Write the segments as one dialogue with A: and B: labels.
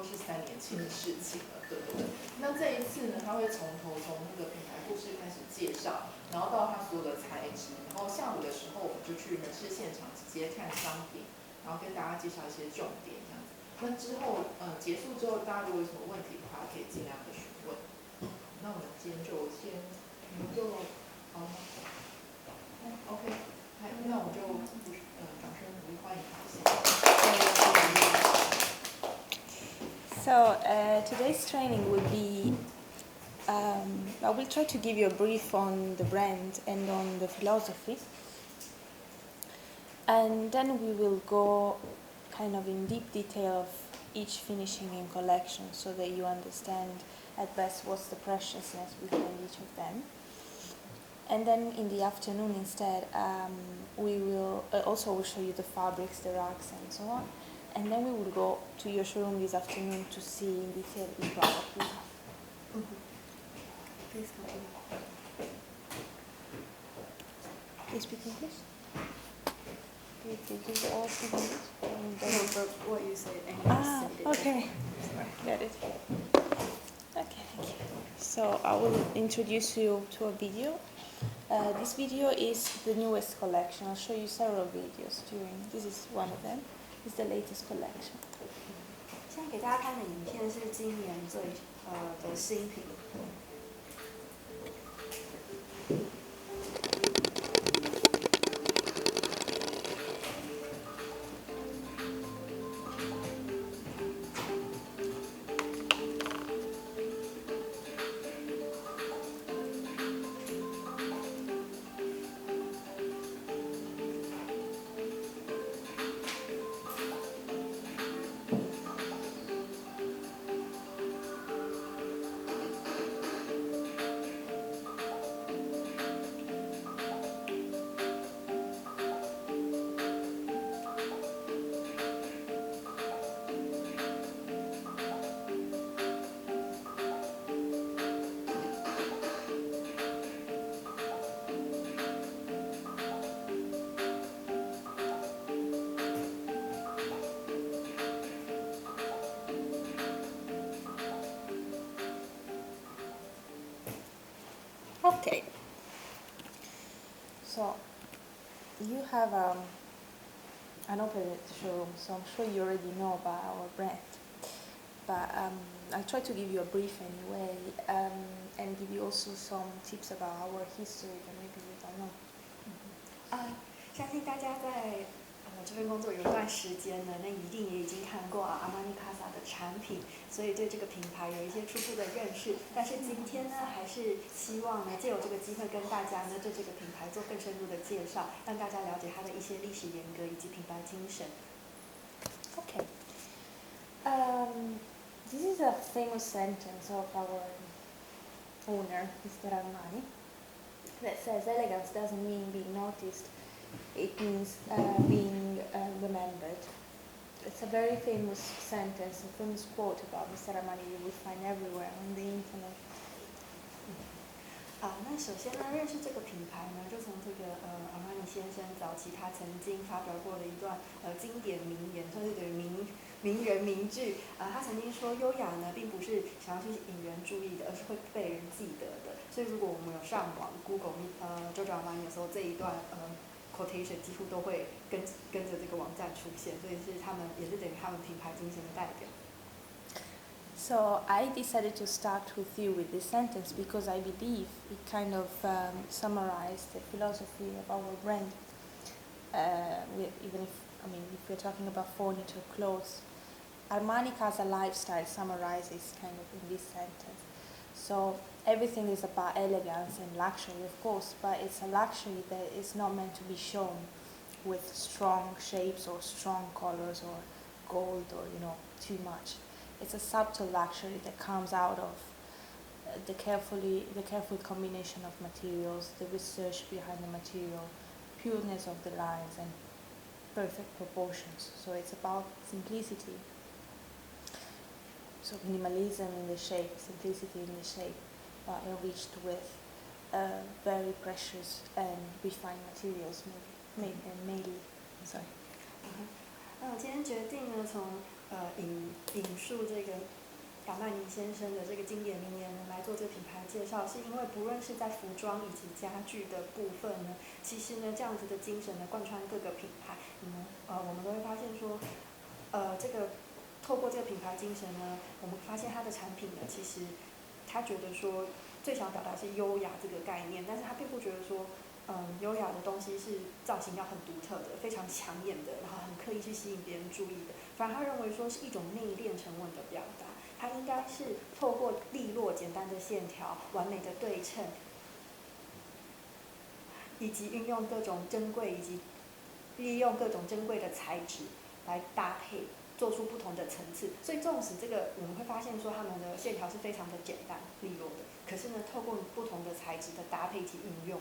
A: 都是3年前的事情了，对不对？那这一次呢，他会从那个品牌故事开始介绍，然后到它所有的材质，然后下午的时候我们就去门市现场直接看商品，然后跟大家介绍一些重点这样子。那之后结束之后，大家如果有什么问题的话，可以尽量的询问。那我们今天就好吗？OK， 那我们就掌声鼓励欢迎他，谢谢。
B: So today's training will be, I will try to give you a brief on the brand and on the philosophy. And then we will go kind of in deep detail of each finishing and collection so that you understand at best what's the preciousness behind each of them. And then in the afternoon instead, we will also show you the fabrics, the rugs and so on. And then we will go to your showroom this afternoon to see in detail each product we have. Please continue. Do you speak English? Did you all speak English?
C: No, but what you say,
B: okay. Got it. Okay, thank you. So I will introduce you to a video. This video is the newest collection. I'll show you several videos this is one of them. It's the latest collection.
C: 现在给大家看的影片是今年的新品。
B: Okay. So you have an open showroom, so I'm sure you already know about our brand. But I'll try to give you a brief anyway, and give you also some tips about our history that maybe you don't know.
C: 相信大家在这份工作有一段时间呢，那一定也已经看过Armani Casa 的产品，所以对这个品牌有一些初步的认识。但是今天呢，还是希望呢，借由这个机会跟大家呢，对这个品牌做更深入的介绍，让大家了解它的一些历史沿革以及品牌精神。
B: Okay. This is a famous sentence of our owner, Mr. Armani, that says elegance doesn't mean being noticed, it means being remembered. It's a very famous sentence, a famous quote about Mr. Armani you will find everywhere on the internet.
C: 那首先呢，认识这个品牌呢，就从这个Armani先生早期他曾经发表过的一段经典名言，算是等于名人名句。他曾经说，优雅呢，并不是想要去引人注意的，而是会被人记得的。所以如果我们有上网 Google Giorgio Armani 的时候，这一段quotation 几乎都会跟着这个网站出现，所以是他们也是等于他们品牌精神的代表。
B: So I decided to start with you with this sentence because I believe it kind of summarized the philosophy of our brand. Even if we're talking about furniture, clothes, Armani Casa lifestyle summarizes kind of in this sentence. So everything is about elegance and luxury, of course, but it's a luxury that is not meant to be shown with strong shapes or strong colors or gold or too much. It's a subtle luxury that comes out of the careful combination of materials, the research behind the material, pureness of the lines, and perfect proportions. So it's about simplicity. So minimalism in the shape, simplicity in the shape, but enriched with very precious and refined materials, mainly. Sorry.
C: 那我今天决定呢，从引述这个亚曼尼先生的这个经典名言来做这个品牌介绍，是因为不论是在服装以及家具的部分呢，其实呢这样子的精神呢贯穿各个品牌，我们都会发现说，这个透过这个品牌精神呢，我们发现它的产品呢，其实他觉得说最想表达是优雅这个概念，但是他并不觉得说，优雅的东西是造型要很独特的、非常抢眼的，然后很刻意去吸引别人注意的。反而他认为说是一种内敛沉稳的表达，它应该是透过利落简单的线条、完美的对称，以及运用各种珍贵以及利用各种珍贵的材质来搭配，做出不同的层次。所以纵使这个我们会发现说它们的线条是非常的简单利落的，可是呢，透过不同的材质的搭配及运用，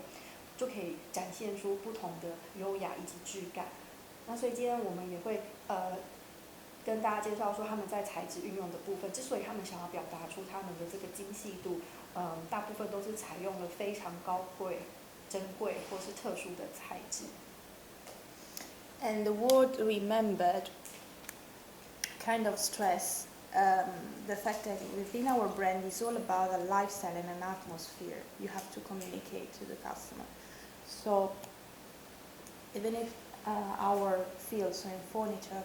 C: 就可以展现出不同的优雅以及质感。那所以今天我们也会跟大家介绍说他们在材质运用的部分，之所以他们想要表达出他们的这个精细度，大部分都是采用了非常高贵、珍贵或是特殊的材质。
B: And the word remembered kind of stress the fact that within our brand is all about a lifestyle and an atmosphere you have to communicate to the customer. So even if our field, so in furniture,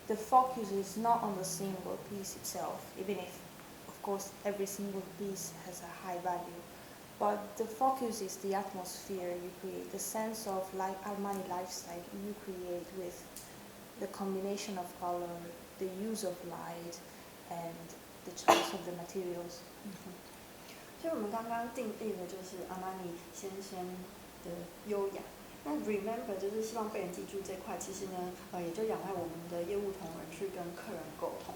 B: the focus is not on the single piece itself, even if, of course, every single piece has a high value. But the focus is the atmosphere you create, the sense of Armani lifestyle you create with the combination of color, the use of light, and the choice of the materials.
C: 所以我们刚刚定义的就是阿玛尼先生的优雅。那 remember 就是希望被人记住这块，其实呢，也就仰赖我们的业务同仁去跟客人沟通。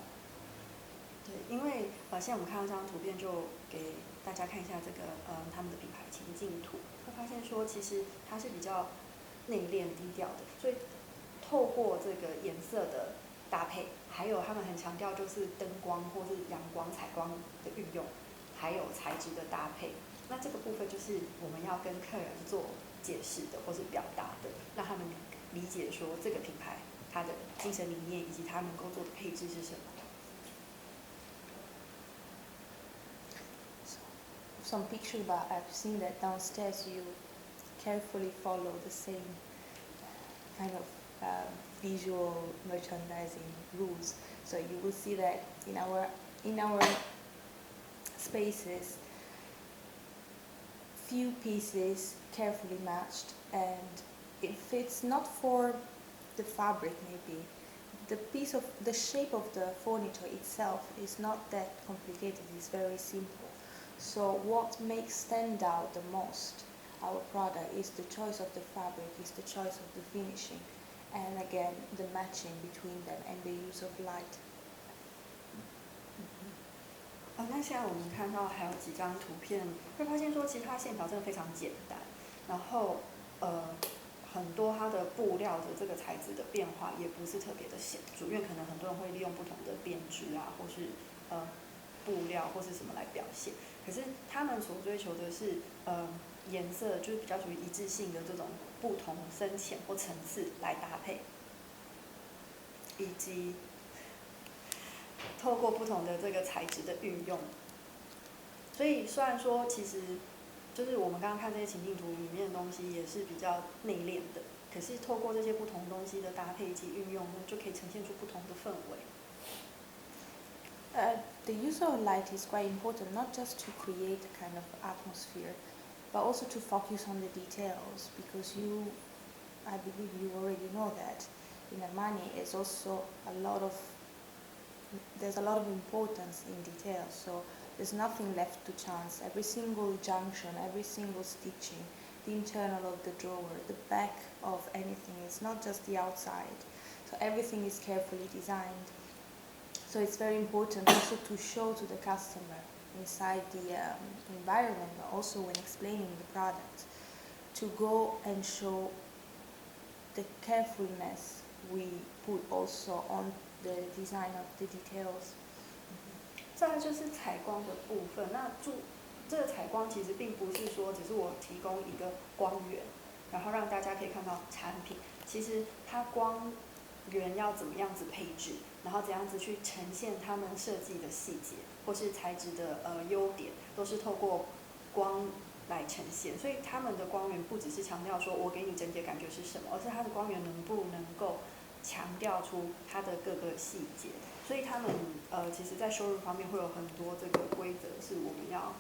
C: 对，因为现在我们看到这张图片，就给大家看一下这个他们的品牌情境图，会发现说其实它是比较内敛低调的，所以透过这个颜色的搭配，还有他们很强调就是灯光或是阳光、采光的运用，还有材质的搭配。那这个部分就是我们要跟客人做解释的，或是表达的，让他们理解说这个品牌它的精神理念以及它能够做的配置是什么。
B: Some picture, but I've seen that downstairs you carefully follow the same kind of visual merchandising rules. So you will see that in our spaces, few pieces carefully matched, and if it's not for the fabric, maybe the shape of the furniture itself is not that complicated. It's very simple. So what makes stand out the most our product is the choice of the fabric, is the choice of the finishing, and again the matching between them and the use of light.
C: 那现在我们看到还有几张图片，会发现说其实它线条真的非常简单，然后很多它的布料的这个材质的变化也不是特别的显著，因为可能很多人会利用不同的编织啊，或是布料或是什么来表现。可是他们所追求的是颜色，就是比较属于一致性的这种不同深浅或层次来搭配，以及透过不同的这个材质的运用。所以虽然说其实就是我们刚刚看这些情境图里面的东西也是比较内敛的，可是透过这些不同东西的搭配以及运用呢，就可以呈现出不同的氛围。
B: The use of light is quite important, not just to create a kind of atmosphere, but also to focus on the details, because I believe you already know that in Armani there's a lot of importance in details, so there's nothing left to chance. Every single junction, every single stitching, the internal of the drawer, the back of anything, it's not just the outside, so everything is carefully designed. So it's very important also to show to the customer inside the environment, but also when explaining the product, to go and show the carefulness we put also on the design of the details.
C: 再来就是采光的部分，那这个采光其实并不是说只是我提供一个光源，然后让大家可以看到产品，其实它光员要怎么样子配置，然后怎样子去呈现他们设计的细节或是材质的优点，都是透过光来呈现。所以他们的光源不只是强调说我给你整体的感觉是什么，而是它的光源能不能够强调出它的各个细节。所以他们其实在收入方面会有很多这个规则是我们要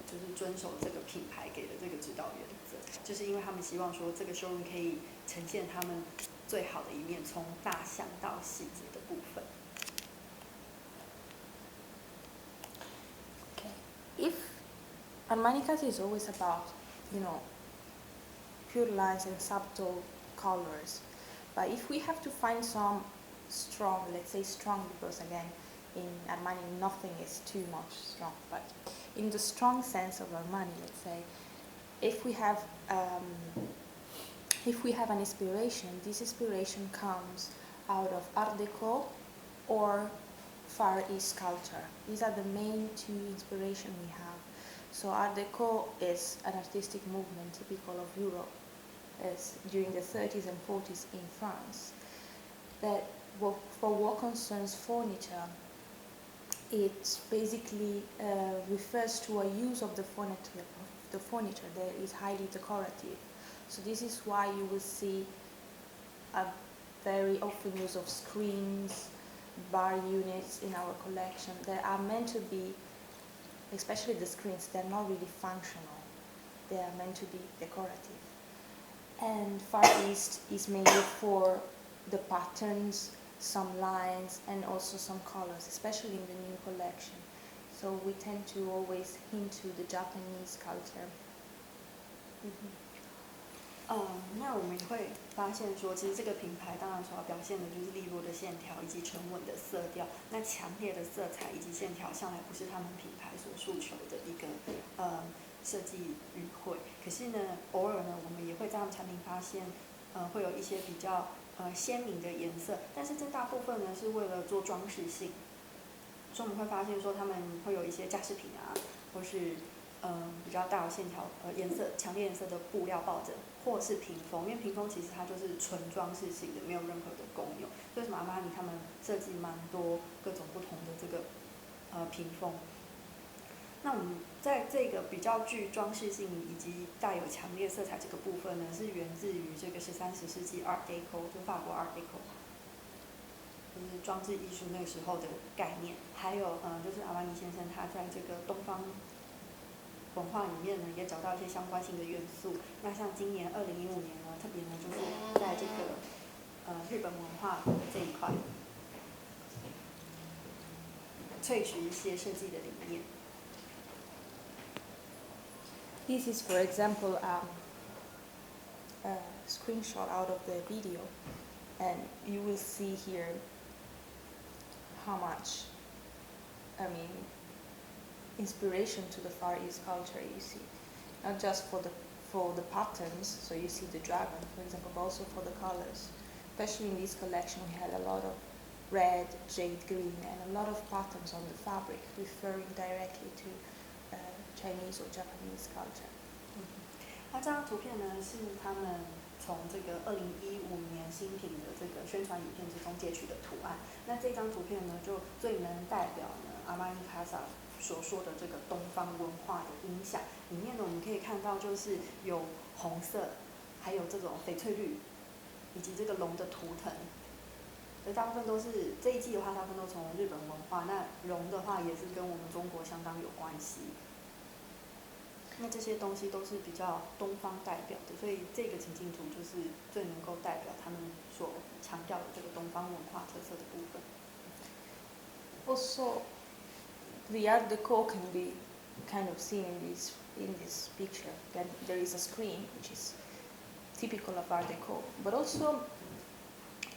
C: 就是遵守这个品牌给的这个指导原则，就是因为他们希望说这个收入可以呈现他们最好的一面，从大项到细节的部分。
B: Okay. If Armani Casa is always about, pure lines and subtle colors, but if we have to find some strong, let's say strong, because again, in Armani nothing is too much strong, but in the strong sense of Armani, let's say, if we have an inspiration, this inspiration comes out of Art Deco or Far East culture. These are the main two inspirations we have. So Art Deco is an artistic movement typical of Europe during the 30s and 40s in France. That for what concerns furniture, it basically refers to a use of the furniture that is highly decorative. So this is why you will see a very often use of screens, bar units in our collection that are meant to be, especially the screens, they're not really functional. They are meant to be decorative. And Far East is mainly for the patterns, some lines, and also some colors, especially in the new collection. So we tend to always hint to the Japanese culture.
C: 那我们会发现说，其实这个品牌当然所要表现的就是利落的线条以及沉稳的色调。那强烈的色彩以及线条向来不是他们品牌所诉求的一个设计语汇。可是呢，偶尔呢，我们也会在他们产品发现，会有一些比较鲜明的颜色，但是这大部分呢是为了做装饰性。所以我们会发现说，他们会有一些架饰品啊，或是比较大的线条颜色强烈颜色的布料抱枕，或是屏风，因为屏风其实它就是纯装饰性的，没有任何的功用。所以Armani他们设计蛮多各种不同的这个屏风。那我们在这个比较具装饰性以及带有强烈色彩这个部分呢，是源自于这个13、14世纪 Art Deco， 就法国 Art Deco， 就是装置艺术那个时候的概念。还有就是阿玛尼先生他在这个东方文化里面呢，也找到一些相关性的元素。那像今年2015年呢，特别呢就是在这个日本文化这一块，萃取一些设计的理念。
B: This is, for example, a screenshot out of the video, and you will see here how much, inspiration to the Far East culture you see, not just for the patterns. So you see the dragon, for example, but also for the colors. Especially in this collection, we had a lot of red, jade green, and a lot of patterns on the fabric, referring directly to Chinese or Japanese culture.
C: 那这张图片呢，是他们从这个2015年新品的这个宣传影片之中截取的图案。那这张图片呢，就最能代表呢Armani Casa所说的这个东方文化的影响。里面呢，我们可以看到就是有红色，还有这种翡翠绿，以及这个龙的图腾。所以大部分都是这一季的话，大部分都从日本文化。那龙的话，也是跟我们中国相当有关系。那这些东西都是比较东方代表的，所以这个情境图就是最能够代表他们所强调的这个东方文化特色的部分。
B: Also, the Art Deco can be kind of seen in this picture. Then there is a screen which is typical of Art Deco, but also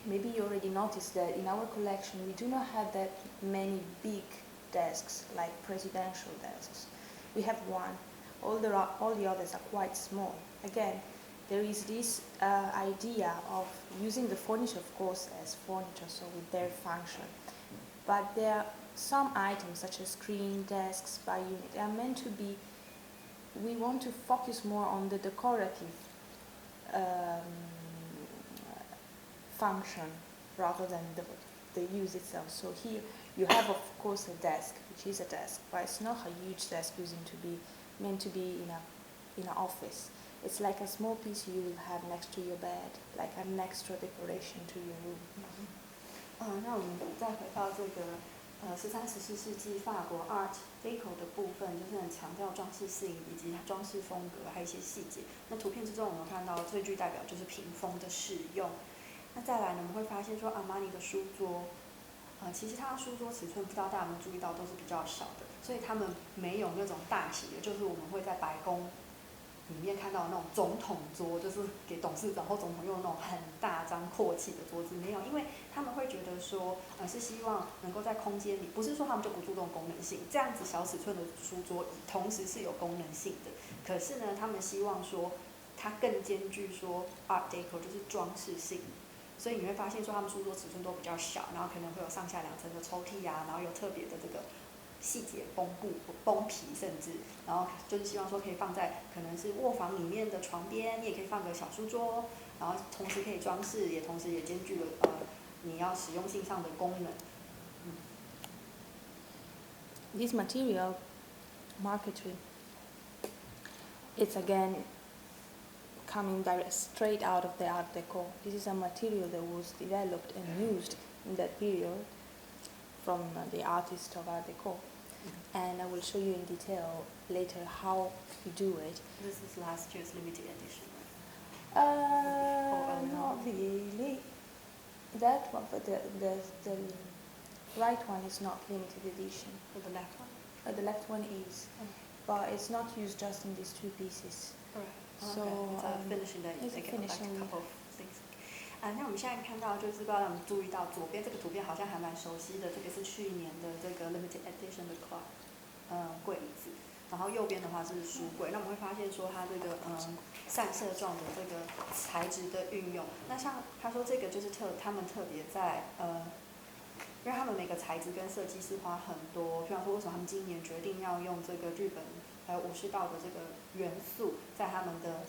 B: maybe you already noticed that in our collection we do not have that many big desks like presidential desks. We have one. All the others are quite small. Again, there is this idea of using the furniture, of course, as furniture, so with their function. But there are some items, such as screen, desks, bar unit, they are meant to be, we want to focus more on the decorative function rather than the use itself. So here you have, of course, a desk, which is a desk, but it's not a huge desk meant to be in an office. It's like a small piece you will have next to your bed, like an extra decoration to your room.
C: 那我们再回到这个13、14世纪法国 Art Deco 的部分，就是很强调装饰性以及它装饰风格，还有一些细节。那图片之中我们看到最具代表就是屏风的使用。那再来呢，我们会发现说阿玛尼的书桌，其实它的书桌尺寸不知道大家有没有注意到都是比较小的，所以他们没有那种大型的，就是我们会在白宫里面看到的那种总统桌，就是给董事长或总统用的那种很大张阔气的桌子，没有，因为他们会觉得说，是希望能够在空间里，不是说他们就不注重功能性，这样子小尺寸的书桌同时是有功能性的，可是呢，他们希望说它更兼具说 Art Deco 就是装饰性。所以你会发现说，他们书桌尺寸都比较小，然后可能会有上下2层的抽屉啊，然后有特别的这个细节崩皮，甚至，然后就是希望说可以放在可能是卧房里面的床边，你也可以放个小书桌，然后同时可以装饰，也同时也兼具了你要实用性上的功能。
B: This material, marquetry, it's again coming straight out of the Art Deco. This is a material that was developed and used in that period from the artist of Art Deco. And I will show you in detail later how we do it.
C: This is last year's limited edition, right?
B: Not really. That one, but the right one is not limited edition.
C: Or the left one?
B: The left one is, but it's not used just in these 2 pieces.
C: Right.
B: So
C: it's a finishing that you take like a couple of things. 那我们现在看到就是不知道让我们注意到左边这个图片好像还蛮熟悉的，这个是去年的这个 limited edition 的柜子，然后右边的话是书柜。那我们会发现说它这个散射状的这个材质的运用。那像他说这个就是他们特别在因为他们每个材质跟设计师花很多，比方说为什么他们今年决定要用这个日本还有武士道的这个元素在他们的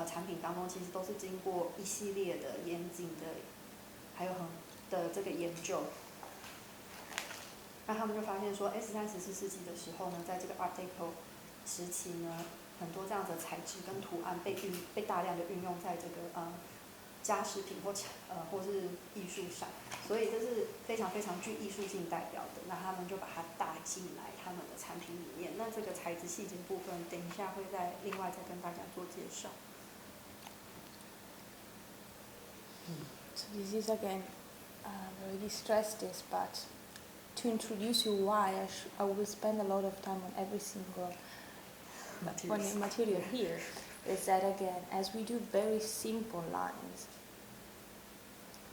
C: 产品当中，其实都是经过一系列的严谨的，还有的这个研究。那他们就发现说，13、14世纪的时候呢，在这个 Art Deco 时期呢，很多这样的材质跟图案被大量的运用在这个家饰品或是艺术上，所以这是非常非常具艺术性代表的。那他们就把它带进来他们的产品里面。那这个材质细节部分，等一下会另外再跟大家做介绍。
B: So this is again, I already stressed this, but to introduce you why I will spend a lot of time on every single material here, is that again, as we do very simple lines,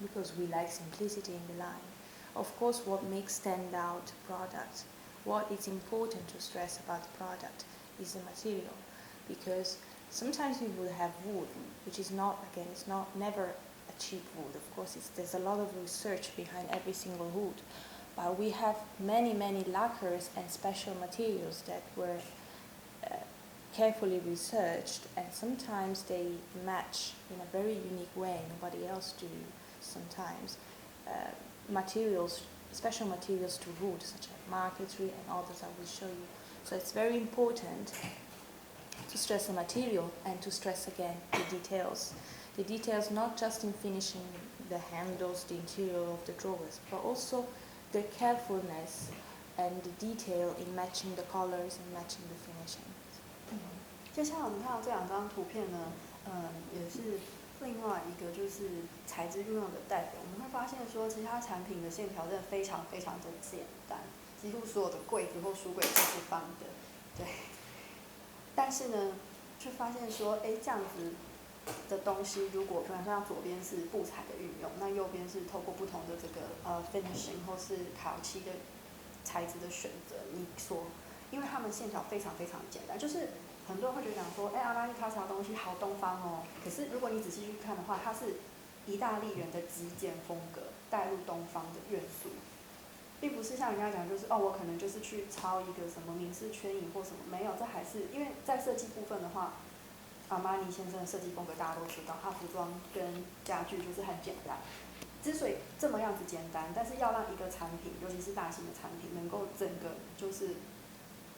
B: because we like simplicity in the line, of course what makes stand out product, what is important to stress about the product is the material, because sometimes we will have wood, which is not, again, it's not never a cheap wood. Of course, there's a lot of research behind every single wood, but we have many lacquers and special materials that were carefully researched, and sometimes they match in a very unique way. Nobody else do. Sometimes materials, special materials to wood, such as marquetry and others I will show you. So it's very important to stress the material and to stress again the details. The details not just in finishing the handles, the interior of the drawers, but also the carefulness and the detail in matching the colors and matching the finishing.
C: 接下来我们看到这2张图片呢，也是另外一个就是材质运用的代表。我们会发现说，其他产品的线条真的非常非常的简单，几乎所有的柜子或书柜都是方的，对。但是呢，却发现说，这样子的东西，如果比方像左边是布材的运用，那右边是透过不同的这个finishing 或是烤漆的材质的选择，因为它们线条非常非常简单，就是很多人会觉得讲说，Armani Casa 的东西好东方哦。可是如果你仔细去看的话，它是意大利人的极简风格带入东方的元素，并不是像人家讲就是我可能就是去抄一个什么明式圈影或什么，没有，这还是因为在设计部分的话，阿玛尼先生的设计风格大家都知道，他服装跟家具就是很简单，之所以这么样子简单，但是要让一个产品，尤其是大型的产品，能够整个就是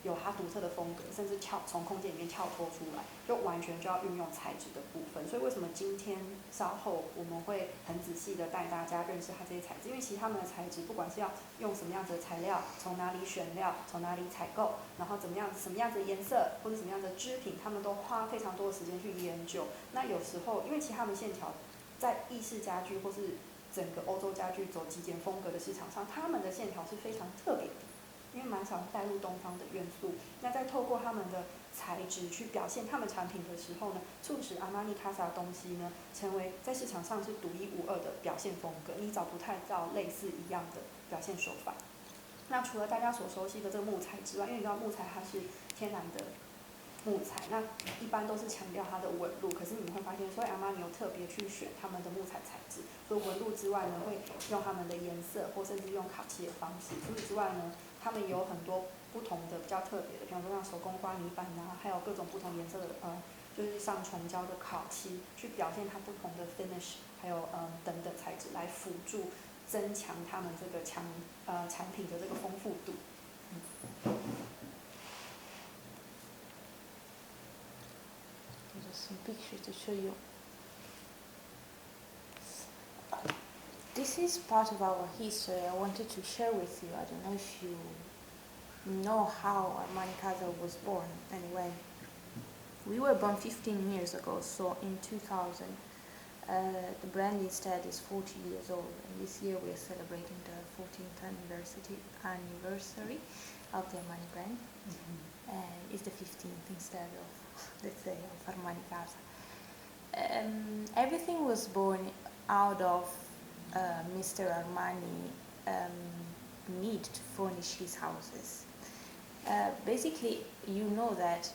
C: 有它独特的风格，甚至从空间里面跳脱出来，就完全就要运用材质的部分。所以为什么今天稍后我们会很仔细的带大家认识它这些材质？因为其实它们的材质，不管是要用什么样子的材料，从哪里选料，从哪里采购，然后什么样子的颜色或者什么样的织品，他们都花非常多的时间去研究。那有时候，因为其实他们线条在意式家具或是整个欧洲家具走极简风格的市场上，他们的线条是非常特别的。因为蛮少带入东方的元素，那在透过他们的材质去表现他们产品的时候呢，促使Armani Casa的东西呢，成为在市场上是独一无二的表现风格，你找不太到类似一样的表现手法。那除了大家所熟悉的这个木材之外，因为你知道木材它是天然的木材，那一般都是强调它的纹路，可是你们会发现，所以Armani有特别去选他们的木材材质，除了纹路之外呢，会用他们的颜色或甚至用烤漆的方式。除此之外呢，他们有很多不同的比较特别的，比方说像手工刮泥板啊，还有各种不同颜色的就是上重胶的烤漆，去表现它不同的 finish， 还有等等材质来辅助增强他们这个产品的这个丰富度。
B: Just some pictures to show you. This is part of our history I wanted to share with you. I don't know if you know how Armani Casa was born. Anyway, we were born 15 years ago, so in 2000. The brand instead is 40 years old, and this year we are celebrating the 14th anniversary of the Armani brand, and it's the 15th instead of, let's say, of Armani Casa. Everything was born out of Mr. Armani need to furnish his houses. Basically, you know that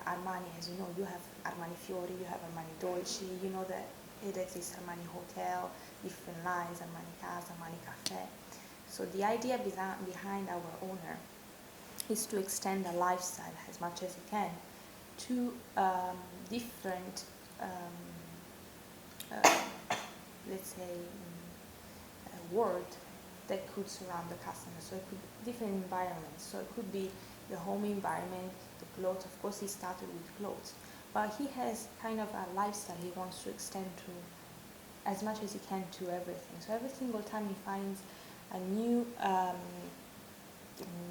B: Armani, as you know, you have Armani Fiori, you have Armani Dolce, you know that it exists Armani Hotel, different lines, Armani Casa, Armani Cafe. So the idea behind our owner is to extend the lifestyle as much as he can to different, let's say, world that could surround the customer. So it could be different environments. So it could be the home environment, the clothes. Of course, he started with clothes, but he has kind of a lifestyle he wants to extend to as much as he can to everything. So every single time he finds a new,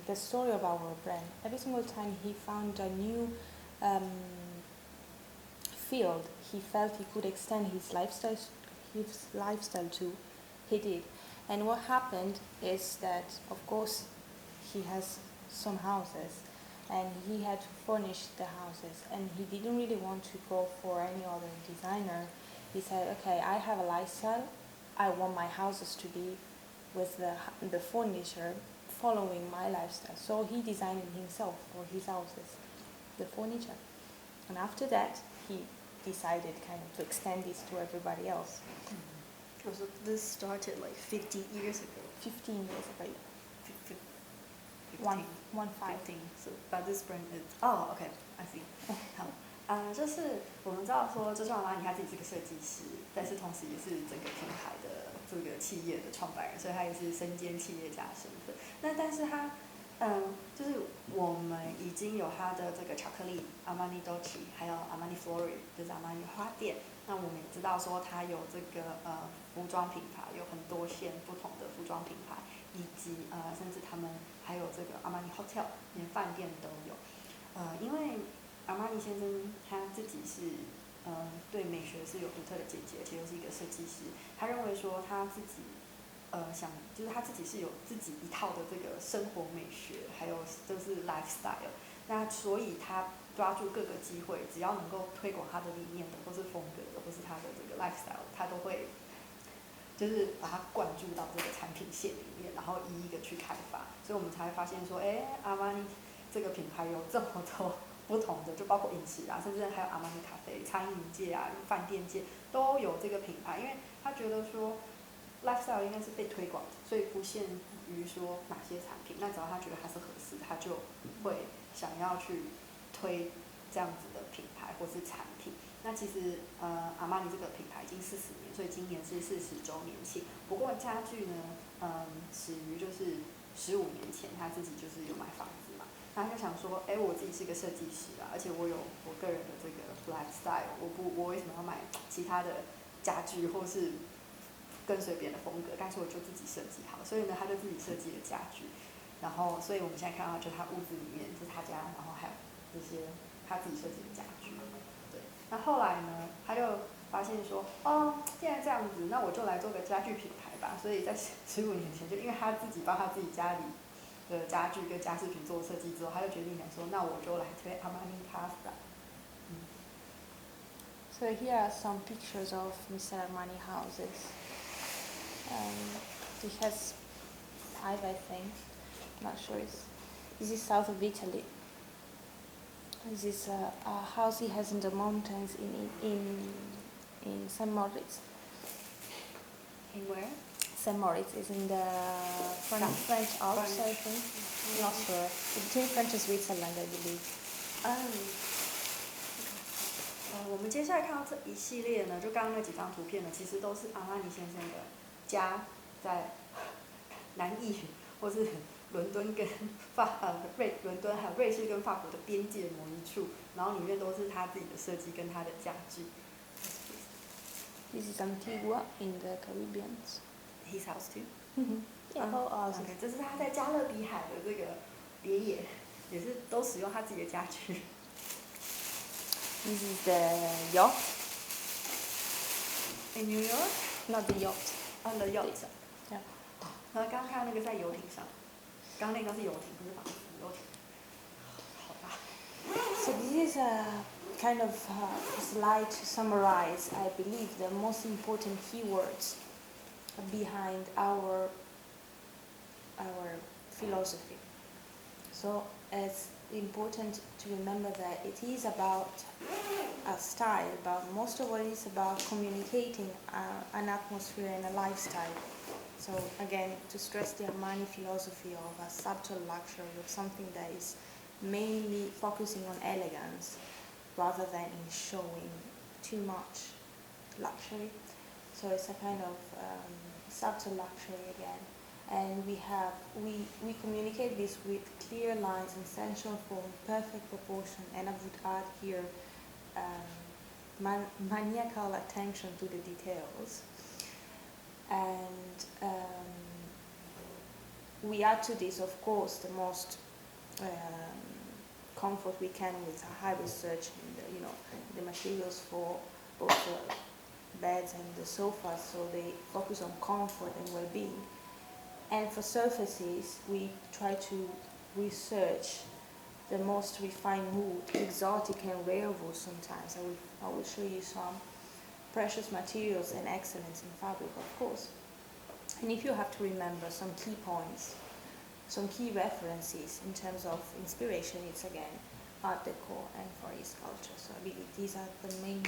B: the story of our brand, every single time he found a new field he felt he could extend his lifestyle to, he did. And what happened is that, of course, he has some houses, and he had to furnish the houses, and he didn't really want to go for any other designer. He said, okay, I have a lifestyle, I want my houses to be with the furniture following my lifestyle. So he designed it himself for his houses, the furniture. And after that, he decided kind of to extend this to everybody else.
C: So this started like 50 years ago.
B: 15 years ago.
C: 15.
B: 15.
C: So, but this brand is, okay, I see. 好，就是我们知道说，周创阿姨他自己是个设计师，但是同时也是整个品牌的这个企业的创办人，所以他也是身兼企业家的身份。那但是他，就是我们已经有他的这个巧克力 Armani Dolce， 还有 Armani Fiori， 就是 Armani 花店。那我们也知道说，他有这个服装品牌，有很多线不同的服装品牌，以及甚至他们还有这个 Armani Hotel， 连饭店都有。因为Armani先生他自己是对美学是有独特的见解，而且又是一个设计师。他认为说他自己就是他自己是有自己一套的这个生活美学，还有就是 lifestyle。那所以他抓住各个机会，只要能够推广他的理念的，或是风格的，或是他的这个 lifestyle， 他都会就是把它灌注到这个产品线里面，然后一一的去开发。所以我们才会发现说，Armani 这个品牌有这么多不同的，就包括饮食啊，甚至还有 Armani 咖啡、餐饮界啊、饭店界都有这个品牌，因为他觉得说 lifestyle 应该是被推广，所以不限于说哪些产品，那只要他觉得它是合适，他就会想要去推这样子的品牌或是产品。那其实阿玛尼这个品牌已经40年，所以今年是40周年庆。不过家具呢，始于就是15年前，他自己就是有买房子嘛，他就想说，我自己是个设计师啊，而且我有我个人的这个 lifestyle，我为什么要买其他的家具或是跟随别人的风格？干脆我就自己设计好，所以呢，他就自己设计了家具。然后，所以我们现在看到就是他屋子里面是他家，然后还有这些他自己设计的家具。对，那后来呢，他就发现说，既然这样子，那我就来做个家具品牌吧。所以在15年前，就因为他自己帮他自己家里的家具跟家饰品做设计之后，他就决定想说，那我就来推 Armani Casa。So
B: here are some pictures of Mr. Armani houses. He has 5, I think. Not sure. This is south of Italy. This is a house he has in the mountains in St. Moritz.
C: In where?
B: St. Moritz is in the French Alps, I think. Not sure. Between French and Switzerland, I believe.
C: 我们接下来看到这一系列呢，就刚刚那几张图片呢，其实都是阿玛尼先生的家在南意或是伦敦跟伦敦还有瑞士跟法国的边界某一处，然后里面都是他自己的设计跟他的家具。
B: This is Antigua in the Caribbean.
C: His house too.
B: Okay.
C: 这是他在加勒比海的这个别野，也是都使用他自己的家具。
B: This is the yacht.
C: In New York?
B: Not the yacht.
C: On the yacht.
B: Yeah.
C: 然后刚刚看到那个在游艇上，刚刚那个是游艇，不是房子，游艇。好大。
B: So this is a kind of slide to summarize, I believe, the most important keywords behind our philosophy. So it's important to remember that it is about a style, but most of all it's about communicating an atmosphere and a lifestyle. So again, to stress the Armani philosophy of a subtle luxury, of something that is mainly focusing on elegance rather than in showing too much luxury. So it's a kind of subtle luxury again. And we communicate this with clear lines and sensual form, perfect proportion, and I would add here maniacal attention to the details. And we add to this, of course, the most comfort we can with a high research in the materials for both the beds and the sofas, so they focus on comfort and well-being. And for surfaces, we try to research the most refined wood, exotic and rare wood sometimes. I will show you some precious materials and excellence in fabric, of course. And if you have to remember some key points, some key references in terms of inspiration, it's again Art Deco and Far East culture. So I believe these are the main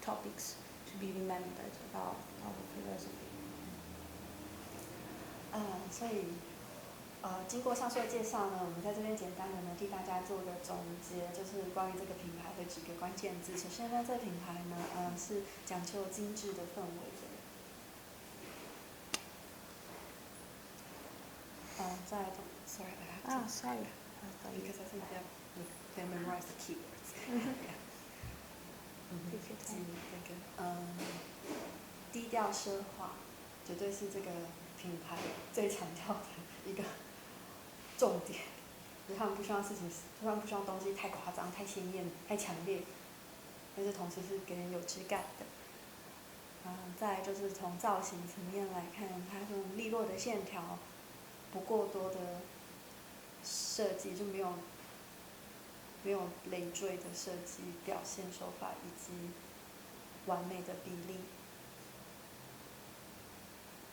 B: topics to be remembered about our philosophy.
C: 所以经过上述的介绍呢，我们在这边简单的呢替大家做个总结，就是关于这个品牌的几个关键字。首先呢，这个品牌呢是讲究精致的氛围的。再来 ，sorry I have to.
B: Sorry.
C: Because I think they memorize the keywords. Yeah. 低调奢华，绝对是这个品牌最强调的一个重点。就是他们不希望东西太夸张、太鲜艳、太强烈，但是同时是给人有质感的。再来就是从造型层面来看，它这种利落的线条，不过多的设计，就没有累赘的设计表现手法以及完美的比例。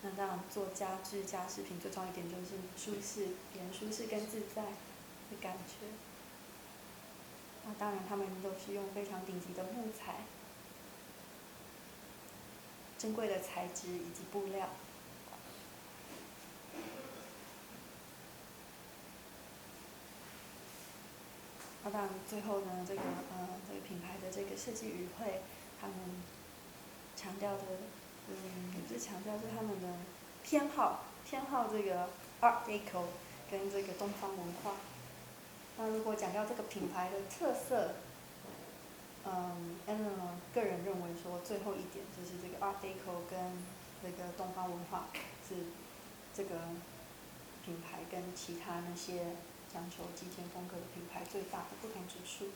C: 那当然做家具、家饰品最重要一点就是舒适，给人舒适跟自在的感觉。那当然他们都是用非常顶级的木材、珍贵的材质以及布料。当然最后呢，这个品牌的这个设计语汇，他们强调的，也不是强调，是他们的偏好这个 Art Deco 跟这个东方文化。那如果讲到这个品牌的特色，Anna 个人认为说最后一点就是这个 Art Deco 跟这个东方文化是这个品牌跟其他那些讲求极简风格的品牌最大的不同之处。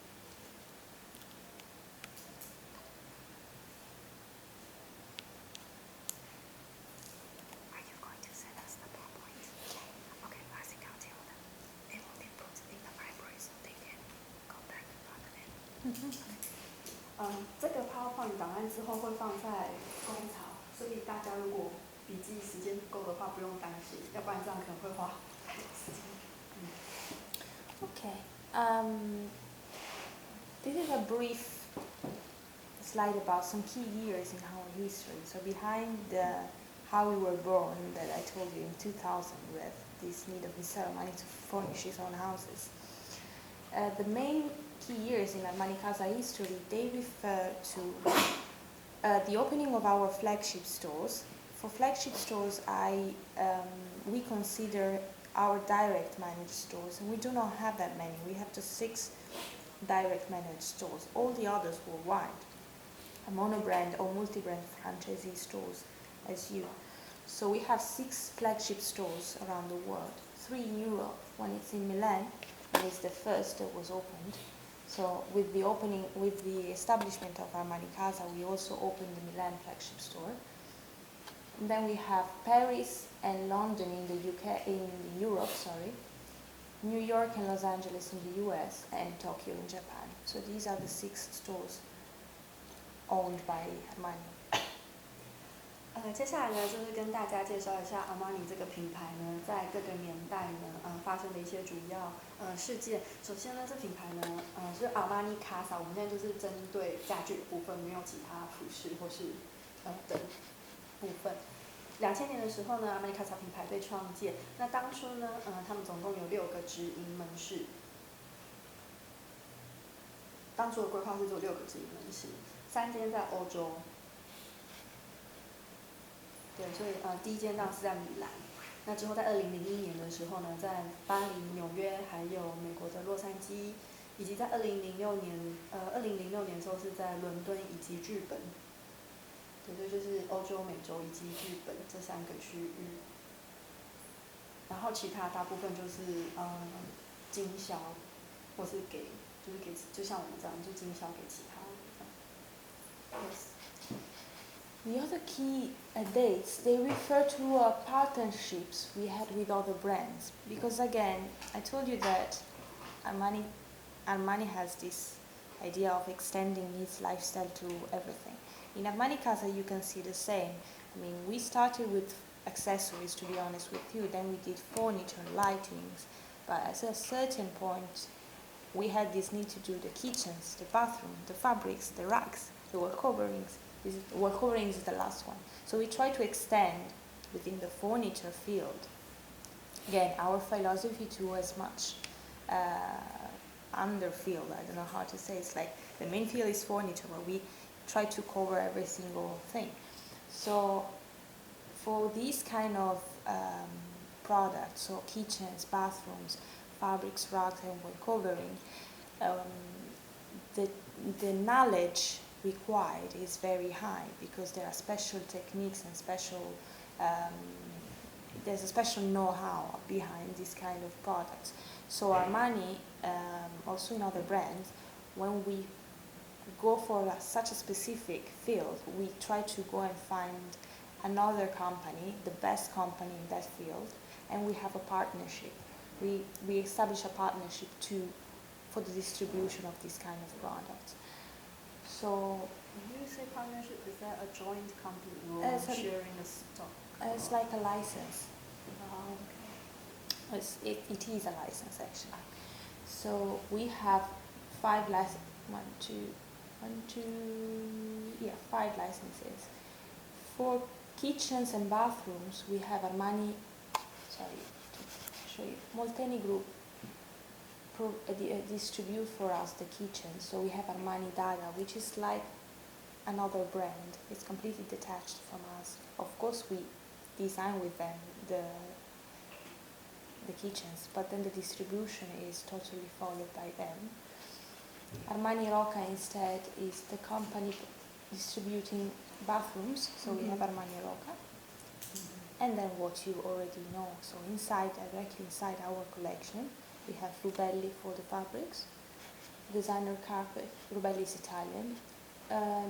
C: 这个 PowerPoint 档案之后会放在公槽，所以大家如果笔记时间不够的话，不用担心，要不然这样可能会花太多时间。
B: Okay. This is a brief slide about some key years in our history. So behind how we were born, that I told you in 2000, with this need of Mr. Armani to furnish his own houses. The main key years in Armani Casa history, they refer to the opening of our flagship stores. For flagship stores, we consider our direct managed stores, and we do not have that many. We have just 6 direct managed stores. All the others were wide, a monobrand or multi-brand franchisee stores, as you. So we have 6 flagship stores around the world, 3 in Europe. One is in Milan, and it's the first that was opened. So with the establishment of Armani Casa, we also opened the Milan flagship store. And then we have Paris and London in the UK, in Europe, New York and Los Angeles in the US, and Tokyo in Japan. So these are the 6 stores owned by Armani.
C: 接下来呢，就是跟大家介绍一下 Armani 这个品牌呢，在各个年代呢，发生的一些主要事件。首先呢，这品牌呢，是 Armani Casa， 我们现在就是针对家具的部分，没有其他服饰或是等部分。2000年的时候呢 ，Armani Casa 品牌被创建。那当初呢，他们总共有6个直营门市。当初的规划是做6个直营门市，3间在欧洲。对，所以第一间当然是在米兰。那之后在2001年的时候呢，在巴黎、纽约，还有美国的洛杉矶，以及在2006年的时候是在伦敦以及日本。对，这就是欧洲、美洲以及日本这3个区域。然后其他大部分就是经销，或是就像我们这样，就经销给其他人。Yes.
B: The other key dates, they refer to partnerships we had with other brands. Because again, I told you that Armani has this idea of extending its lifestyle to everything. In Armani Casa, you can see the same. I mean, we started with accessories, to be honest with you, then we did furniture, lightings, but at a certain point, we had this need to do the kitchens, the bathroom, the fabrics, the rugs, the wall coverings. Wall coverings is the last one. So we try to extend within the furniture field. Again, our philosophy too is much under field. I don't know how to say. It's like the main field is furniture, but we try to cover every single thing. So for these kind of products, so kitchens, bathrooms, fabrics, rugs, and wall covering, the knowledge required is very high because there are special techniques and there's a special know-how behind this kind of products. So Armani, also in other brands, when we go for such a specific field, we try to go and find another company, the best company in that field, and we have a partnership. We establish a partnership for the distribution of this kind of products. So,
C: when you say partnership, is that a joint company or sharing the stock?
B: It's like a license.
C: Oh, okay.
B: It is a license actually. So we have 5 licenses. For kitchens and bathrooms, we have Armani, Molteni Group distribute for us the kitchen. So we have Armani Dada, which is like another brand. It's completely detached from us. Of course, we design with them the kitchens, but then the distribution is totally followed by them. Armani Roca instead is the company distributing bathrooms, so we have Armani Roca. And then what you already know, so directly inside our collection, we have Rubelli for the fabrics, designer carpet, Rubelli is Italian,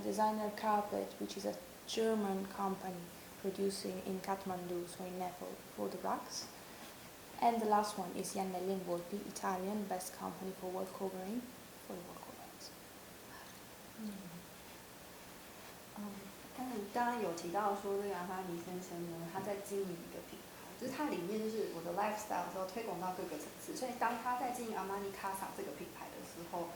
B: designer carpet, which is a German company producing in Kathmandu, so in Nepal, for the rugs. And the last one is Jannelli Volpi, Italian, best company for wall covering, for the wall coverings.
C: 刚刚有提到说这个阿玛尼先生呢，他在经营一个品牌，就是他理念就是我的 lifestyle 之后推广到各个层次，所以当他在经营 Armani Casa 这个品牌的时候，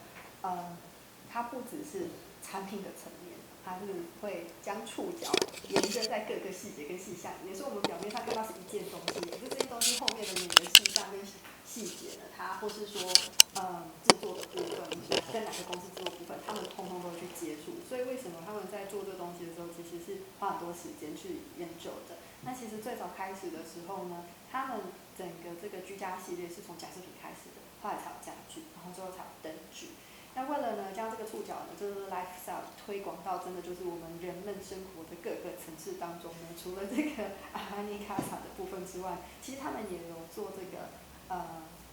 C: 他不只是产品的层面，它是会将触角延伸在各个细节跟细项里面，所以我们表面上看到是一件东西，可是这些东西后面的每个细项跟细节呢，它或是说制作的部分，跟哪个公司制作部分，他们通通都会去接触。所以为什么他们在做这东西的时候，其实是花很多时间去研究的。那其实最早开始的时候呢，他们整个这个居家系列是从家饰品开始的，后来才有家具，然后最后才有灯具。那为了呢将这个触角呢，就是 lifestyle 推广到真的就是我们人们生活的各个层次当中呢，除了这个 Armani Casa 的部分之外，其实他们也有做这个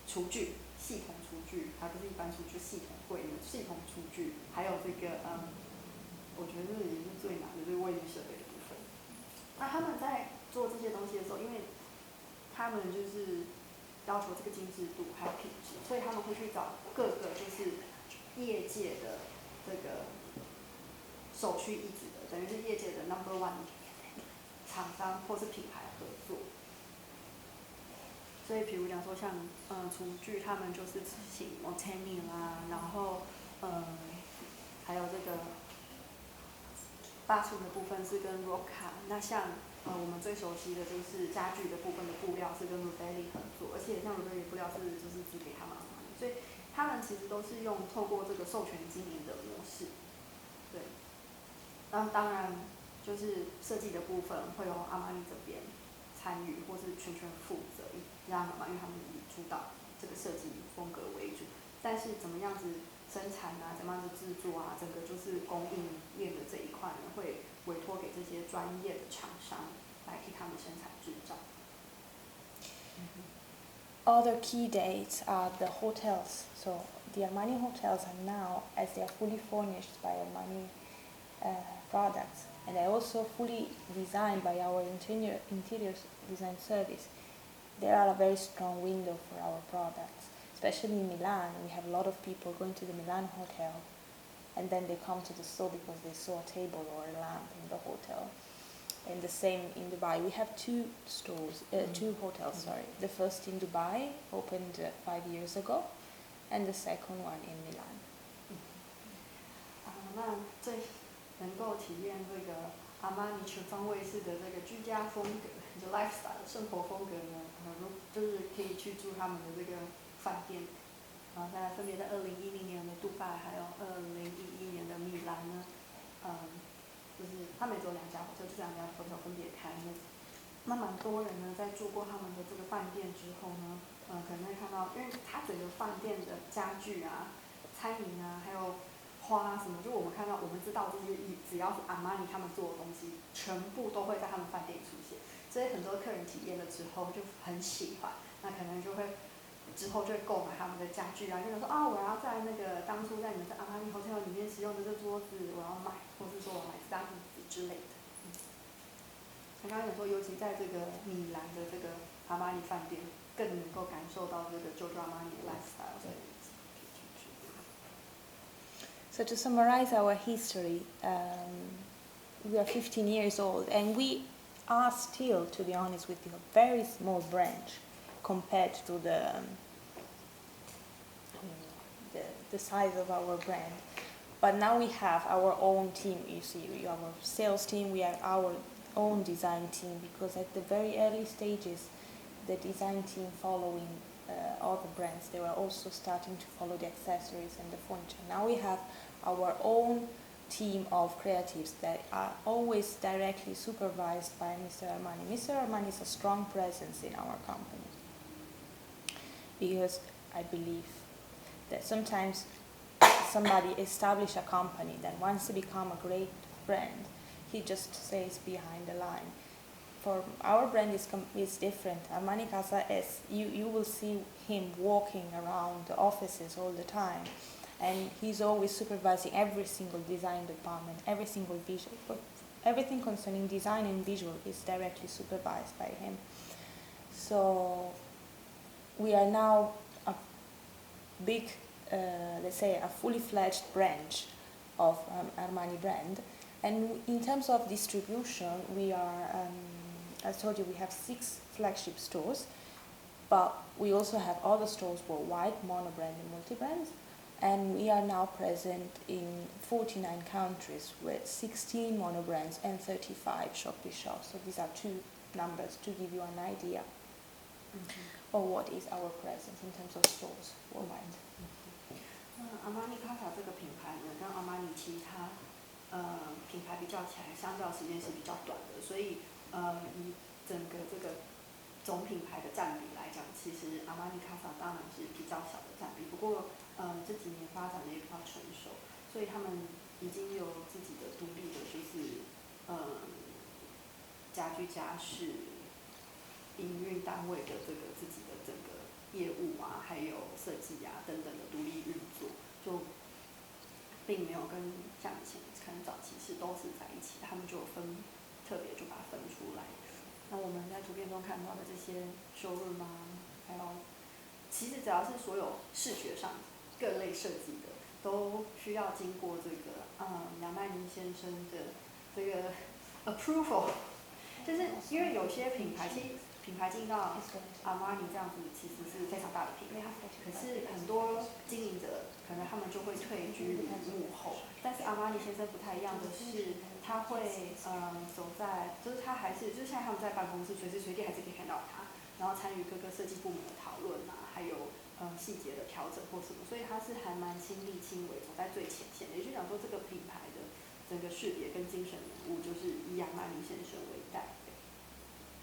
C: 厨具系统厨具，还不是一般厨具，系统柜的系统厨具，还有这个我觉得这也是最难的，就是卫浴设备的部分。那他们在做这些东西的时候，因为他们就是要求这个精致度还有品质，所以他们会去找各个就是业界的这个首屈一指的，等于是业界的 No.1 厂商或是品牌合作。所以比如讲说像厨具，他们就是请 Montani 啦，然后还有这个巴楚的部分是跟 Roca， 那像我们最熟悉的就是家具的部分的布料是跟 Rubelli 合作，而且像 Rubelli 布料是就是只给他们，所以他们其实都是用透过这个授权经营的模式，对。那当然就是设计的部分会由阿玛尼这边参与或是全权负责，让阿玛尼他们以主导这个设计风格为主，但是怎么样子生产啊，怎么样子制作啊，整个就是供应链的这一块呢，会委托给这些专业的厂商来替他们生产制造。
B: Other key dates are the hotels. So the Armani hotels are now, as they are fully furnished by Armani products, and they're also fully designed by our interior design service. There are a very strong window for our products, especially in Milan. We have a lot of people going to the Milan hotel, and then they come to the store because they saw a table or a lamp in the hotel. And the same in Dubai. We have two hotels. The first in Dubai opened 5 years ago, and the second one in Milan.
C: 那最能够体验这个阿玛尼全方位式的这个居家风格，就 lifestyle 生活风格呢，就是可以去住他们的这个饭店，然后在分别在2010年的杜拜，还有2011年的米兰呢，就是他们也只有2家hotel，这2家hotel分别开幕。那蛮多人呢在住过他们的这个饭店之后呢，可能会看到，因为它整个饭店的家具啊、餐饮啊，还有花什么，就我们看到，我们知道这些只要是阿玛尼他们做的东西，全部都会在他们饭店里出现。所以很多客人体验了之后就很喜欢，那可能就会之后就会购买他们的家具啊，就能说我要在那个当初在你们在阿玛尼 hotel 里面使用的这桌子，我要买，或是说我买这张椅子之类的。刚刚有说，尤其在这个米兰的这个阿玛尼饭店，更能够感受到这个Giorgio Armani的 lifestyle。So
B: to summarize our history, we are 15 years old, and we are still, to be honest with you, a very small branch compared to the size of our brand. But now we have our own team, you see, we have our sales team, we have our own design team, because at the very early stages, the design team following all the brands, they were also starting to follow the accessories and the furniture. Now we have our own team of creatives that are always directly supervised by Mr. Armani. Mr. Armani is a strong presence in our company because I believe that sometimes somebody establish a company, then once they become a great brand, he just stays behind the line. For our brand is different. Armani Casa is, you will see him walking around the offices all the time, and he's always supervising every single design department, every single visual, everything concerning design and visual is directly supervised by him. So we are now a big, let's say, a fully fledged branch of Armani brand. And in terms of distribution, we are, as I told you, we have 6 flagship stores, but we also have other stores worldwide, mono-brand and multi-brands. And we are now present in 49 countries with 16 monobrands and 35 Shopee shops. So these are 2 numbers to give you an idea of what is our presence in terms of stores worldwide.
C: Armani Casa 这个品牌呢，跟 Armani 其他品牌比较起来，相较时间是比较短的，所以以整个这个总品牌的占比来讲，其实 Armani Casa 当然是比较小的占比。不过这几年发展的也比较成熟，所以他们已经有自己的独立的，就是家居家饰营运单位的这个自己的整个业务啊，还有设计啊等等的独立运作，就并没有跟像以前可能早期是都是在一起，他们就特别就把它分出来。那我们在图片中看到的这些showroom啊，还有其实只要是所有视觉上各类设计的，都需要经过这个杨曼妮先生的这个 approval， 就是因为有些品牌其实品牌进到 Armani 这样子其实是非常大的品牌，可是很多经营者可能他们就会退居于幕后，但是 Armani 先生不太一样的是，他会走在，就是他还是就是现在他们在办公室随时随地还是可以看到他，然后参与各个设计部门的讨论啊，还有细节的调整或什么，所以他是还蛮亲力亲为，走在最前线的。也就是讲说，这个品牌的整个识别跟精神人物就是以杨曼妮先生为代表。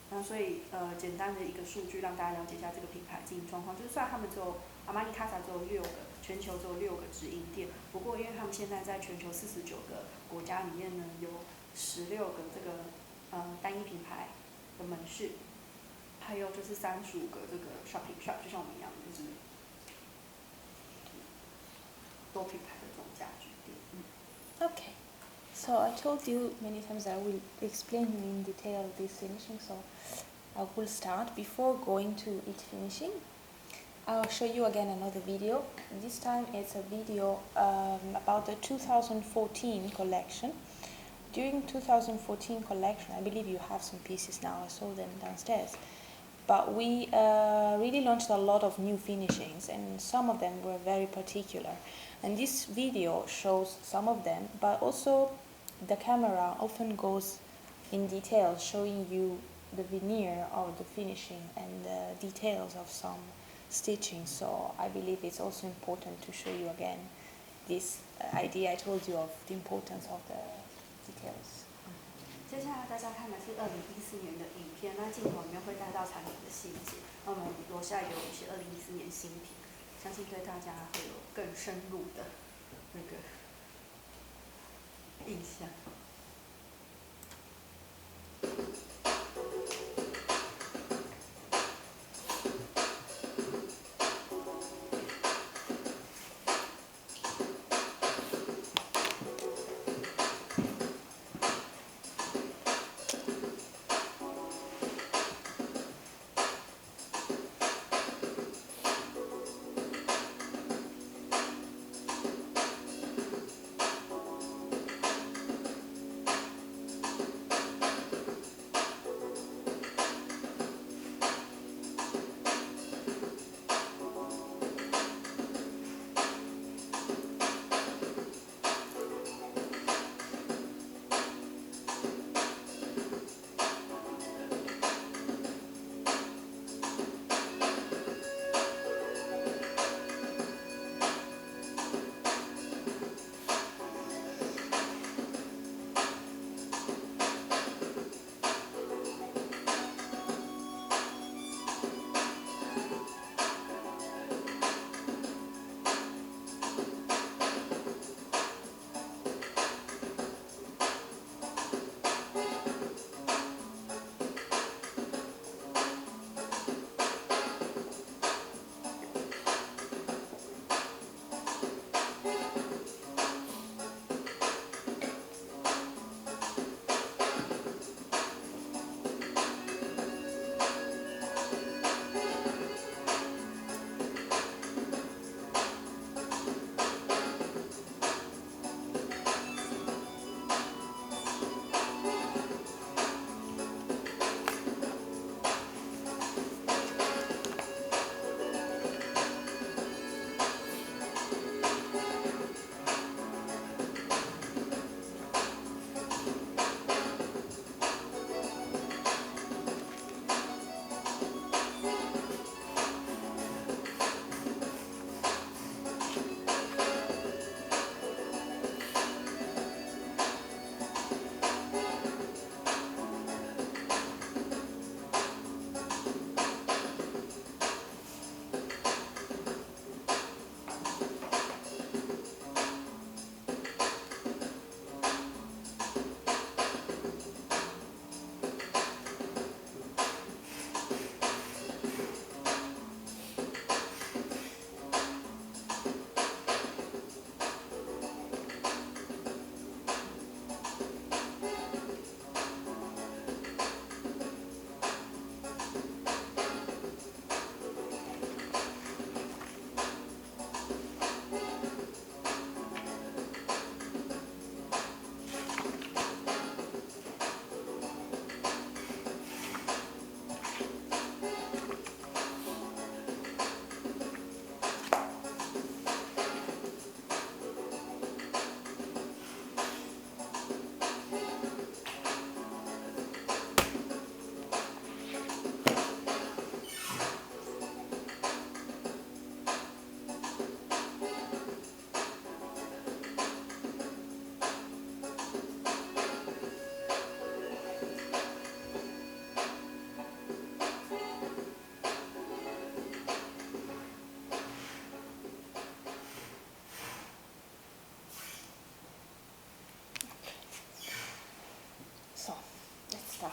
C: 那所以简单的一个数据让大家了解一下这个品牌经营状况，就是虽然他们只有 Armani Casa 只有6个，全球只有6个直营店，不过因为他们现在在全球49个国家里面呢，有16个这个单一品牌的门市，还有就是35个这个 shopping shop， 就像我们一样，就是多品牌的这种家居店。
B: Okay. So I told you many times I will explain in detail this finishing, so I will start. Before going to it finishing, I'll show you again another video. This time it's a video about the 2014 collection. During 2014 collection, I believe you have some pieces now, I saw them downstairs. But we really launched a lot of new finishings, and some of them were very particular. And this video shows some of them, but also the camera often goes in detail, showing you the veneer or the finishing and the details of some stitching. So I believe it's also important to show you again this idea I told you of the importance of the details.
C: 接下来大家看的是2014年的影片，那镜头里面会带到产品的细节。那我们楼下有一些2014年新品，相信对大家会有更深入的那个印象。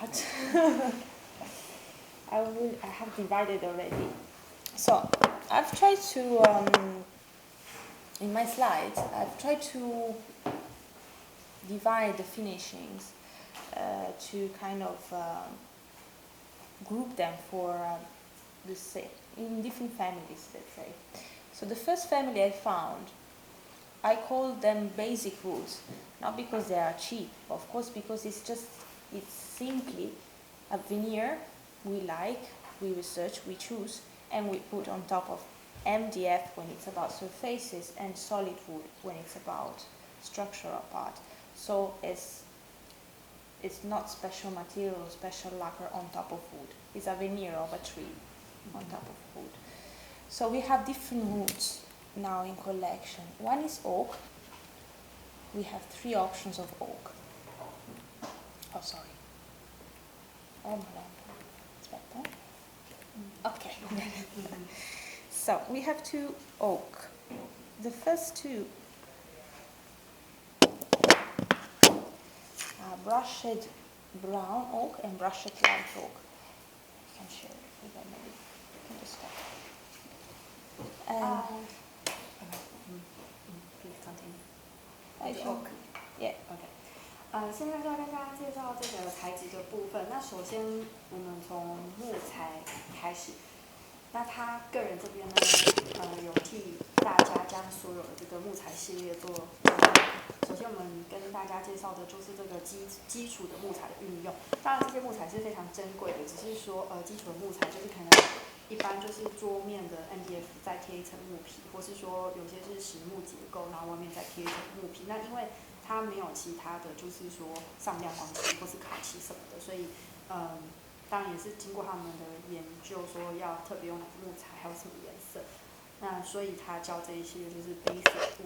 B: but I have divided already. So I've tried to, in my slides, I've tried to divide the finishings to kind of group them for in different families, let's say. So the first family I found, I call them basic woods, not because they are cheap, of course, because it's simply a veneer we like, we research, we choose, and we put on top of MDF when it's about surfaces and solid wood when it's about structural part. So it's not special material, special lacquer on top of wood. It's a veneer of a tree on top of wood. So we have different woods now in collection. One is oak. We have 3 options of oak. Oh, sorry. Oh, aspetta. Okay. So we have 2 oak. The first 2 are brushed brown oak and brushed light oak. I can share it with them maybe. You can just stop.
C: Please continue.
B: I
C: oak.
B: Yeah.
C: Okay. 现在要跟大家介绍这个材质的部分。那首先我们从木材开始。那他个人这边呢，有替大家将所有的这个木材系列做。首先我们跟大家介绍的就是这个基础的木材的运用。当然这些木材是非常珍贵的，只是说基础的木材就是可能一般就是桌面的 MDF 再贴一层木皮，或是说有些是实木结构，然后外面再贴一层木皮。那因为它没有其他的就是说上亮光漆或是烤漆什么的，所以当然也是经过他们的研究，说要特别用哪个木材，还有什么颜色。那所以他教这一些就是 basic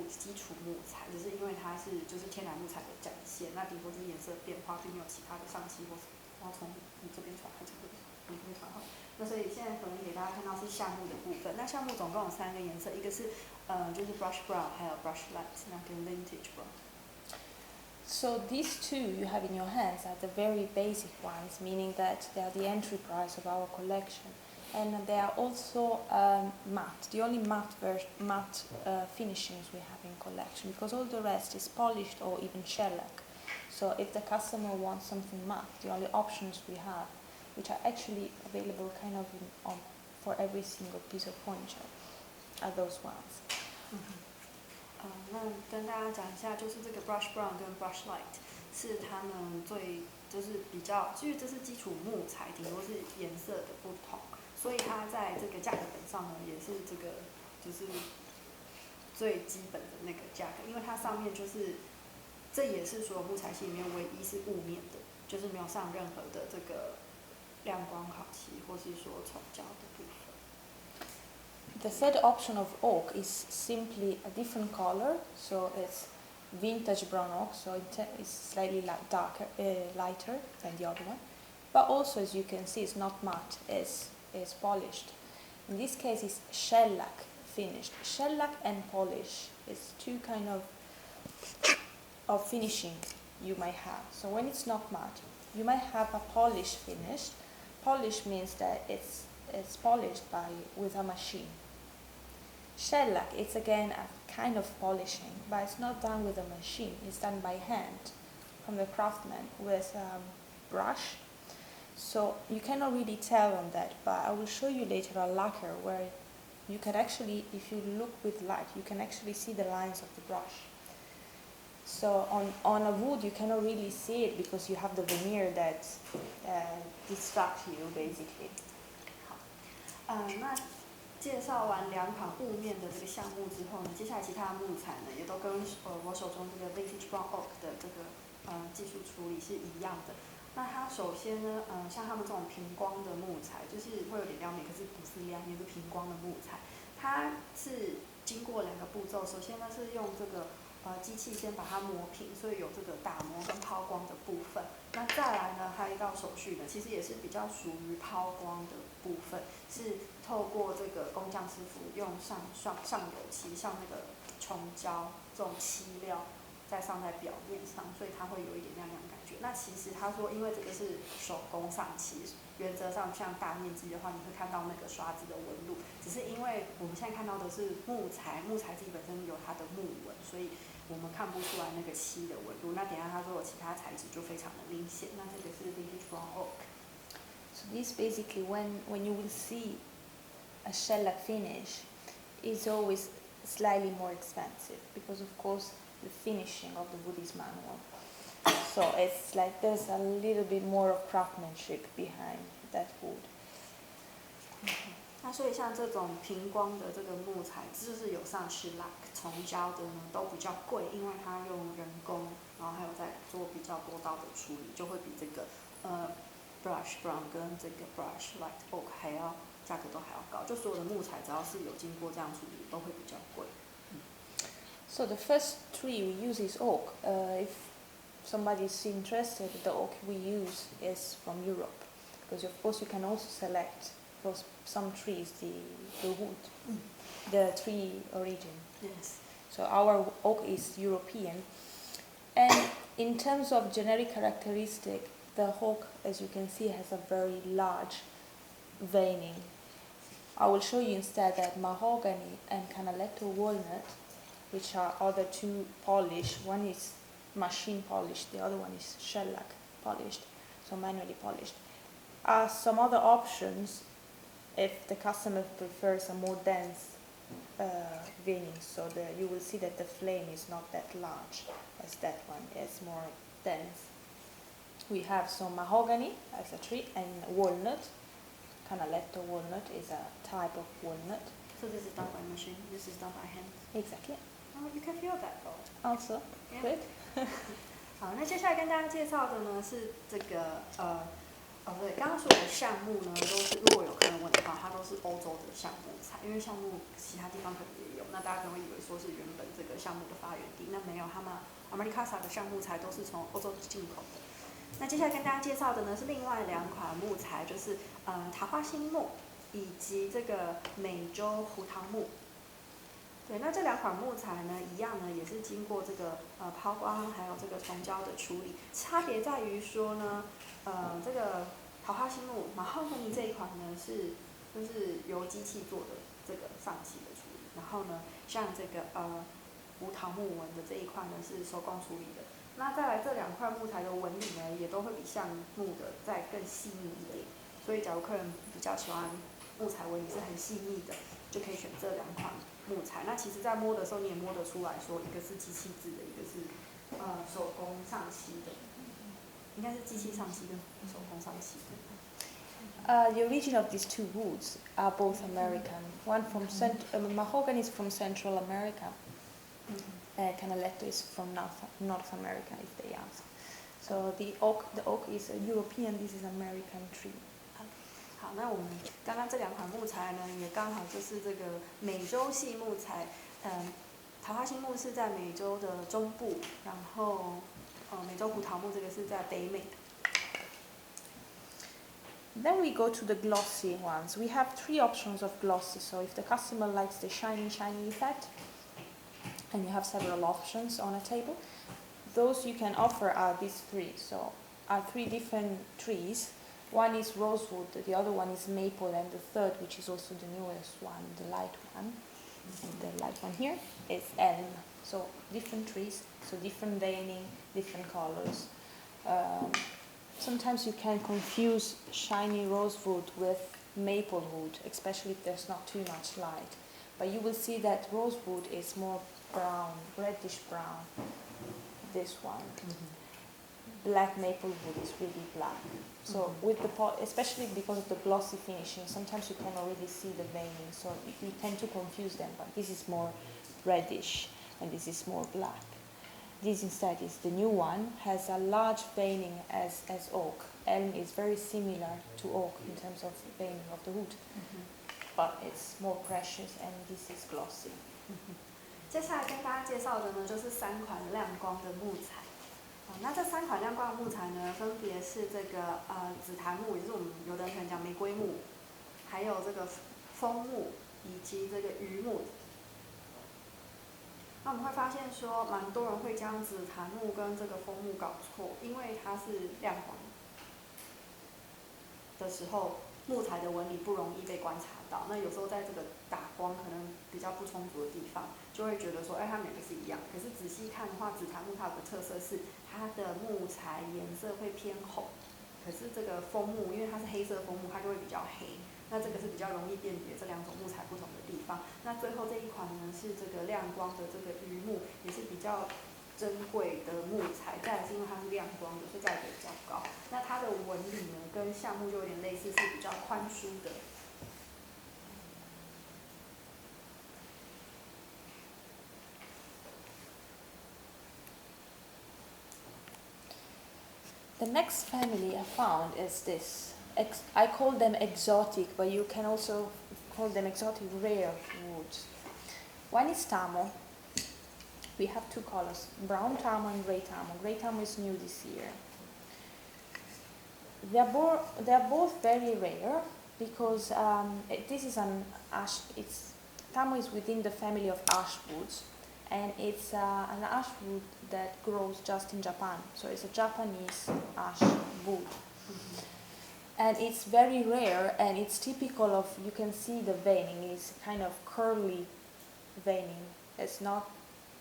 C: 基础木材，只是因为它是就是天然木材的展现，那顶多就是颜色变化，并没有其他的上漆或是然后从你这边传还是这边你这边传好。那所以现在可能给大家看到是橡木的部分。那橡木总共有3个颜色，一个是就是 brush brown， 还有 brush light， 那跟 vintage brown。So
B: these 2 you have in your hands are the very basic ones, meaning that they are the entry price of our collection. And they are also matte, the only matte finishings we have in collection, because all the rest is polished or even shellac. So if the customer wants something matte, the only options we have, which are actually available kind of for every single piece of furniture, are those ones.
C: 那跟大家讲一下，就是这个 brush brown 跟 brush light 是他们最就是比较，因为这是基础木材，顶多是颜色的不同，所以它在这个价格本上呢，也是这个就是最基本的那个价格，因为它上面就是这也是所有木材系里面唯一是雾面的，就是没有上任何的这个亮光烤漆或是说重胶的部分。
B: The third option of oak is simply a different color, so it's vintage brown oak, so it's slightly darker, lighter than the other one. But also, as you can see, it's not matte, it's polished. In this case, it's shellac finished. Shellac and polish is 2 kind of finishing you might have. So when it's not matte, you might have a polish finished. Polish means that it's polished with a machine. Shellac, it's again a kind of polishing, but it's not done with a machine. It's done by hand from the craftsman with a brush. So you cannot really tell on that, but I will show you later a lacquer where you can actually, if you look with light, you can actually see the lines of the brush. So on a wood you cannot really see it because you have the veneer that distracts you basically.
C: 那介绍完2款雾面的这个橡木之后呢，接下来其他木材呢也都跟我手中这个 vintage brown oak 的这个技术处理是一样的。那它首先呢，像他们这种平光的木材，就是会有点亮面，可是不是亮面，是平光的木材。它是经过2个步骤，首先呢是用这个机器先把它磨平，所以有这个打磨跟抛光的部分。那再来呢，还有一道手续呢，其实也是比较属于抛光的部分，是透过这个工匠师傅用上油漆，像那个虫胶这种漆料，再上在表面上，所以它会有一点亮亮的感觉。那其实他说，因为这个是手工上漆，原则上像大面积的话，你会看到那个刷子的纹路，只是因为我们现在看到的是木材，木材自己本身有它的木纹，所以我们看不出来那个漆的纹路。那等一下他说有其他材质就非常的明显。那这个是 vintage brown oak。So
B: this basically when you will see a shellac finish, is always slightly more expensive because of course the finishing of the wood is manual. So it's like there's a little bit more of craftsmanship behind that wood.
C: 那所以像这种平光的这个木材，就是有上shellac重胶的呢，都比较贵，因为它用人工，然后还有在做比较多道的处理，就会比这个brush brown 跟这个 brush light oak 还要价格都还要高。就所有的木材只要是有经过这样处理，都会比较贵。
B: So the first tree we use is oak. If somebody is interested, the oak we use is from Europe, because of course you can also select for some trees the wood, the tree origin.
C: Yes.
B: So our oak is European, and in terms of generic characteristic, the oak, as you can see, has a very large veining. I will show you instead that mahogany and canaletto walnut, which are other two polished, one is machine polished, the other one is shellac polished, so manually polished. Some other options if the customer prefers a more dense veining, so you will see that the flame is not that large as that one, it's more dense. We have some mahogany as a tree and walnut. Canaletto walnut is a type of walnut.
C: So this is done by machine. This is done by hand.
B: Exactly.
C: Oh, you can feel that though.
B: Also,
C: Yeah.
B: good.
C: 好，那接下来跟大家介绍的呢是这个对，刚刚所有的橡木呢都是，如果有客人问的话，它都是欧洲的橡木材，因为橡木其他地方可能也有，那大家可能会以为说是原本这个橡木的发源地，那没有，他们 Armani Casa 的橡木材都是从欧洲进口的。那接下来跟大家介绍的呢是另外两款木材，就是桃花心木以及这个美洲胡桃木。对，那这两款木材呢，一样呢，也是经过这个抛光还有这个重胶的处理，差别在于说呢，这个桃花心木mahogany这一款呢就是由机器做的这个上漆的处理，然后呢，像这个胡桃木纹的这一块呢是手工处理的。那再来这两块木材的纹理呢，也都会比橡木的再更细腻一点，所以假如客人比较喜欢木材纹理是很细腻的，就可以选这两款木材。那其实在摸的时候你也摸得出来说，一个是机器制的，一个是手工上漆的，应该是机器上漆跟手工上漆的。
B: The origin of these two woods are both American. One from mahogany is from Central America. Canaletto is from North America, if they ask. So the oak is a European. This is American tree.
C: 好，那我们刚刚这两款木材呢，也刚好就是这个美洲系木材。桃花心木是在美洲的中部，然后美洲胡桃木这个是在北美。
B: Then we go to the glossy ones. We have three options of glossy. So if the customer likes the shiny effect, and you have several options on a table, those you can offer are these three. So are three different trees. One is rosewood, the other one is maple, and the third, which is also the newest one, the light one, and the light one here, is elm. So different trees, so different veining, different colors. Sometimes you can confuse shiny rosewood with maple wood, especially if there's not too much light. But you will see that rosewood is more brown, reddish brown. This one. Black maple wood is really black. So with the especially because of the glossy finishing, sometimes you can already see the veining, so you tend to confuse them, but this is more reddish and this is more black. This instead is the new one, has a large veining as oak. Elm is very similar to oak in terms of veining of the wood, but it's more precious and this is glossy.
C: 接下来跟大家介绍的呢，就是三款亮光的木材。那这三款亮光的木材呢，分别是这个紫檀木，也就是我们有的人可能讲玫瑰木，还有这个枫木以及这个榆木。那我们会发现说，蛮多人会将紫檀木跟这个枫木搞错，因为它是亮黄的时候，木材的纹理不容易被观察到。那有时候在这个打光可能比较不充足的地方，就会觉得说，它们两个是一样。可是仔细看的话，紫檀木它有个特色是，它的木材颜色会偏红。可是这个枫木，因为它是黑色枫木，它就会比较黑。那这个是比较容易辨别这两种木材不同的地方。那最后这一款呢是这个亮光的这个榆木，也是比较珍贵的木材，再来是因为它是亮光的，所以价格比较高。那它的纹理呢，跟橡木就有点类似，是比较宽疏的。
B: The next family I found is this. I call them exotic, but you can also call them exotic rare woods. One is tamo. We have two colors, brown tamo and gray tamo. Gray tamo is new this year. They are both very rare because this is an ash. Tamo is within the family of ash woods, and it's an ash wood that grows just in Japan. So it's a Japanese ash wood. Mm-hmm. And it's very rare, and it's typical of, you can see the veining is kind of curly veining. It's not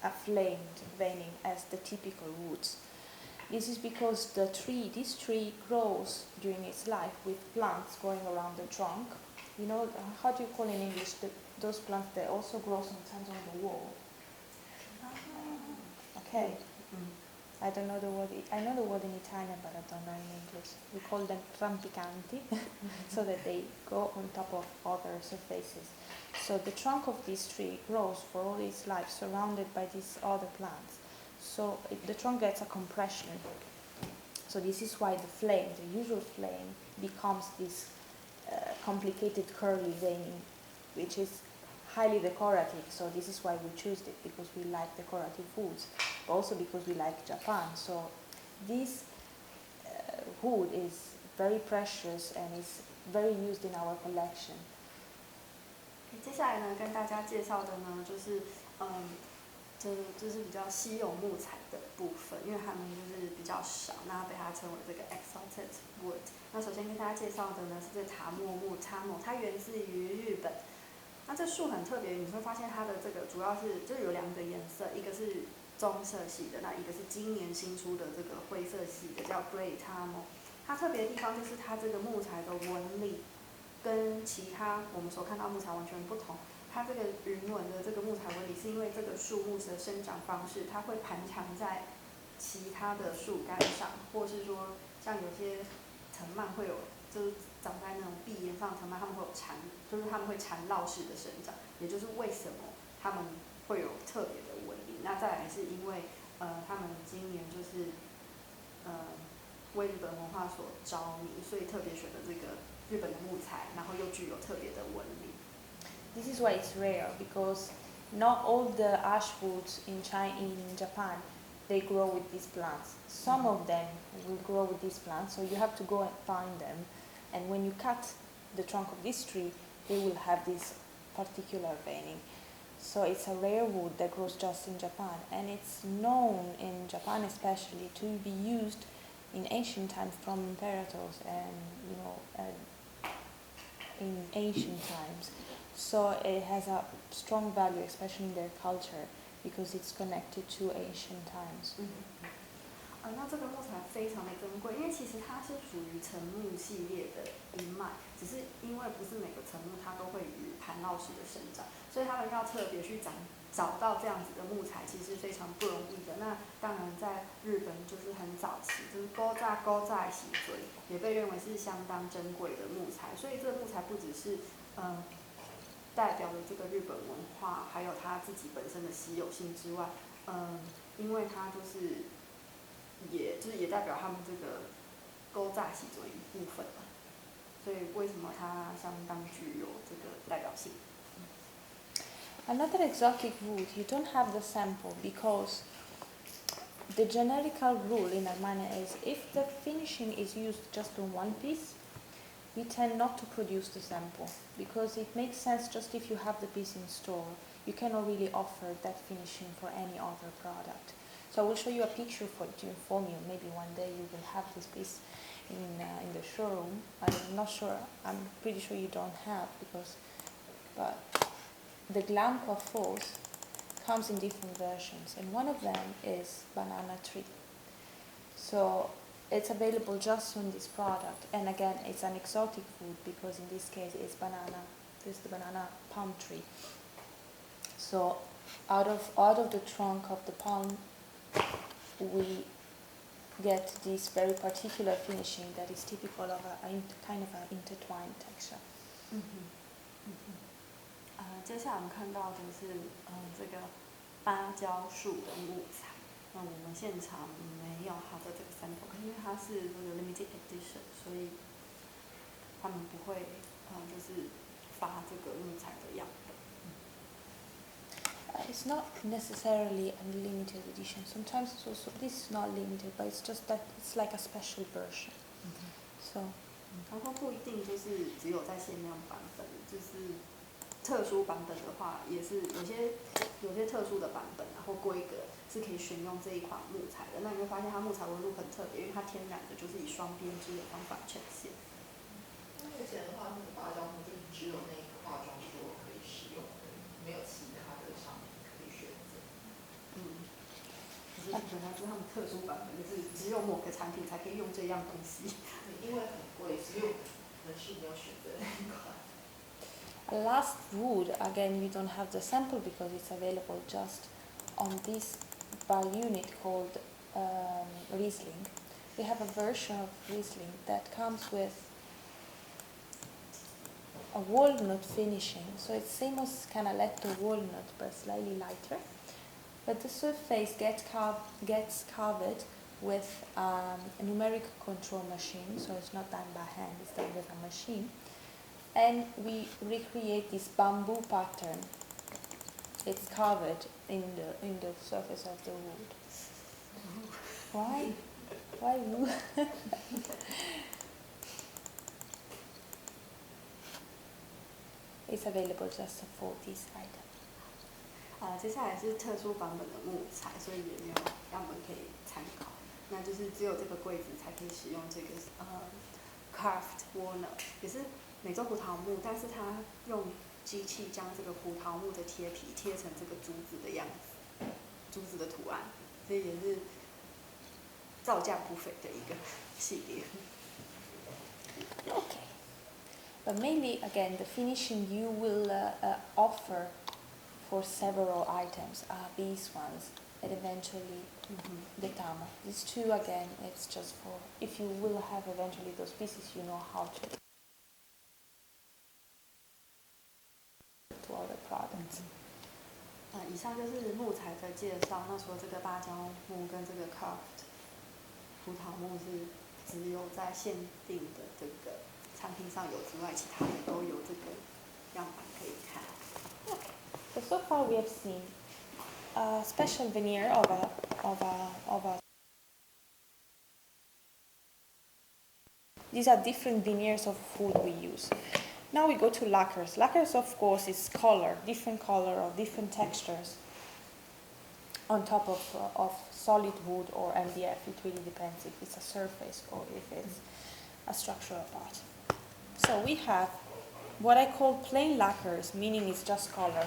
B: a flamed veining as the typical woods. This is because this tree grows during its life with plants going around the trunk. You know, how do you call in English those plants that also grow sometimes on the wall? Okay. I don't know the word. I know the word in Italian, but I don't know in English. We call them rampicanti, so that they go on top of other surfaces. So the trunk of this tree grows for all its life, surrounded by these other plants. So the trunk gets a compression. So this is why the flame, the usual flame, becomes this complicated curly veining, which is highly decorative. So this is why we choose it, because we like decorative woods, but also because we like Japan. So this wood is very precious and is very used in our collection.
C: 接下来呢，跟大家介绍的呢，就是就是比较稀有木材的部分，因为它们就是比较少，那被它称为这个 exotic wood。那首先跟大家介绍的呢是这茶墨木 tamo， 它源自于日本。那这树很特别，你会发现它的这个主要是就有两个颜色，一个是棕色系的，那一个是今年新出的这个灰色系的，叫 gray tamo。它特别的地方就是它这个木材的纹理跟其他我们所看到木材完全不同。它这个云纹的这个木材纹理，是因为这个树木的生长方式，它会盘缠在其他的树干上，或是说像有些藤蔓会有，就是长在那种壁沿上的藤蔓，它们会有缠，就是它们会缠绕式的生长，也就是为什么它们会有特别的纹理。那再来是因为他们今年就是为日本文化所着迷，所以特别选的这个日本的木材，然后又具有特别的纹理。
B: This is why it's rare, because not all the ash woods in Japan, they grow with these plants. Some of them will grow with these plants, so you have to go and find them. And when you cut the trunk of this tree, they will have this particular veining. So it's a rare wood that grows just in Japan, and it's known in Japan especially to be used in ancient times from imperators and in ancient times. So it has a strong value, especially in their culture, because it's connected to ancient times.
C: 那这个木材非常的珍贵，因为其实它是属于层木系列的一脉，只是因为不是每个层木它都会与盘绕式的生长，所以他们要特别去找到这样子的木材，其实非常不容易的。那当然在日本就是很早期，就是高炸喜锥，也被认为是相当珍贵的木材，所以这个木材不只是代表了这个日本文化，还有它自己本身的稀有性之外，因为它就是也代表他们这个勾炸喜作一部分嘛，所以为什么它相当具有这个代表性
B: ？Another exotic wood, you don't have the sample because the generical rule in Armani is if the finishing is used just on one piece, we tend not to produce the sample because it makes sense just if you have the piece in store. you cannot really offer that finishing for any other product. So I will show you a picture to inform you. Maybe one day you will have this piece in the showroom. I'm not sure. I'm pretty sure you don't have but the glam coiffures comes in different versions, and one of them is banana tree. So it's available just on this product, and again, it's an exotic food because in this case it's banana. This is the banana palm tree. So out of the trunk of the palm, we get this very particular finishing that is typical of a kind of an intertwined texture.
C: 接下来我们看到的是这个芭蕉树的木材。那我们现场没有它的这个 sample， 因为它是这个 limited edition， 所以他们不会就是发这个木材的样本。
B: It's not necessarily a limited edition. Sometimes it's also, this is not limited, but it's just that it's like a special version. So.
C: 然后不一定就是只有在限量版本，就是特殊版本的话，也是有些特殊的版本，然后规格是可以选用这一款木材的。那你会发现它木材纹路很特别，因为它天然的就是以双编织的方法呈现。
A: 目前的话，那个芭蕉木就是只有那个化妆桌可以使用的，没有其他的商品可以选择。
C: 可是基本上是他们特殊版本，就是只有某个产品才可以用这样东西。
A: 因为很贵，所以可能是没有选择那一款。
B: Last wood, again, we don't have the sample because it's available just on this bar unit called Riesling. We have a version of Riesling that comes with a walnut finishing, so it's same as Canaletto walnut but slightly lighter. But the surface gets carved with a numeric control machine, so it's not done by hand, it's done with a machine. And we recreate this bamboo pattern. It's carved in the surface of the wood. Why? Why wood? It's available just for this item.
C: 接下来是特殊版本的木材，所以也没有样本可以参考。那就是只有这个柜子才可以使用这个carved walnut， 也是美洲胡桃木，但是它用机器将这个胡桃木的贴皮贴成这个竹子的样子，竹子的图案，所以也是造价不菲的一个系列。
B: Okay. But mainly, again, the finishing you will offer for several items are these ones, and eventually the tama. These two, again, it's just for if you will have eventually those pieces, you know how to other products.
C: 以上就是木材的介绍。那除了这个芭蕉木跟这个 carved 胡桃木是只有在限定的这个产品上有之外，其他的都有这个样板可以看。
B: So far we have seen a special veneer of a. These are different veneers of food we use. Now we go to lacquers. Lacquers, of course, is different color or different textures on top of solid wood or MDF. It really depends if it's a surface or if it's a structural part. So we have what I call plain lacquers, meaning it's just color.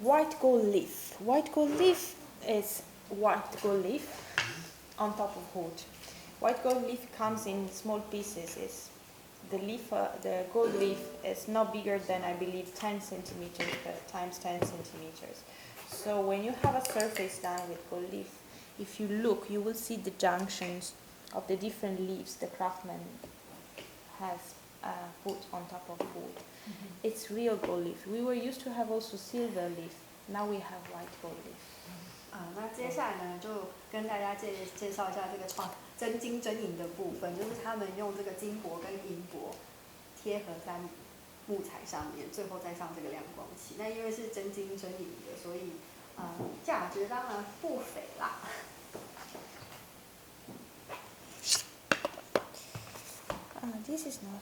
B: white gold leaf. White gold leaf is white gold leaf on top of wood. White gold leaf comes in small pieces. The gold leaf is not bigger than, I believe, 10 centimeters times 10 centimeters. So when you have a surface done with gold leaf, if you look, you will see the junctions of the different leaves the craftsman has put on top of wood. It's real gold leaf. We were used to have also silver leaf. Now we have white gold leaf.
C: 那接下来呢，就跟大家介绍一下这个真金真银的部分，就是他们用这个金箔跟银箔贴合在木材上面，最后再上这个亮光漆。那因为是真金真银的，所以价值当然不菲啦。
B: This is not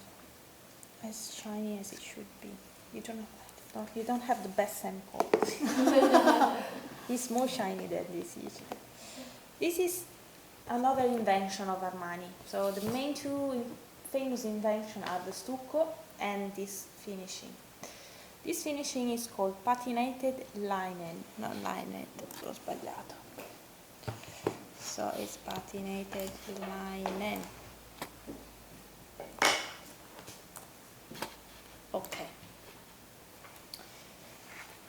B: as shiny as it should be. You don't have the best sample. It's more shiny than this usually. This is another invention of Armani. So the main two famous inventions are the stucco and this finishing. This finishing is called patinated linen, not linen, l'ho sbagliato. So it's patinated linen. Okay.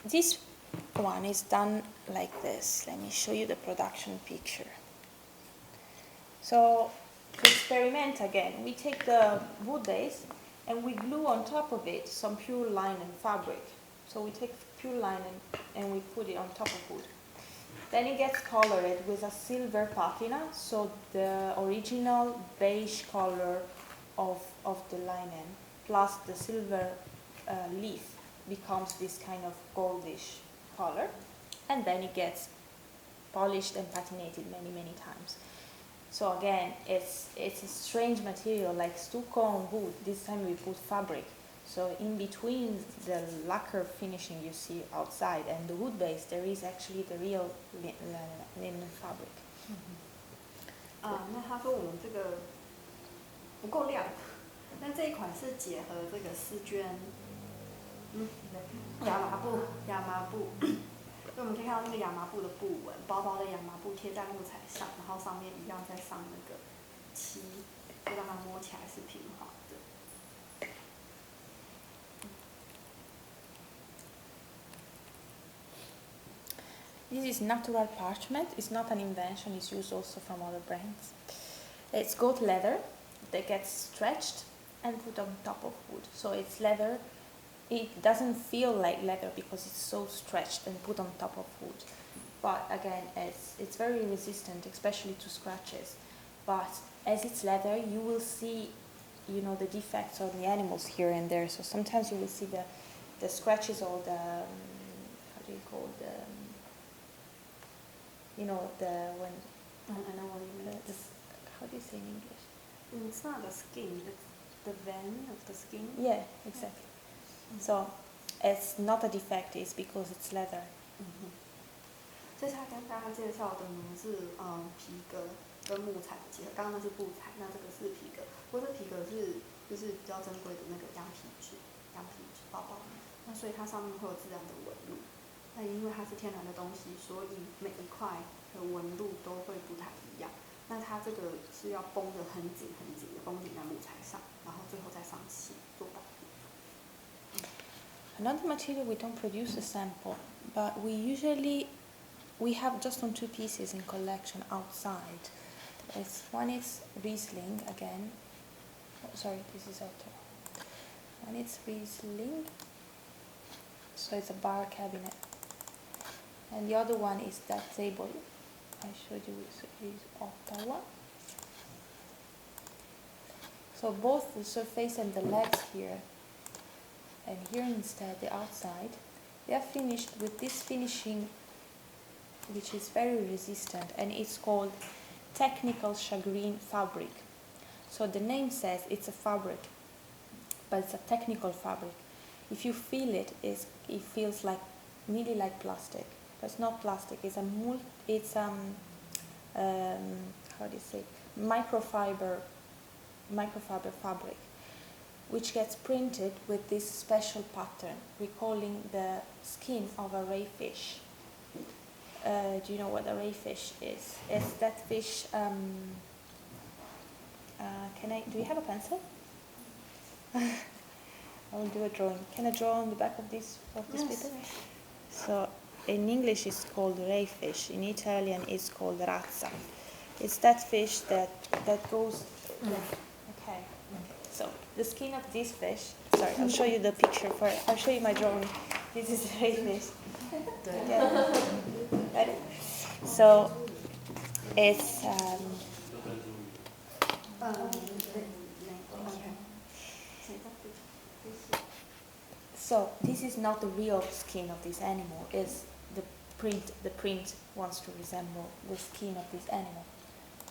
B: This one is done like this. Let me show you the production picture. So to experiment again, we take the wood base and we glue on top of it some pure linen fabric. So we take pure linen and we put it on top of wood. Then it gets colored with a silver patina, so the original beige color of the linen plus the silver leaf becomes this kind of goldish color, and then it gets polished and patinated many times. So again, it's a strange material like stucco on wood. This time we put fabric. So in between the lacquer finishing you see outside and the wood base, there is actually the real linen fabric.
C: 那他说我们这个不够亮，那这一款是结合这个丝绢，亚麻布，所以我们可以看到那个亚麻布的布纹，薄薄的亚麻布贴在木材上，然后上面一样再上那个漆，就让它摸起来是平滑的。
B: This is natural parchment. It's not an invention. It's used also from other brands. It's goat leather that gets stretched and put on top of wood. So it's leather. It doesn't feel like leather because it's so stretched and put on top of wood. But again, it's very resistant, especially to scratches. But as it's leather, you will see, the defects on the animals here and there. So sometimes you will see the scratches or the, how do you call the, when.
C: I know what you mean.
B: How do you say in English?
C: It's not the skin, it's the vein of the skin.
B: Yeah, exactly. So it's not a defect, it's because it's leather.
C: 这次他跟大家介绍的呢是皮革跟木材的结合，刚刚那是布材，那这个是皮革。不过这皮革就是比较珍贵的那个羊皮纸包包，那所以它上面会有自然的纹路。那因为它是天然的东西，所以每一块的纹路都会不太一样。那它这个是要绷得很紧的，绷紧在木材上，然后最后再上漆做保护。
B: Another material we don't produce a sample, but we have just on two pieces in collection outside. One is Riesling again. Sorry, this is Otto. One is Riesling. So it's a bar cabinet. And the other one is that table I showed you is Ottawa. So both the surface and the legs here, and here instead the outside, they are finished with this finishing which is very resistant, and it's called technical shagreen fabric. So the name says it's a fabric, but it's a technical fabric. If you feel it, it feels nearly like plastic, but it's not plastic. It's microfiber fabric. which gets printed with this special pattern, recalling the skin of a ray fish. Do you know what a ray fish is? It's that fish. Do you have a pencil? I will do a drawing. Can I draw on the back of this
C: Yes.
B: paper? So in English it's called ray fish. In Italian it's called razza. It's that fish that goes. Okay. So the skin of this fish. Sorry, I'll show you the picture first. I'll show you my drawing. This is the ray fish. Yeah. Ready? So it's. So this is not the real skin of this animal. It's the print. The print wants to resemble the skin of this animal,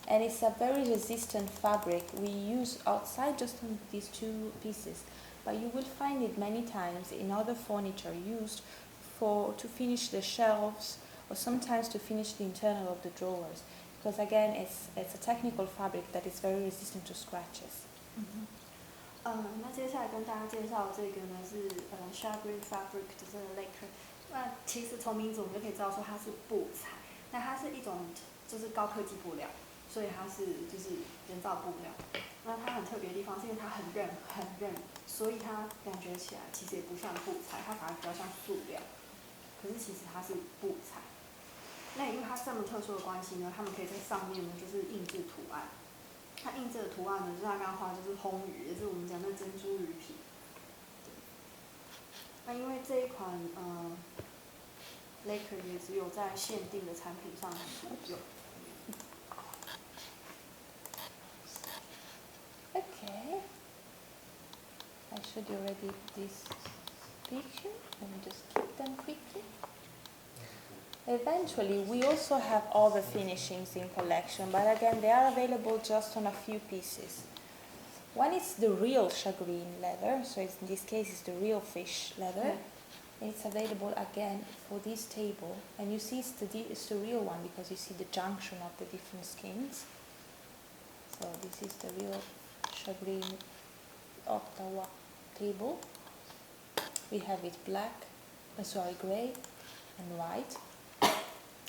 B: and it's a very resistant fabric. We use outside just on these two pieces, but you will find it many times in other furniture used to finish the shelves or sometimes to finish the internal of the drawers. Because again, it's a technical fabric that is very resistant to scratches.
C: 那接下来跟大家介绍这个呢是shagreen fabric 的这个 lacquer。那其实从名字我们就可以知道说它是布材，那它是一种就是高科技布料，所以它是就是人造布料。那它很特别的地方是因为它很韧，所以它感觉起来其实也不像布材，它反而比较像塑料。可是其实它是布材。那因为它这么特殊的关系呢，他们可以在上面呢就是印制图案。它印制的图案呢，就是它刚刚画的就是红鱼，也是我们讲的珍珠鱼皮。那因为这一款lacquer 也只有在限定的产品上使用。
B: Okay. I showed you already this picture. Let me just keep them quickly. Eventually, we also have other finishings in collection, but again, they are available just on a few pieces. One is the real shagreen leather, so in this case, it's the real fish leather. And it's available again for this table, and you see it's the real one because you see the junction of the different skins. So this is the real shagreen Ottawa table. We have it grey and white.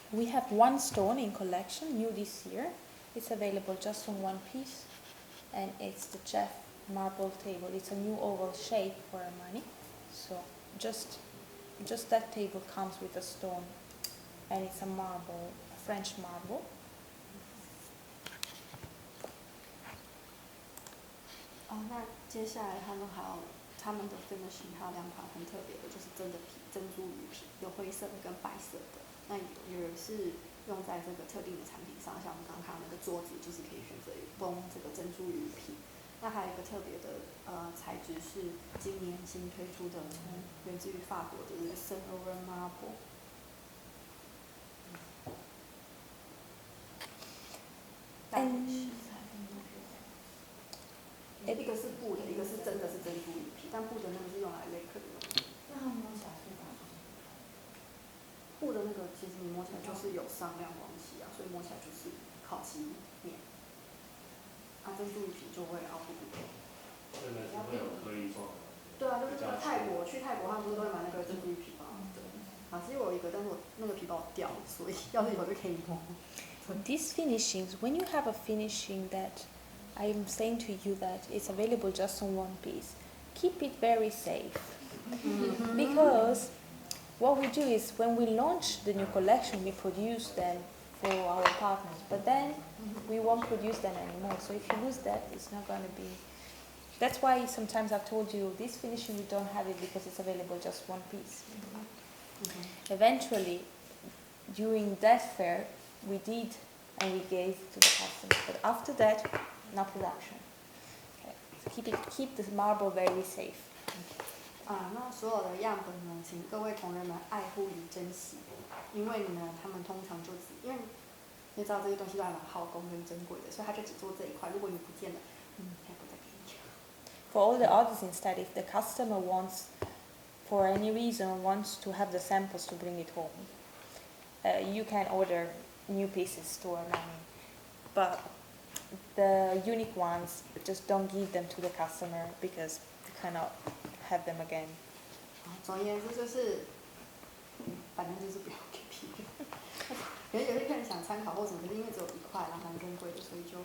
B: We have one stone in collection, new this year. It's available just on one piece, and it's the Jeff marble table. It's a new oval shape for Armani. So just that table comes with a stone, and it's a marble, a French marble.
C: 那接下来他们的 finishing 还有两款很特别的，就是真的皮，珍珠鱼皮，有灰色的跟白色的。那有是用在这个特定的产品上，像我们刚刚看那个桌子，就是可以选择封这个珍珠鱼皮。那还有一个特别的材质是今年新推出的，源自于法国的这个 Saint Laurent marble。一个是布的，一个是真的是珍珠鱼皮，但布的那个是用来 lacquer 的。那它摸起来是哪种？布的那个其实你摸起来就是有上亮光漆啊，所以摸起来就是烤漆面。珍珠鱼皮就会凹凸不平。
D: 真的是会有颗粒状的。
C: 对啊，就是去泰国他们不是都会买那个珍珠鱼皮吗？对。其实我有一个，但是我那个皮帮我掉了，所以要是有就可以摸。
B: These finishings, when you have a finishing that I am saying to you that it's available just on one piece, keep it very safe. Because what we do is when we launch the new collection, we produce them for our partners, but then we won't produce them anymore. So if you lose that, it's not going to be. That's why sometimes I've told you this finishing we don't have it because it's available just one piece. Eventually, during that fair, we did and we gave to the customers, but after that, no production. Okay. So keep the marble very safe.
C: 那所有的样本呢，请各位同仁们爱护与珍惜，因为呢，他们通常就因为你知道这些东西都还蛮耗工跟珍贵的，所以他就只做这一块。如果你不见了，他不再给你。
B: For all the others instead, if the customer wants, for any reason, wants to have the samples to bring it home, you can order new pieces to Armani, but the unique ones, just don't give them to the customer because cannot have them again.
C: 总而言之就是，反正就是不要给皮革。可能有些客人想参考或什么，可是因为只有1块，然后蛮珍贵的，所以就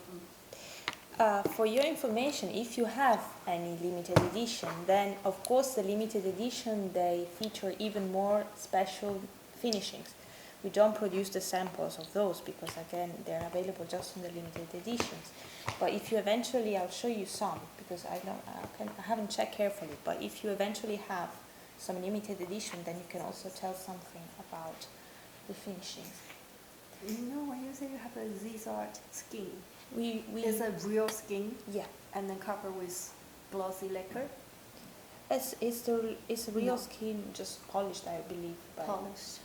B: For your information, if you have any limited edition, then of course the limited edition, they feature even more special finishings. We don't produce the samples of those because again they're available just in the limited editions. But if you eventually, I'll show you some because I haven't checked carefully. But if you eventually have some limited edition, then you can also tell something about the finishings.
C: You know, when you say you have a Zizart skin,
B: We
C: it's a real skin,
B: yeah.
C: and then covered with glossy lacquer,
B: It's real
C: No.
B: skin, just polished, I believe. But
C: polished.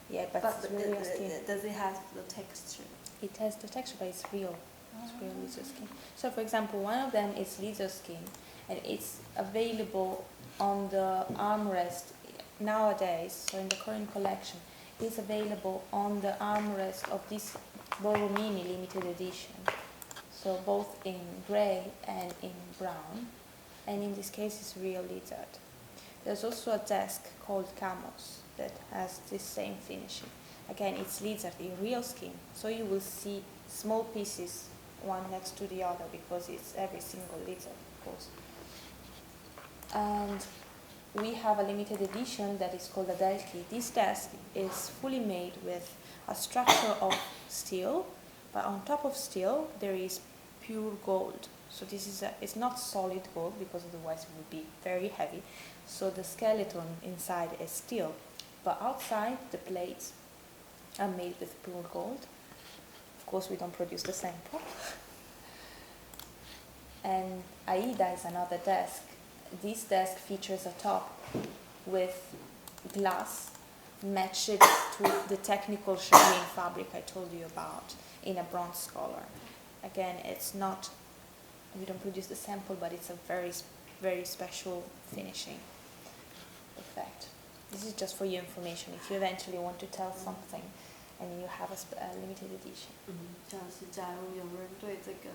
B: yeah, but it's real skin.
C: Does it have the texture?
B: It has the texture, but it's real. It's real lizard skin. So, for example, one of them is lizard skin, and it's available on the armrest nowadays. So, in the current collection, it's available on the armrest of this Borromini limited edition. So, both in grey and in brown, and in this case, it's real lizard. There's also a desk called Camos that has this same finishing. Again, it's lizard in real skin, so you will see small pieces one next to the other because it's every single lizard, of course. And we have a limited edition that is called a Delki. This desk is fully made with a structure of steel, but on top of steel there is pure gold. So this is it's not solid gold because otherwise it would be very heavy. So the skeleton inside is steel, but outside the plates are made with pure gold. Of course, we don't produce the sample. And Aida is another desk. This desk features a top with glass matched to the technical shading fabric I told you about in a bronze color. Again, it's not, we don't produce the sample, but it's a very, very special finishing effect. This is just for your information. If you eventually want to tell something and you have a limited edition.
C: 像是假如有人对这个，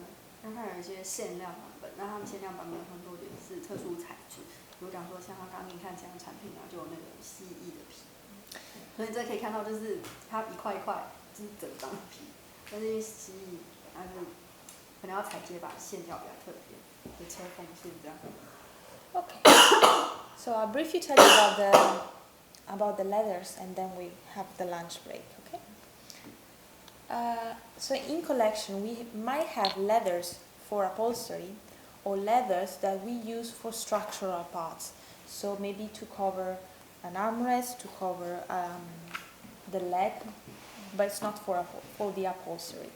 C: 因为它有一些限量版本，那他们限量版本有很多点是特殊材质，比如讲说像它刚给你看这样产品啊，就有那个蜥蜴的皮，所以你这可以看到就是它一块一块就是整张的皮，但是蜥蜴它是可能要裁接把线条比较特别，就切缝线这样。
B: Okay. So I'll briefly tell you about the leathers, and then we have the lunch break. Okay. So in collection we might have leathers for upholstery, or leathers that we use for structural parts. So maybe to cover an armrest, to cover the leg, but it's not for the upholstery.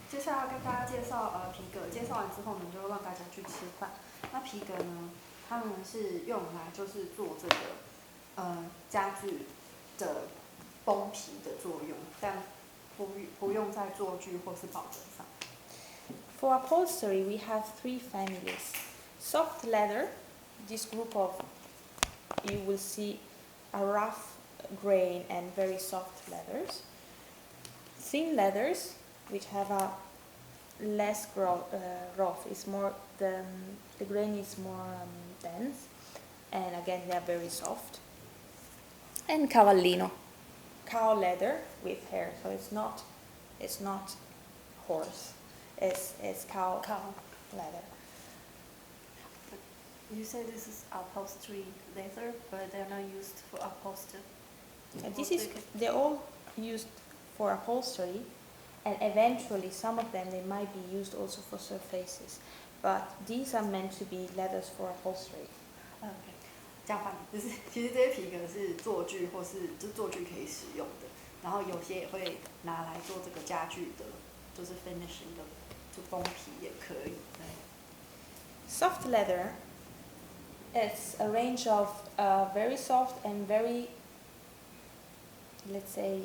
C: 接下来要跟大家介绍皮革，介绍完之后呢，就让大家去吃饭。那皮革呢，它们是用来就是做这个家具的封皮的作用，但不用在做具或是保存上。
B: For upholstery, we have 3 families. Soft leather, this group of, you will see a rough grain and very soft leathers. Thin leathers, which have a less rough, is more the grain is more dense, and again they are very soft. And cavallino, cow leather with hair, so it's not horse, it's cow leather.
C: You say this is upholstery leather, but they're not used for upholstery.
B: They're all used for upholstery, and eventually some of them they might be used also for surfaces, but these are meant to be leathers for upholstery.
C: OK， 这样翻译就是其实这些皮革是做具或是就做具可以使用的，然后有些也会拿来做这个家具的，就是 finishing 的，就封皮也可以。
B: Soft leather, it's a range of very soft and very, let's say,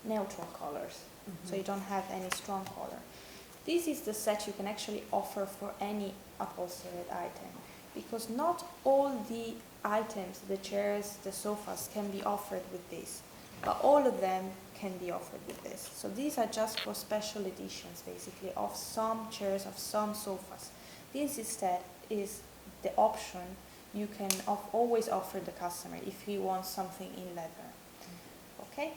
B: neutral colors. So you don't have any strong color. This is the set you can actually offer for any upholstered item, because not all the items, the chairs, the sofas can be offered with this, but all of them can be offered with this. So these are just for special editions, basically, of some chairs, of some sofas. This instead is the option you can always offer the customer if he wants something in leather. Okay?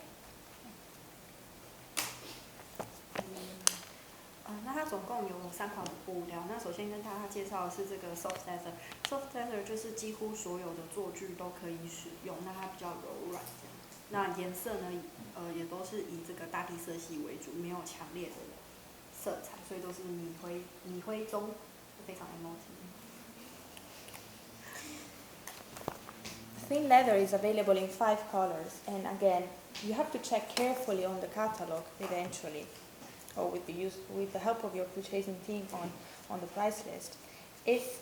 C: 那它总共有3款布料。那首先跟大家介绍的是这个 soft leather。soft leather 就是几乎所有的做具都可以使用，那它比较柔软这样。那颜色呢，也都是以这个大地色系为主，没有强烈的色彩，所以都是米灰中，非常 MOT。Thin
B: leather is available in 5 colors, and again, you have to check carefully on the catalog eventually, or with the help of your purchasing team on the price list, if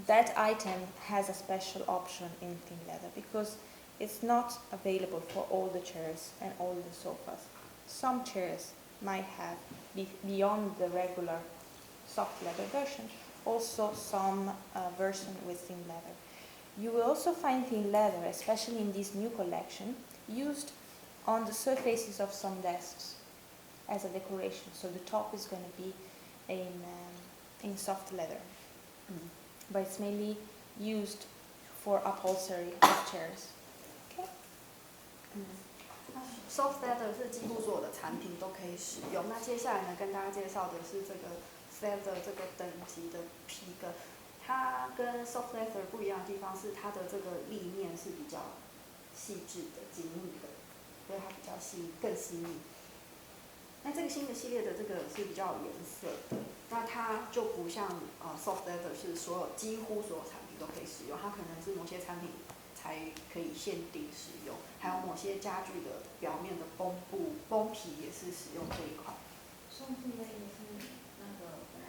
B: that item has a special option in thin leather, because it's not available for all the chairs and all the sofas. Some chairs might have, beyond the regular soft leather version, also some version with thin leather. You will also find thin leather, especially in this new collection, used on the surfaces of some desks as a decoration. So the top is going to be in soft leather, but it's mainly used for upholstery of chairs. Okay.
C: Soft leather 是几乎所有的产品都可以使用。那接下来呢，跟大家介绍的是这个 feather 这个等级的皮革。它跟 soft leather 不一样的地方是它的这个立面是比较细致的、紧密的，所以它比较更细腻。那这个新的系列的这个是比较有颜色的，那它就不像soft leather 是几乎所有产品都可以使用，它可能是某些产品才可以限定使用，还有某些家具的表面的绷皮也是使用这一款。
E: 上次那个是那个本来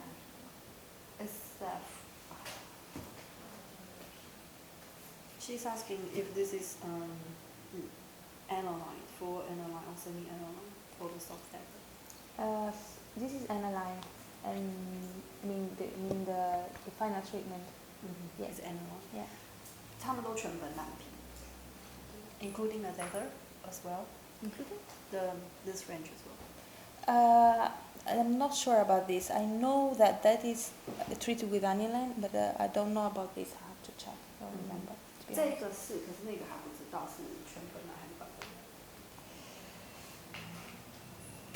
C: SF。She's asking if this is aniline, full aniline or semi-aniline for the soft leather.
B: This is aniline, and the final treatment.
C: Yes, aniline.
B: Yeah.
C: 他们都全本蓝皮 ，including the leather as well.
B: Including
C: this range as well.
B: I'm not sure about this. I know that is treated with aniline, but I don't know about this. I have to check. I don't remember.
C: 这个是，可是那个还不知道是全本蓝还是版本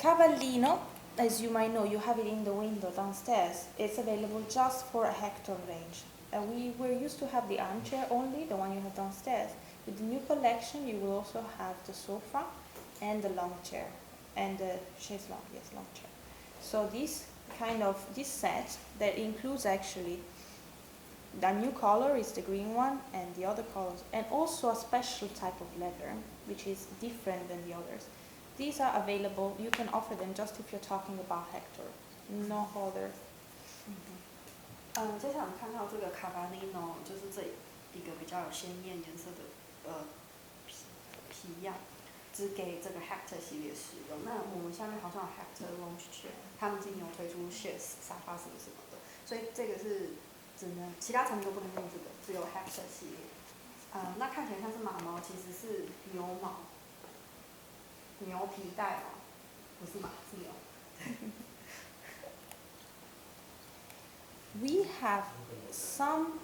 C: 蓝。
B: Cavallino, as you might know, you have it in the window downstairs. It's available just for a hectare range. We were used to have the armchair only, the one you have downstairs. With the new collection, you will also have the sofa and the long chair, and the chaise longue, yes, long chair. So this set that includes actually the new color is the green one, and the other colors, and also a special type of leather, which is different than the others. These are available. You can offer them just if you're talking about hectare, no other.
C: 接下来我们看到这个 Cavallino 就是这一个比较有鲜艳颜色的皮样，只给这个 Hector 系列使用。那我们下面好像有 Hector Lounge Chair， 他们今年有推出 Chairs 沙发什么的，所以这个是只能其他产品都不能用这个，只有 Hector 系列。那看起来像是马毛，其实是牛毛，牛皮带毛，不是马，是牛。
B: We have some.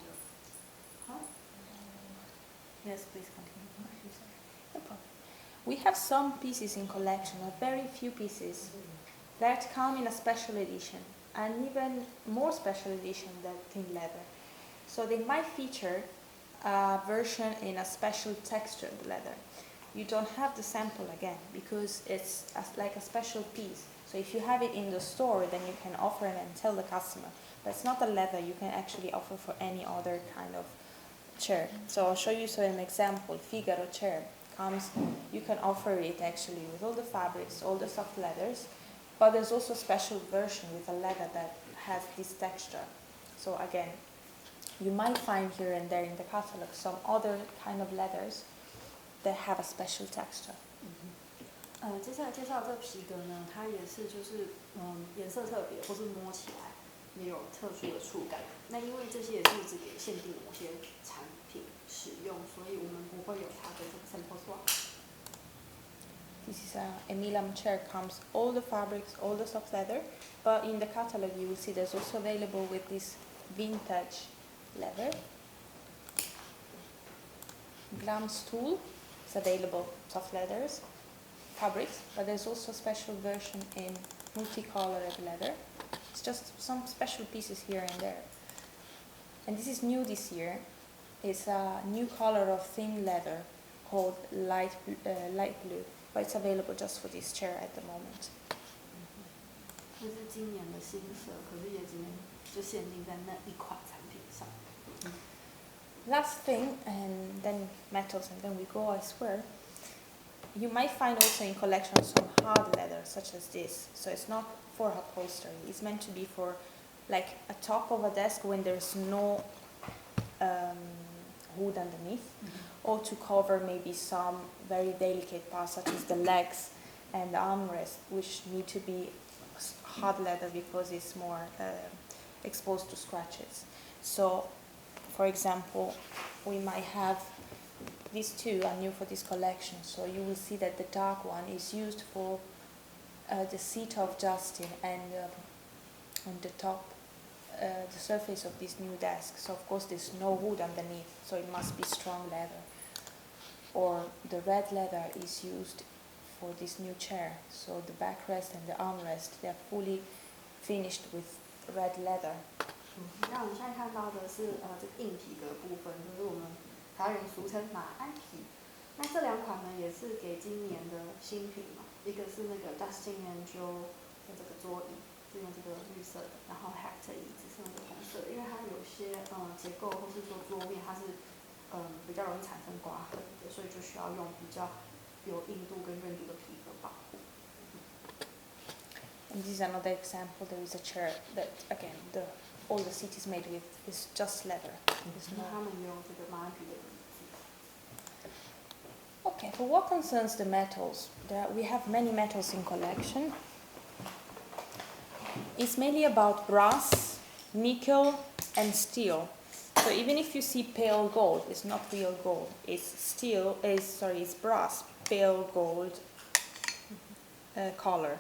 B: Yes, please continue. No problem. We have some pieces in collection, a very few pieces, that come in a special edition, and even more special edition than thin leather. So they might feature a version in a special textured leather. You don't have the sample again because it's like a special piece. So if you have it in the store, then you can offer it and tell the customer. But it's not a leather you can actually offer for any other kind of chair. So I'll show you an example. Figaro chair comes, you can offer it actually with all the fabrics, all the soft leathers, but there's also a special version with a leather that has this texture. So again, you might find here and there in the catalog some other kind of leathers that have a special texture.
C: 接下来介绍这个皮革呢，它也是就是颜色特别，或是摸起来也有特殊的触感。那因为这些也是只给限定某些产品使用，所以我们不会有它的这个 sample swatch。This
B: is a Milan chair, comes all the fabrics, all the soft leather, but in the catalog you will see there's also available with this vintage leather. Glam stool is available, soft leathers, fabrics, but there's also a special version in multicolored leather. It's just some special pieces here and there. And this is new this year. It's a new color of thin leather called light blue, but it's available just for this chair at the moment.
C: 这是今年的新色，可是也只能就限定在那一款产品上。
B: Last thing, and then metals, and then we go elsewhere. You might find also in collections some hard leather, such as this. So it's not for upholstery. It's meant to be for like a top of a desk when there's no hood underneath, or to cover maybe some very delicate parts, such as the legs and the armrest, which need to be hard leather because it's more exposed to scratches. So, for example, we might have these two are new for this collection. So you will see that the dark one is used for the seat of Justin and on the top, the surface of this new desk. So of course there's no wood underneath, so it must be strong leather. Or the red leather is used for this new chair. So the backrest and the armrest, they are fully finished with red leather.
C: 那我们现在看到的是这个硬皮革部分，就是我们台湾人俗称马鞍皮。那这两款呢也是给今年的新品嘛，一个是那个 Dustin and Joe 的这个桌椅，是用这个绿色的，然后 Hector 椅子是用这个红色的，因为它有些结构或是说桌面它是比较容易产生刮痕的，所以就需要用比较有硬度跟韧度的皮革保护。
B: And this is another example. There is a chair that, again, all the seat is made with is just leather.
C: 他们用这个马鞍皮的椅子。
B: Okay, for what concerns the metals, we have many metals in collection. It's mainly about brass, nickel, and steel. So even if you see pale gold, it's not real gold. It's brass, pale gold color.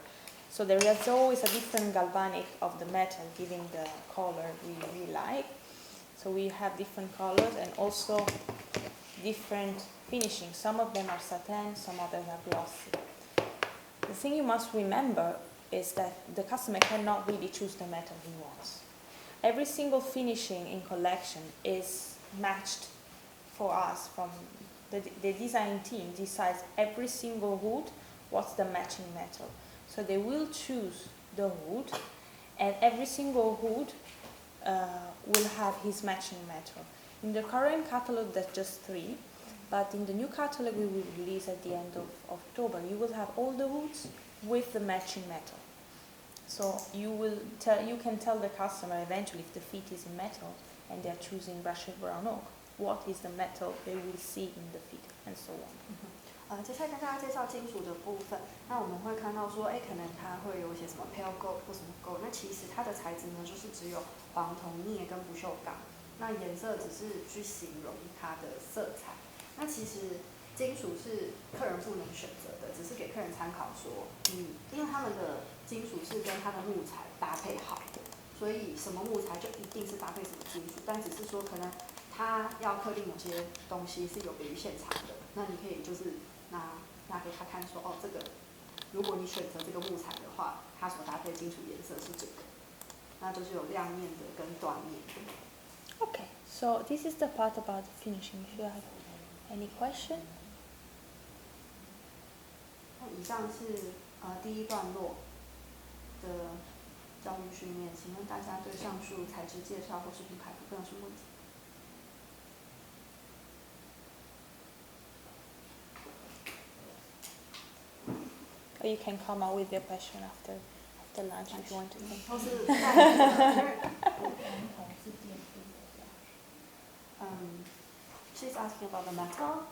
B: So there is always a different galvanic of the metal giving the color we like. So we have different colors and also different finishing. Some of them are satin, some others are glossy. The thing you must remember is that the customer cannot really choose the metal he wants. Every single finishing in collection is matched for us from the design team decides every single wood what's the matching metal. So they will choose the wood, and every single wood will have his matching metal. In the current catalog, there's just 3, but in the new catalog we will release at the end of October, you will have all the woods with the matching metal. So you can tell the customer eventually if the feet is in metal and they're choosing brushed brown oak, what is the metal they will see in the feet, and so on.
C: 接下来跟大家介绍金属的部分。那我们会看到说，可能它会有一些什么 pale gold 或什么 gold。那其实它的材质呢，就是只有黄铜镍跟不锈钢。那颜色只是去形容它的色彩。那其实金属是客人不能选择的，只是给客人参考说，因为他们的金属是跟它的木材搭配好的，所以什么木材就一定是搭配什么金属。但只是说可能它要刻定某些东西是有别于现场的，那你可以就是拿给他看说，这个如果你选择这个木材的话，它所搭配金属颜色是这个，那就是有亮面的跟短面的。
B: Okay, so this is the part about the finishing. If you have any question?
C: 那以上是第一段落的教育训练，请问大家对上述材质介绍或是品牌部分有什么问题？
B: Or you can come out with your question after lunch if you want to.
C: 都是she's asking about the metal.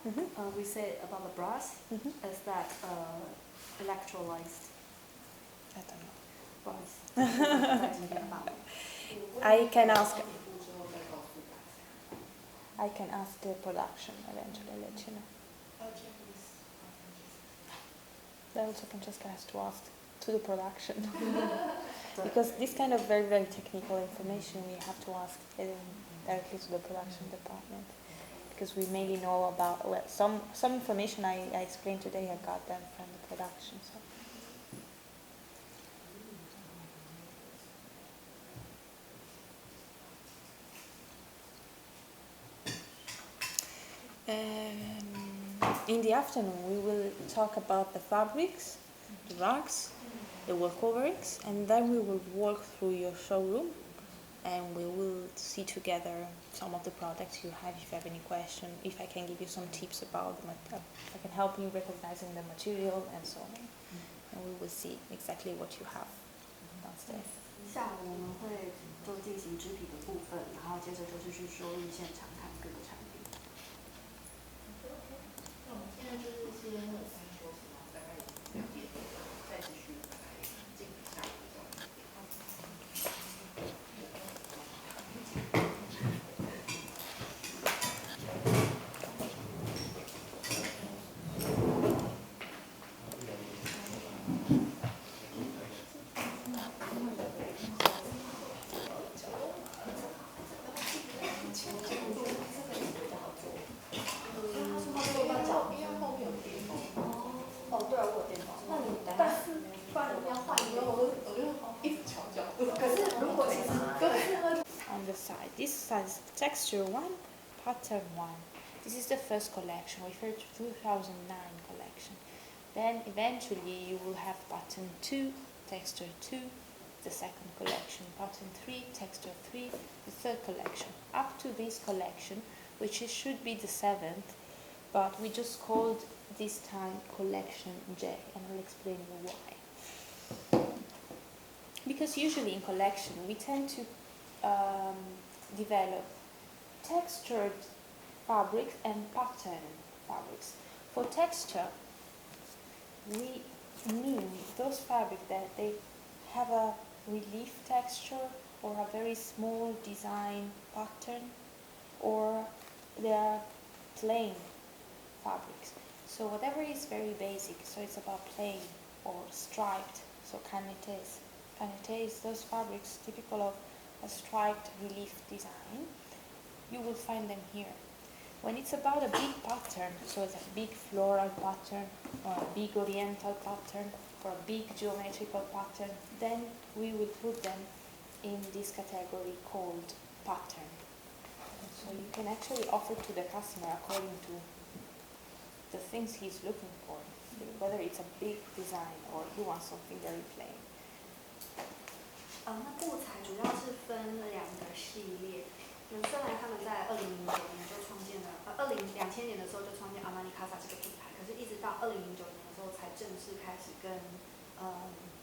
C: We say about the brass. Is that electrolyzed?
B: I don't know.
C: Brass. 在今天放的。
B: I can ask the production eventually, let you know. That also Francesca has to ask to the production. Because this kind of very, very technical information we have to ask directly to the production department. Because we mainly know about, well, some information I explained today, I got them from the production. So. In the afternoon, we will talk about the fabrics, the rugs, the wall coverings, and then we will walk through your showroom and we will see together some of the products you have. If you have any question, if I can give you some tips about if I can help you recognizing the material and so on, and we will see exactly what you have downstairs.
C: 下午我们会就进行织品的部分，然后接着就是去收入现场看各个产品。
A: 那我们现在就是先休息，然后大概2点再继续来进行下一个教学。
B: On the side, this size texture 1, pattern 1. This is the first collection, referred to 2009 collection. Then eventually you will have pattern 2, texture 2, the second collection, pattern 3, texture 3, the third collection. Up to this collection, which should be the 7th, but we just called this time collection J, and I'll explain you why. Because usually in collection we tend to develop textured fabrics and pattern fabrics. For texture, we mean those fabrics that they have a relief texture or a very small design pattern, or they are plain fabrics. So whatever is very basic, so it's about plain or striped, so canettes. Canettes, those fabrics typical of a striped relief design, you will find them here. When it's about a big pattern, so it's a big floral pattern or a big oriental pattern or a big geometrical pattern, then we will put them in this category called pattern. So you can actually offer to the customer according to the things he's looking for, whether it's a big design or he wants something very plain.
C: 那布材主要是分2个系列。虽然他们在2009年就创建了，2000年的时候就创建 Armani Casa 这个品牌，可是一直到2009年的时候才正式开始跟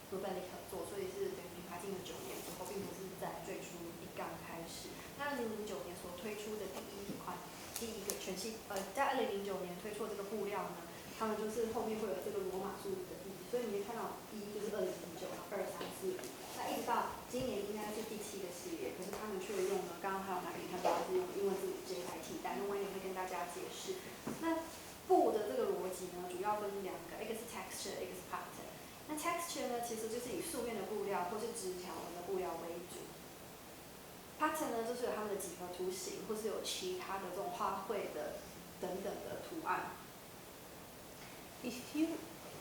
C: Rubelli 合作，所以是等于品牌进了9年之后，并不是在最初一刚开始。那2009年所推出的第一个全系，在2009年推出的这个布料呢，他们就是后面会有这个罗马数字的1，所以你会看到1就是2009，然后2、3、4、5。那一直到今年应该是第7个系列，可是他们却用了，刚刚还有拿给你看到是用英文字母 J 来替代。那我也会跟大家解释。那布的这个逻辑呢，主要分2个，一个是 texture， 一个是 pattern。那 texture 呢，其实就是以素面的布料或是直条纹的布料为主。pattern 呢，就是有它们的几何图形，或是有其他的这种花卉的等等的图案。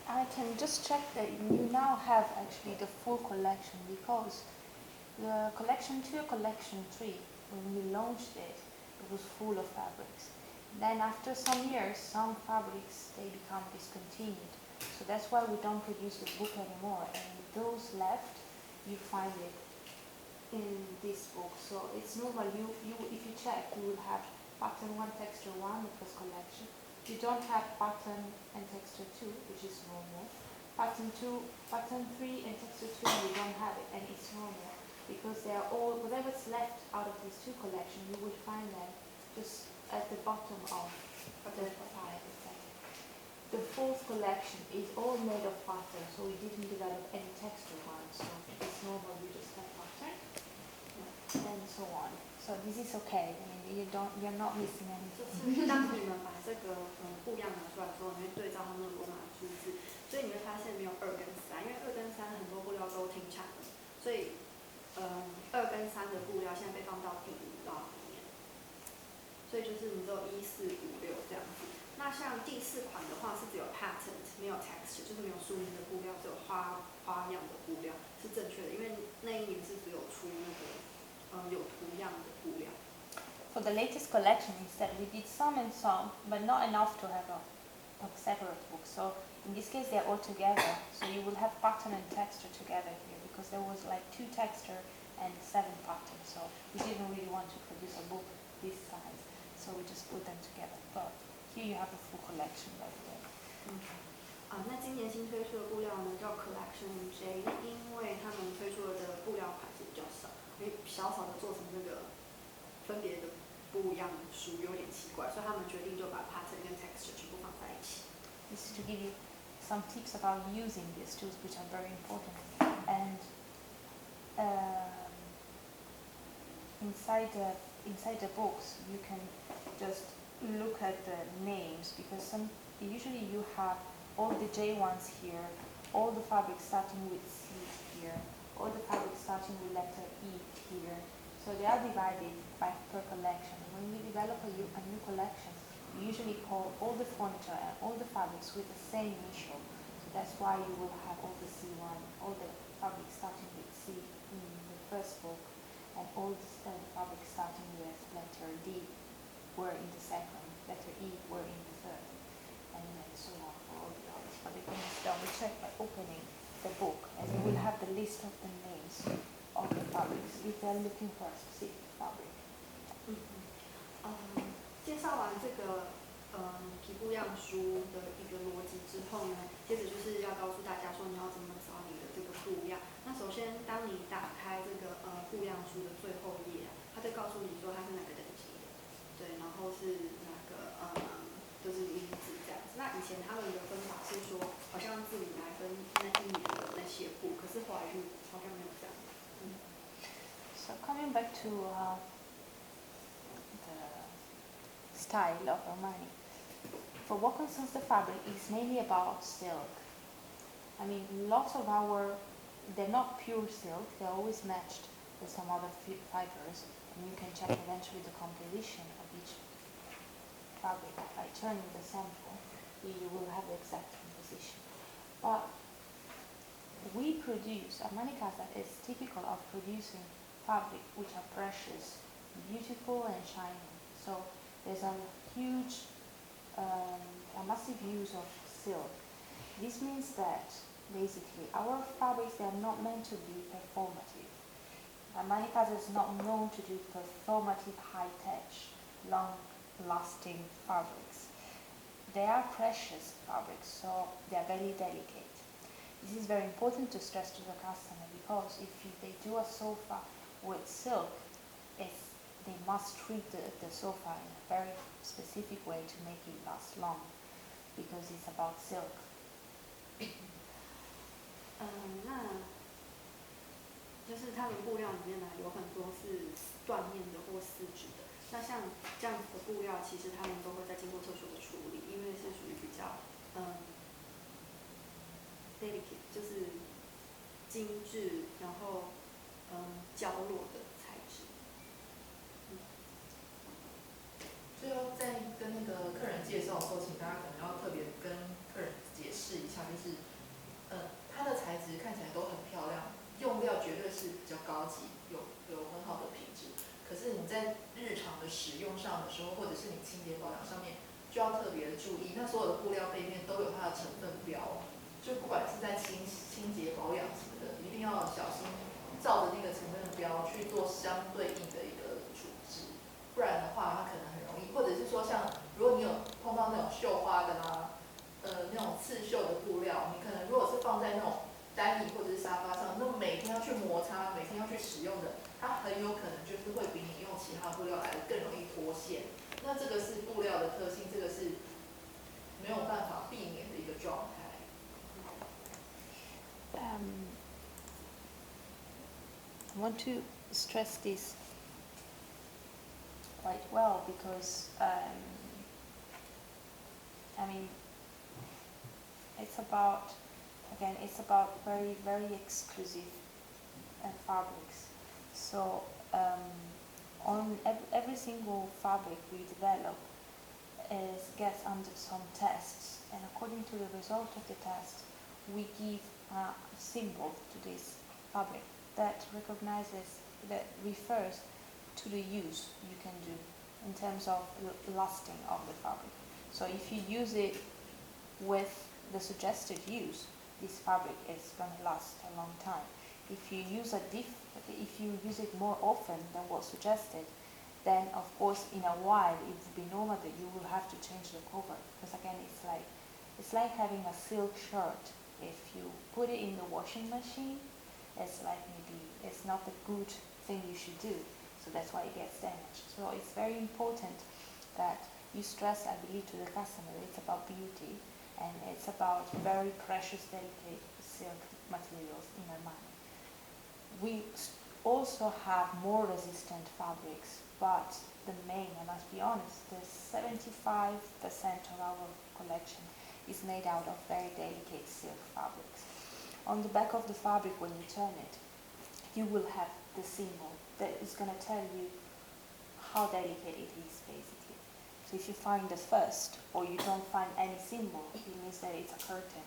B: I can just check that you now have actually the full collection, because the collection 2, collection 3, when we launched it, it was full of fabrics. Then after some years, some fabrics, they become discontinued. So that's why we don't produce the book anymore. And those left, you find it in this book. So it's normal. If you check, you will have pattern 1, texture 1, the first collection. You don't have pattern and texture 2, which is normal. Pattern 2, pattern 3 and texture 3, you don't have it, and it's normal. Because they are all, whatever's left out of these 2 collections, you will find them just at the bottom of the side. The 4th collection is all made of pattern, so we didn't develop any texture ones. So it's normal, you just have pattern, and so on. So this is okay. I mean, you're not missing anything.
C: 当你们把这个布样拿出来的时候，你会对照他们的罗马数字，所以你会发现没有2跟3，因为2跟3很多布料都停产了，所所以2跟3的布料现在被放到第5lot里面，所以就是你只有1、4、5、6这样子。那像第4款的话是只有 pattern 没有 texture， 就是没有数印的布料，只有花样的布料是正确的，因为那一年是只有出那个有图样的布料。
B: For the latest collection, instead, we did some and some, but not enough to have a separate book. So in this case, they're all together. So you will have pattern and texture together here, because there was like 2 texture and 7 pattern. So we didn't really want to produce a book this size, so we just put them together. But here you have a full collection right there.
C: 那今年新推出的布料呢叫 Collection J， 因为他们推出的布料款式比较少，因为小的做成这个分别的不一样的书有点奇怪，所以他们决定就把 pattern 跟 texture 全部放在一起。
B: This is to give you some tips about using these tools, which are very important. And inside the books, you can just look at the names, because usually you have all the J ones here, all the fabrics starting with C here, all the fabrics starting with letter E here. So they are divided per collection. When we develop a new collection, we usually call all the furniture and all the fabrics with the same initial. So that's why you will have all the C1, all the fabrics starting with C in the first book, and all the fabrics starting with letter D were in the second, letter E were in the third, and then so on for all the others. But they can just double check by opening the book, and you will have the list of the names of the fabrics if they're looking for a specific fabric.
C: 介绍完这个皮布样书的一个逻辑之后呢，接着就是要告诉大家说你要怎么找你的这个布料。那首先，当你打开这个布样书的最后一页，它会告诉你说它是哪个等级的，对，然后是哪个就是名字这样子。那以前他们的分法是说，好像自己来分那一年的那些布，可是后来就好像没有这样。
B: So coming back to the style of Armani, for what concerns the fabric, it's mainly about silk. I mean, lots of they're not pure silk, they're always matched with some other fibers, and you can check eventually the composition of each fabric by turning the sample. You will have the exact composition. But Armani Casa is typical of producing fabric which are precious, beautiful and shiny. So there's a massive use of silk. This means that basically our fabrics, they are not meant to be performative. Armani Casa is not known to do performative, high-touch, long-lasting fabrics. They are precious fabrics, so they are very delicate. This is very important to stress to the customer, because if they do a sofa with silk, they must treat the sofa in a very specific way to make it last long, because it's about silk.
C: 那就是它们布料里面呢，有很多是缎面的或丝质的。那像这样子的布料，其实他们都会再经过特殊的处理，因为是属于比较delicate， 就是精致，然后娇弱的材质。
A: 最后在跟那个客人介绍的时候，请大家可能要特别跟客人解释一下，就是它的材质看起来都很漂亮，用料绝对是比较高级，有很好的品质。可是你在日常的使用上的时候，或者是你清洁保养上面，就要特别的注意。那所有的布料背面都有它的成分标，就不管是在清洁保养什么的，一定要小心照着那个成分标去做相对应的一个处置，不然的话它可能很容易，或者是说像如果你有碰到那种绣花的啦，那种刺绣的布料，你可能如果是放在那种单椅或者是沙发上，那每天要去摩擦，每天要去使用的，它很有可能就是会比你用其他布料来的更容易脱线。那这个是布料的特性，这个是没有办法避免的一个状态。
B: I want to stress this quite well, because I mean, it's about very, very exclusive and fabrics. So on every single fabric we develop gets under some tests, and according to the result of the test, we give a symbol to this fabric that refers to the use you can do in terms of lasting of the fabric. So if you use it with the suggested use, this fabric is going to last a long time. If you use it more often than what's suggested, then of course in a while it would be normal that you will have to change the cover, because again it's like having a silk shirt. If you put it in the washing machine, it's like maybe it's not the good thing you should do, so that's why it gets damaged. So it's very important that you stress, I believe, to the customer it's about beauty and it's about very precious, delicate silk materials in Armani. We also have more resistant fabrics, but the main, I must be honest, the 75% of our collection is made out of very delicate silk fabrics. On the back of the fabric, when you turn it, you will have the symbol that is going to tell you how delicate it is, basically. So if you find the first, or you don't find any symbol, it means that it's a curtain.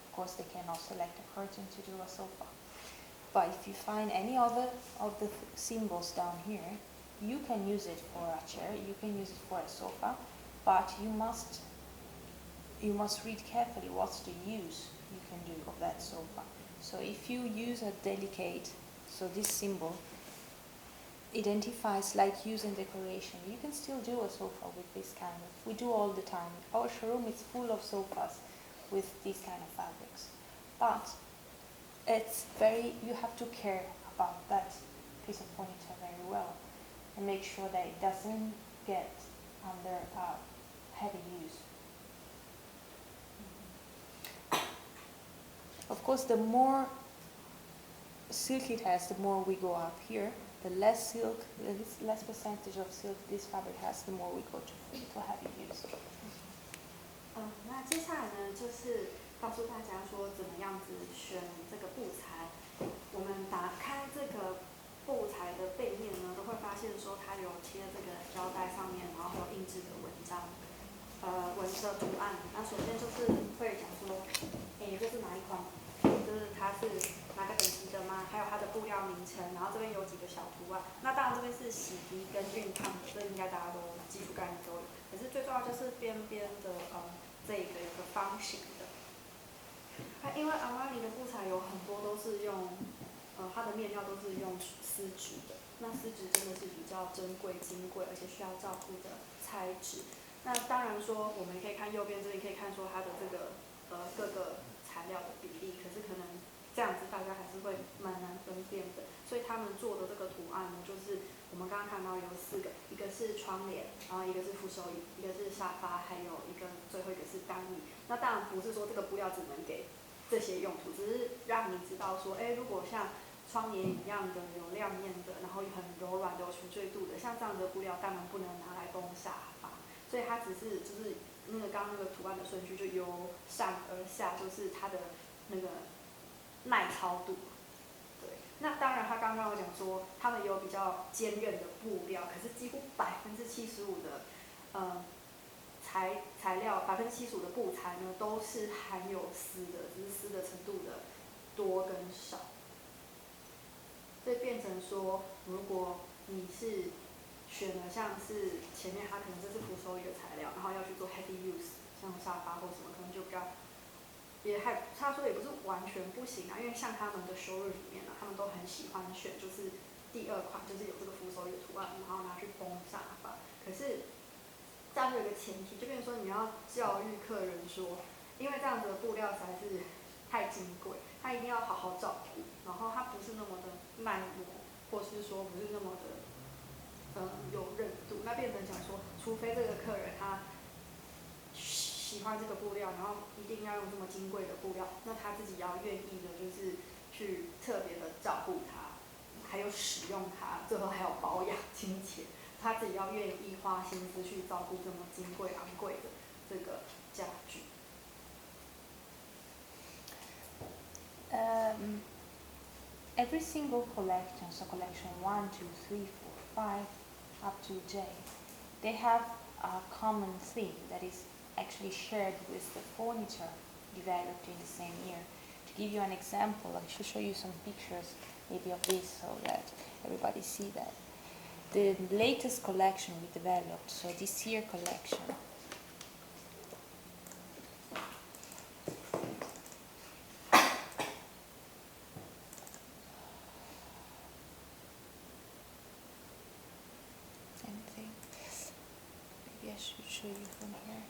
B: Of course, they cannot select a curtain to do a sofa. But if you find any other of the symbols down here, you can use it for a chair, you can use it for a sofa, but you must read carefully what's the use you can do of that sofa. So if you use a delicate, so this symbol identifies like use and decoration, you can still do a sofa with this kind of, we do all the time. Our showroom is full of sofas with these kind of fabrics. But you have to care about that piece of furniture very well and make sure that it doesn't get under heavy use. Of course, the more silk it has, the more we go up here. The less silk, the less percentage of silk this fabric has, the more we go to heavy use.
C: 那接下来呢，就是告诉大家说怎么样子选这个布材。我们打开这个布材的背面呢，都会发现说它有贴这个胶带上面，然后有印制的文章，文的图案。那首先就是会讲说，这是哪一款？就是它是哪个等级的吗？还有它的布料名称，然后这边有几个小图案。那当然这边是洗涤跟熨烫的，这应该大家都基础概念都有。可是最重要就是边边的这个有个方形的。因为阿玛尼的布材有很多都是用它的面料都是用丝质的，那丝质真的是比较珍贵、金贵，而且需要照顾的材质。那当然说，我们可以看右边这边可以看说它的这个各个材料的比例，可是可能这样子大家还是会蛮难分辨的。所以他们做的这个图案呢，就是我们刚刚看到有4个，一个是窗帘，然后一个是扶手椅，一个是沙发，还有一个最后一个是单椅。那当然不是说这个布料只能给这些用途，只是让你知道说，如果像窗帘一样的有亮面的，然后很柔软的、有垂坠度的，像这样的布料当然不能拿来供沙发，所以它只是就是那个刚刚那个图案的顺序就由上而下，就是它的那个耐操度。对，那当然他刚刚有讲说，他们有比较坚韧的布料，可是几乎75%的材料，75%的布材呢都是含有丝的，只是丝的程度的多跟少。所以变成说，如果你是选了像是前面它可能这是扶手椅的材料，然后要去做 heavy use， 像沙发或什么，可能就比较他说也不是完全不行啊，因为像他们的showroom里面啊，他们都很喜欢选就是第2款，就是有这个扶手椅的图案，然后拿去封沙发。可是这样有一个前提，就变成说你要教育客人说，因为这样子的布料实在是太金贵，它一定要好好照顾，然后它不是那么的耐磨，或是说不是那么的有韧度。那变成讲说，除非这个客人他喜欢这个布料，然后一定要用这么金贵的布料，那他自己要愿意的，就是去特别的照顾它，还有使用它，最后还有保养、清洁，他自己要愿意花心思去照顾这么金贵、昂贵的这个家具。
B: every single collection, so collection 1, 2, 3, 4, 5, up to J, they have a common theme that is actually shared with the furniture developed in the same year. To give you an example, I should show you some pictures maybe of this so that everybody see that. The latest collection we developed, so this year collection, same thing. Maybe I should show you from here.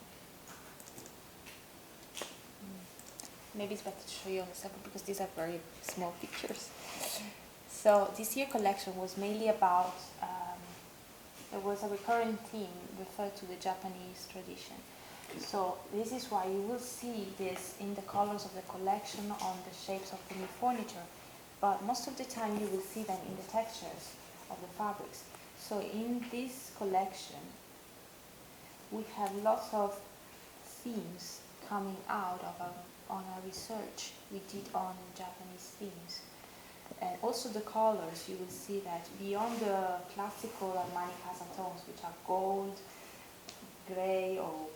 B: Maybe it's better to show you on the sample because these are very small pictures. So this year collection was mainly about, there was a recurring theme referred to the Japanese tradition. So this is why you will see this in the colors of the collection, on the shapes of the new furniture, but most of the time you will see them in the textures of the fabrics. So in this collection, we have lots of themes coming out of on our research we did on Japanese themes. And also the colors, you will see that beyond the classical Armani Casa tones, which are gold, gray or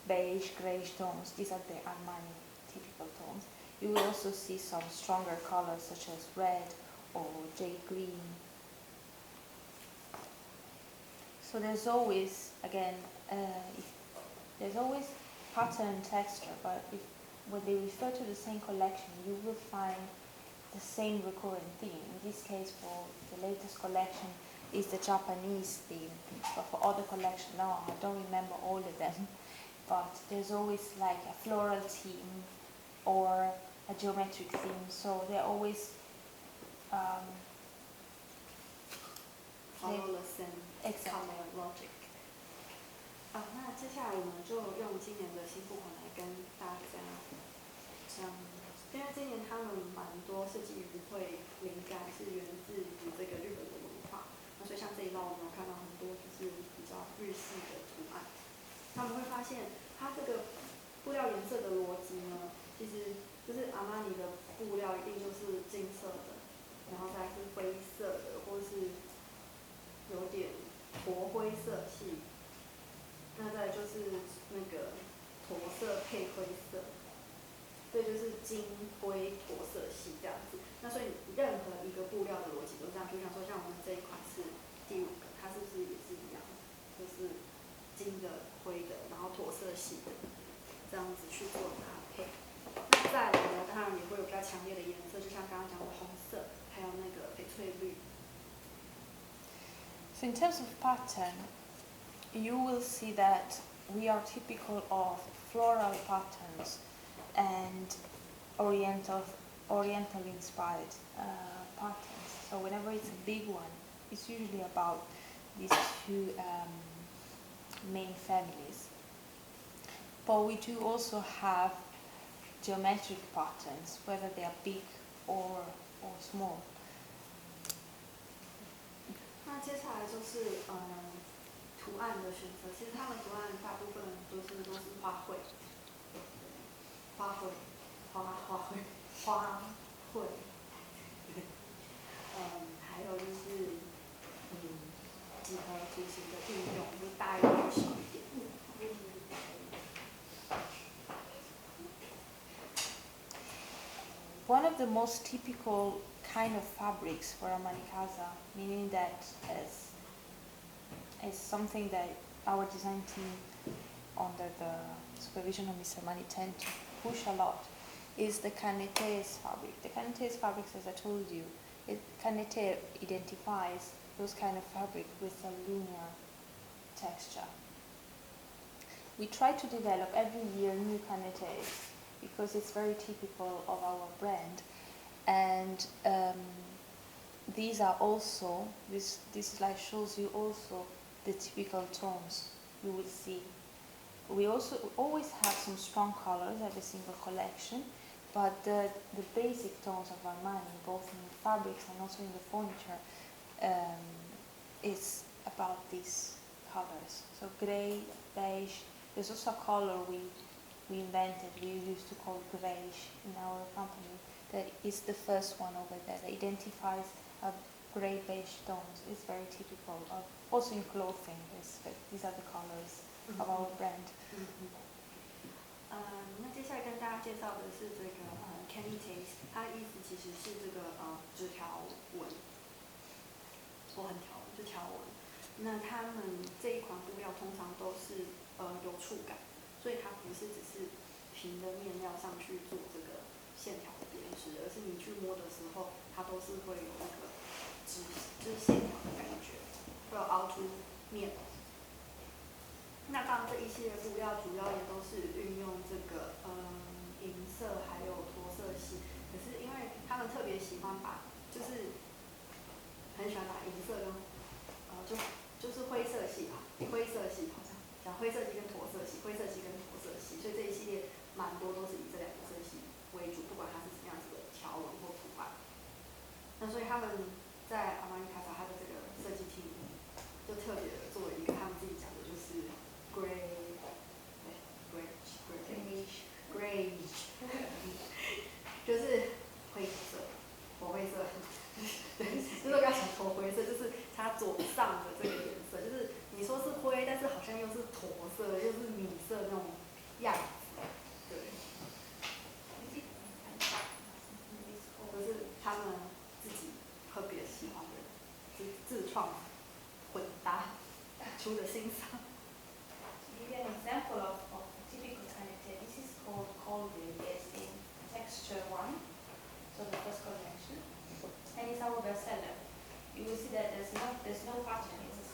B: beige, grayish tones, these are the Armani typical tones. You will also see some stronger colors such as red or jade green. So there's always, again, there's always pattern and texture, but when they refer to the same collection, you will find the same recurring theme. In this case, for the latest collection, is the Japanese theme, but for other collections, no, I don't remember all of them. But there's always like a floral theme or a geometric theme, so they're always
C: follow the same color logic. 那接下来我们就用今年的新布款来跟大家讲，因为今年他们蛮多设计语汇灵感是源自于这个日本的文化，那所以像这一道我们有看到很多就是比较日系的图案，那我们会发现它这个布料颜色的逻辑呢，其实就是阿玛尼的布料一定就是金色的，然后再是灰色的，或是有点驼灰色系，那再就是那个驼色配灰色，所以就是金灰驼色系这样子。那所以任何一个布料的逻辑都这样，比如想说像我们这一款是第5个，它是不是也是一样，就是金的、灰的，然后驼色系的，这样子去做搭配。那再来呢，当然也会有比较强烈的颜色，就像刚刚讲的红色，还有那个翡翠绿。
B: So in terms of pattern, you will see that we are typical of floral patterns and oriental inspired patterns. So whenever it's a big one, it's usually about these two main families. But we do also have geometric patterns, whether they are big or small.
C: 那接下来就是图案的选择，其实他们图案大部分都是花卉，还有就是几何图形的运用，就大一点少一点。
B: One of the most typical kind of fabrics for Armani Casa, meaning that is something that our design team, under the supervision of Mr. Armani, tend to push a lot, is the canetes fabric. The canetes fabrics, as I told you, canete identifies those kind of fabric with a linear texture. We try to develop every year new canetes because it's very typical of our brand, and these are also, this slide shows you also the typical tones you will see. We also always have some strong colors every single collection, but the basic tones of Armani, both in the fabrics and also in the furniture, is about these colors. So grey, beige. There's also a color we invented, we used to call grayish in our company, that is the first one over there that identifies grey beige tones. It's very typical of also in clothing. These are the colors of our brand.
C: 那接下来跟大家介绍的是这个candy taste， 它的意思其实是这个纸条纹，或横条纹，就条纹。那他们这一款布料通常都是有触感，所以它不是只是平的面料上去做这个线条的编织，而是你去摸的时候，它都是会有那个就是线条的感觉，会有凹凸面。那当然这一系列布料主要也都是运用这个银色还有驼色系，可是因为他们特别喜欢把就是很喜欢把银色跟就是灰色系吧，灰色系好像讲灰色系跟驼色系，灰色系跟驼色系，所以这一系列蛮多都是以这两个色系为主，不管它是什么样子的条纹或图案。那所以他们在 Armani Casa 它的这个设计厅就特别的做了一个他们自己讲的就是 greyish， 就是灰色，火灰色。对，就是我刚才讲驼灰色，就是它左上的这个颜色，就是你说是灰，但是好像又是驼色，又是米色那种样子。对。就是他们自己特别喜欢的自创混搭出的新色。
B: Give you an example of typical canette. This is called Colville. It's in texture 1, so the first collection, and it's our bestseller. You will see that there's no pattern. It's a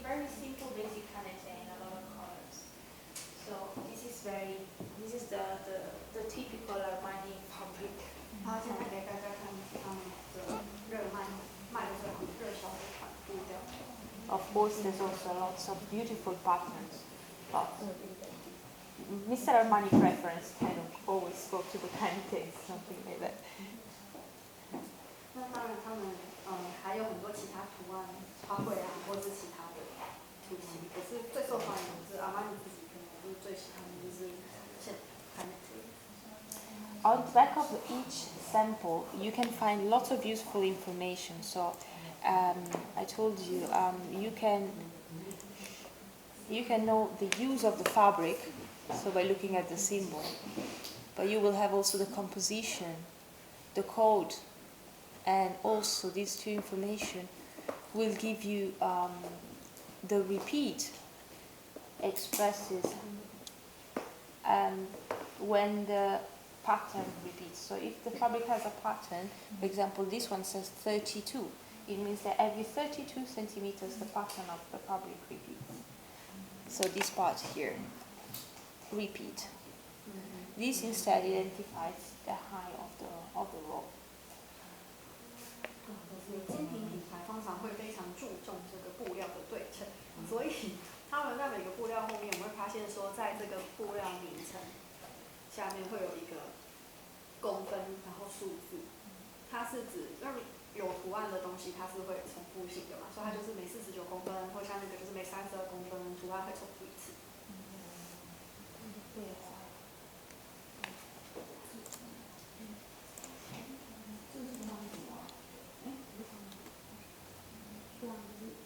B: very simple basic canette in a lot of colors. So this is the typical Armani fabric.
C: 然后现在给大家看他们的卖的最好热销的款布料。
B: Of course, there's also lots of beautiful patterns. But Mr. Armani preference kind of always go to the canette, something like that.
C: 那当然，他们还有很多其他图案、花卉啊，或是其他的图形。可是最受欢迎的是阿玛尼自己可能是最喜欢的就是现canette。
B: On the back of each sample, you can find lots of useful information. So, I told you, you can know the use of the fabric, so by looking at the symbol. But you will have also the composition, the code, and also these two information will give you the repeat expresses when the pattern repeats. So if the fabric has a pattern, for example, this one says 32, it means that every 32 centimeters the pattern of the fabric repeats. So this part here, repeat. This instead identifies the height of the rope.
C: 精品品牌通常会非常注重这个布料的对称，所以他们在每个布料后面，我们会发现说，在这个布料名称下面会有一个公分，然后数字，它是指有图案的东西，它是会重复性的嘛，所以它就是每49公分，或像那个就是每32公分，图案会重复一次。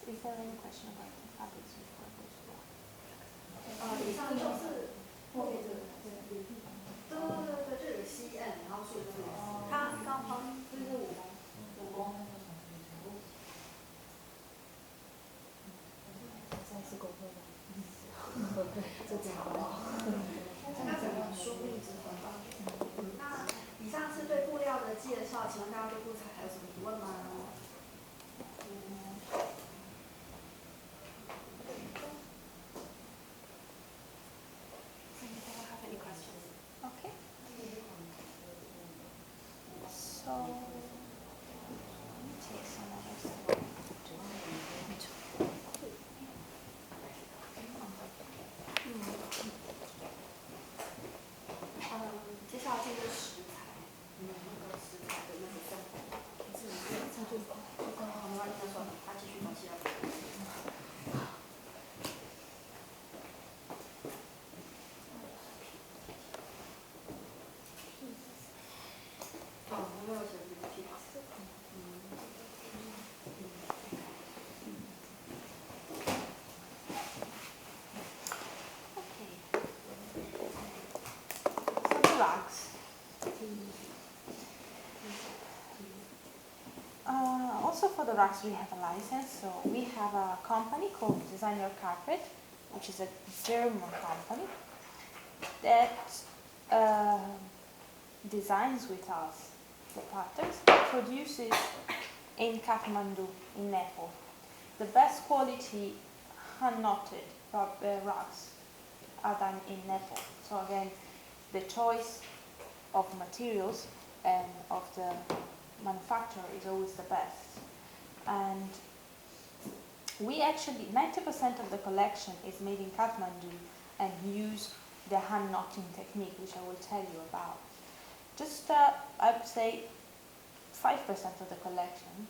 B: Is there any question about the fabrics before I go to that?
C: 以上就是后面这个，对，就有CN，然后数字，它刚方这是5公。30公分吧。对，这点高。那整个书一直很棒。那以上是对布料的介绍，请问大家对布材还有什么疑问吗？
B: rugs. Also for the rugs we have a license, so we have a company called Design Your Carpet, which is a German company that designs with us the patterns, produces in Kathmandu, in Nepal. The best quality hand-knotted rugs are done in Nepal. So again, the choice of materials and of the manufacturer is always the best. And we actually, 90% of the collection is made in Kathmandu and use the hand knotting technique, which I will tell you about. Just, I would say, 5% of the collection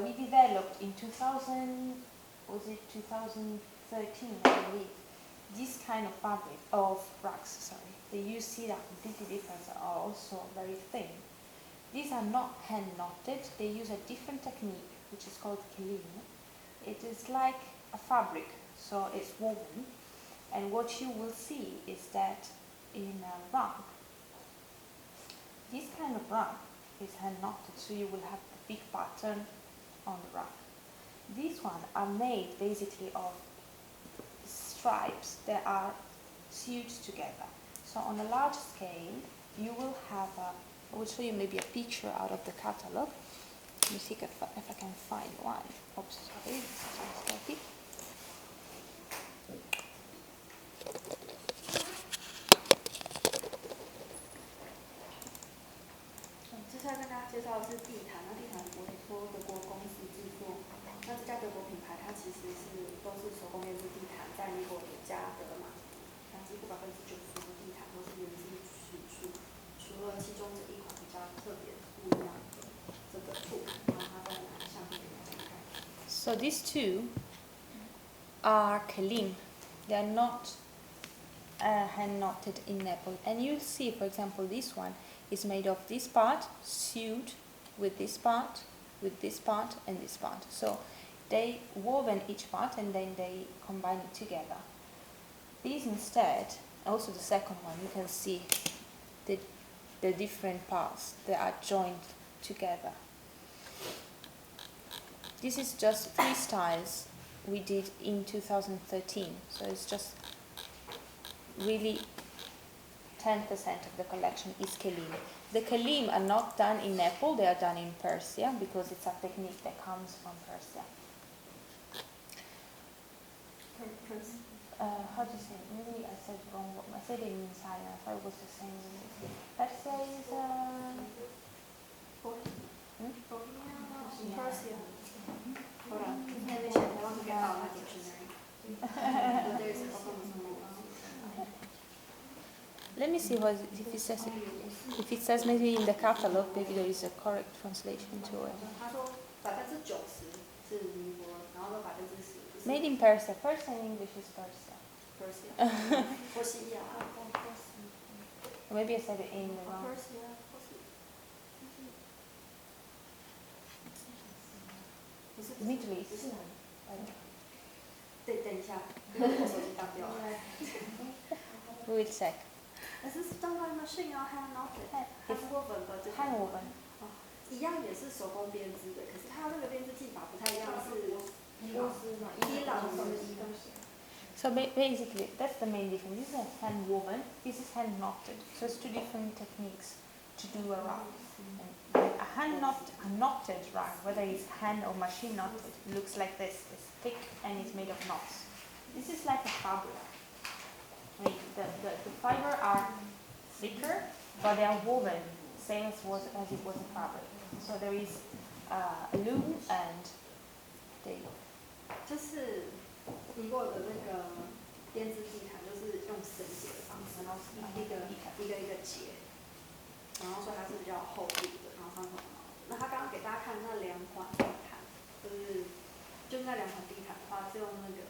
B: we developed in 2013, I believe, this kind of fabric, of rugs, sorry. They use cedar, completely different, are also very thin. These are not hand knotted, they use a different technique, which is called kelim. It is like a fabric, so it's woven. And what you will see is that in a rug, this kind of rug is hand knotted, so you will have a big pattern on the rug. These ones are made basically of stripes that are sewed together. So on a large scale, you will have I will show you maybe a picture out of the catalog. Let me see if I can find one. Oops, sorry, it's dirty.
C: 接下来跟大家介绍的是地毯，那地毯委托德国公司制作。那这家德国品牌，它其实都是手工编织地毯，在英国的加德嘛，它几乎90%的地毯都是源自此处，除了其中的一款比较特别不一样的这个布毯，然后它在拿相片给大家看。
B: So these two are kelim. They are not hand knotted in Nepal. And you'll see, for example, this one is made of this part sewed with this part, and this part. So they woven each part and then they combine it together. These instead, also the second one, you can see the different parts that are joined together. This is just 3 styles we did in 2013. So it's just really 10% of the collection is kelim. The kelim are not done in Nepal, they are done in Persia because it's a technique that comes from Persia. How do you say it? Maybe I said wrong. I said it in China. I thought it was the same. Persia is
C: Persia. Hold on. I want to get out my dictionary. But there is a problem with the
B: Let me see if it says it. If it says maybe in the catalog, maybe there is a correct translation to it.
C: 他说90%是尼泊尔，然后那10%。
B: Made in Persia. Persia in English is Persia.
C: Persia. Persia.
B: Maybe I said it in the wrong.
C: Persia. 不是
B: Middle East.
C: 不是等一下，因为我手机当掉了。
B: We will check.
C: This is done by machine or hand knotted? Hand woven, but
B: Hand woven.
C: 一样也是手工编织的，可是它那个编织技法不太一样，是伊朗的。
B: So basically, that's the main difference. This is hand woven, this is hand knotted. So it's 2 different techniques to do a rug. And a knotted rug, whether it's hand or machine knotted, looks like this. It's thick and it's made of knots. This is like a fabric. I mean, the fiber are thicker, but they are woven, same as it was a fabric. So there is a loom and they.
C: 就是尼泊尔的那个编织地毯，就是用绳结的方式，然后一个结，然后所以它是比较厚度的，然后上头毛。那他刚刚给大家看那2款地毯，就是那2款地毯的话是用那个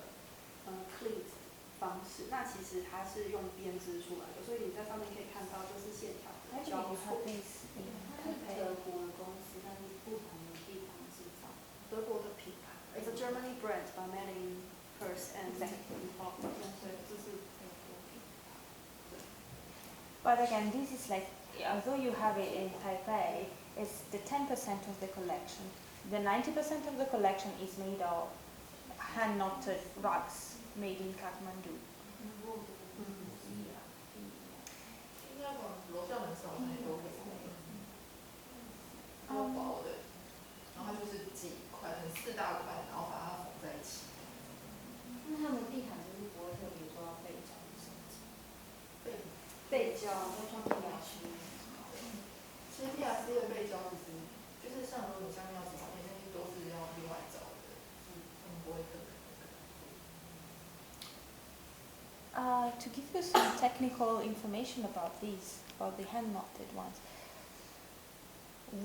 C: pleat 方式，那其实它是用编织出来的，所以你在上面可以看到就是线条的交错。
E: 它是德国的公司，但是不同的地方制造。
C: 德国的品牌 ，It's a Germany brand, but made in Perth and Nepal. 对，这是德国品牌。对。
B: But again, this is like, although you have it in Taipei, it's the 10% of the collection. The 90% of the collection is made of hand-knotted rugs made in Kathmandu.
A: 应该往楼上很少那都会有，超薄的，然后它就是几块，很4大块，然后把它缝在一起。
E: 那他们地毯就是不会特别说要背胶什么的，
C: 背胶
E: 都穿不了去。
A: 其实 PRC 的背胶其实就是像如果你下面要找那些都是要另外找的，他们不会特别。
B: To give you some technical information about these, about the hand-knotted ones,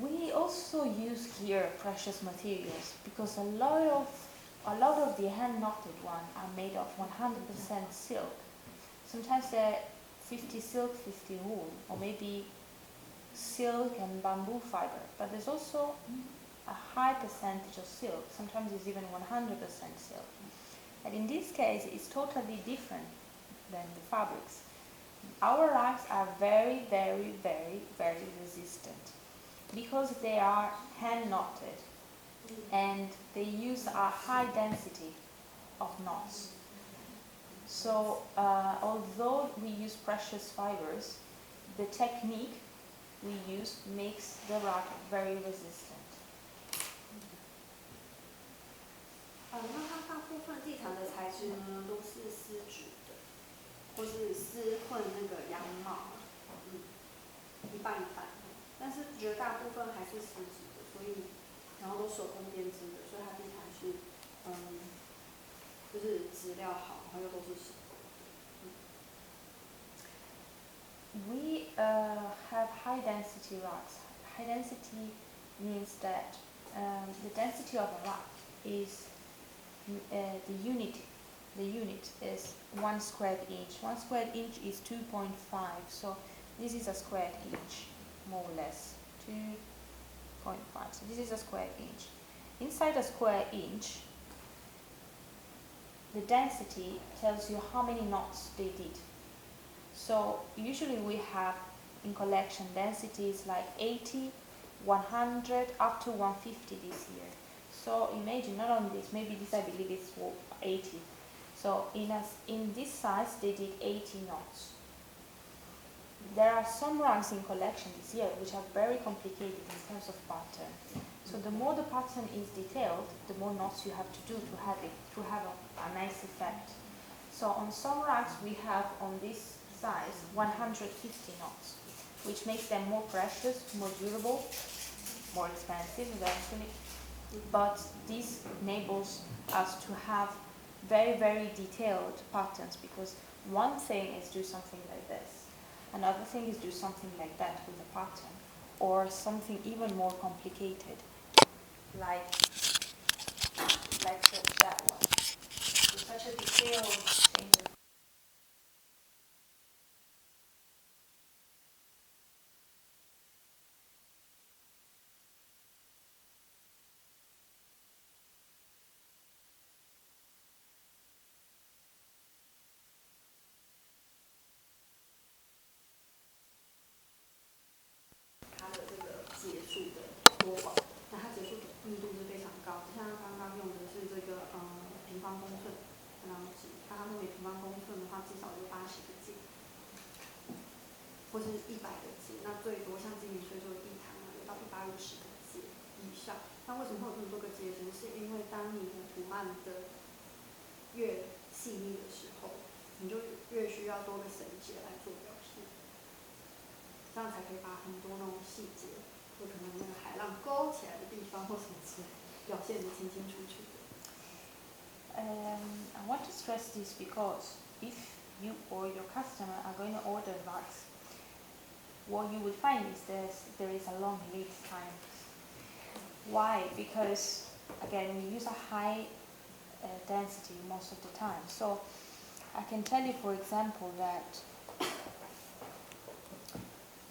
B: we also use here precious materials because a lot of the hand-knotted ones are made of 100% silk. Sometimes they're 50 silk, 50 wool, or maybe silk and bamboo fiber, but there's also a high percentage of silk. Sometimes it's even 100% silk. And in this case, it's totally different than the fabrics. Our rugs are very, very, very, very resistant because they are hand knotted and they use a high density of knots. So although we use precious fibers, the technique we use makes the rug very resistant.
C: 那它大部分地毯的材质呢都是丝质的，或是丝混那个羊毛，一半一半。但是绝大部分还是丝质的，所以然后都手工编织的，所以它地毯是就是质料好，然后又都是手工。
B: We have high density rugs. High density means that the density of a rug is the unit is 1 square inch. 1 square inch is 2.5, so this is a square inch, more or less, 2.5. So this is a square inch. Inside a square inch, the density tells you how many knots they did. So usually we have in collection densities like 80, 100, up to 150 this year. So imagine not only this, maybe this I believe is 80. So in this size they did 80 knots. There are some rugs in collection this year which are very complicated in terms of pattern. So the more the pattern is detailed, the more knots you have to do to have a nice effect. So on some rugs we have on this size 150 knots, which makes them more precious, more durable, more expensive eventually. But this enables us to have very, very detailed patterns, because one thing is do something like this, another thing is do something like that with a pattern, or something even more complicated, like that one. With such a detailed thing.
C: 或是100个节，那最多像金鱼所做的地毯有到150个节以上。那为什么会有这么多个节绳？是因为当你的图案的越细腻的时候，你就越需要多个绳结来做表现，这样才可以把很多那种细节，就可能那个海浪勾起来的地方或什么之类，表现得清清楚楚的。
B: I want to stress this because if you or your customer are going to order rugs, what you will find is there is a long lead time. Why? Because again, we use a high density most of the time. So I can tell you, for example, that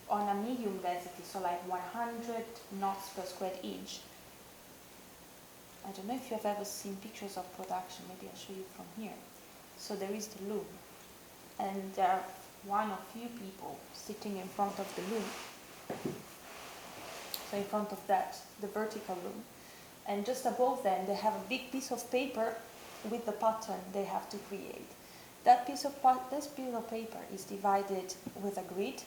B: on a medium density, so like 100 knots per square inch, I don't know if you have ever seen pictures of production, maybe I'll show you from here. So there is the loom, and there are one or few people sitting in front of the loom. So in front of that, the vertical loom. And just above them, they have a big piece of paper with the pattern they have to create. This piece of paper is divided with a grid,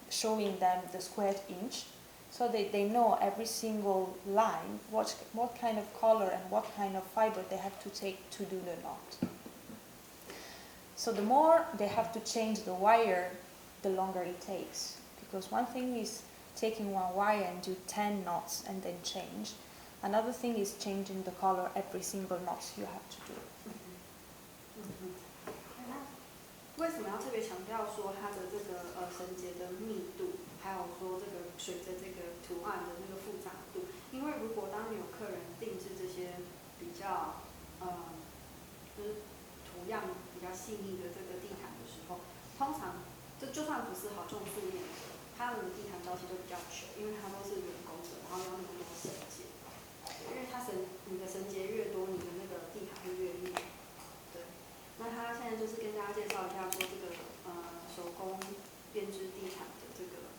B: showing them the square inch, so they know every single line, what kind of color and what kind of fiber they have to take to do the knot. So the more they have to change the wire, the longer it takes. Because one thing is taking one wire and do 10 knots and then change. Another thing is changing the color every single knot you have to do.
C: 为什么要特别强调说它的这个绳结的密度，还有说这个随着这个图案的那个复杂度？因为如果当你有客人定制这些比较就是图样比较细腻的这个地毯的时候，通常就算不是好重塑面的，他们的地毯刀其实都比较久，因为它都是人工的，然后要那么多绳结，因为你的绳结越多，你的那个地毯会越密。对，那他现在就是跟大家介绍一下说这个手工编织地毯的这个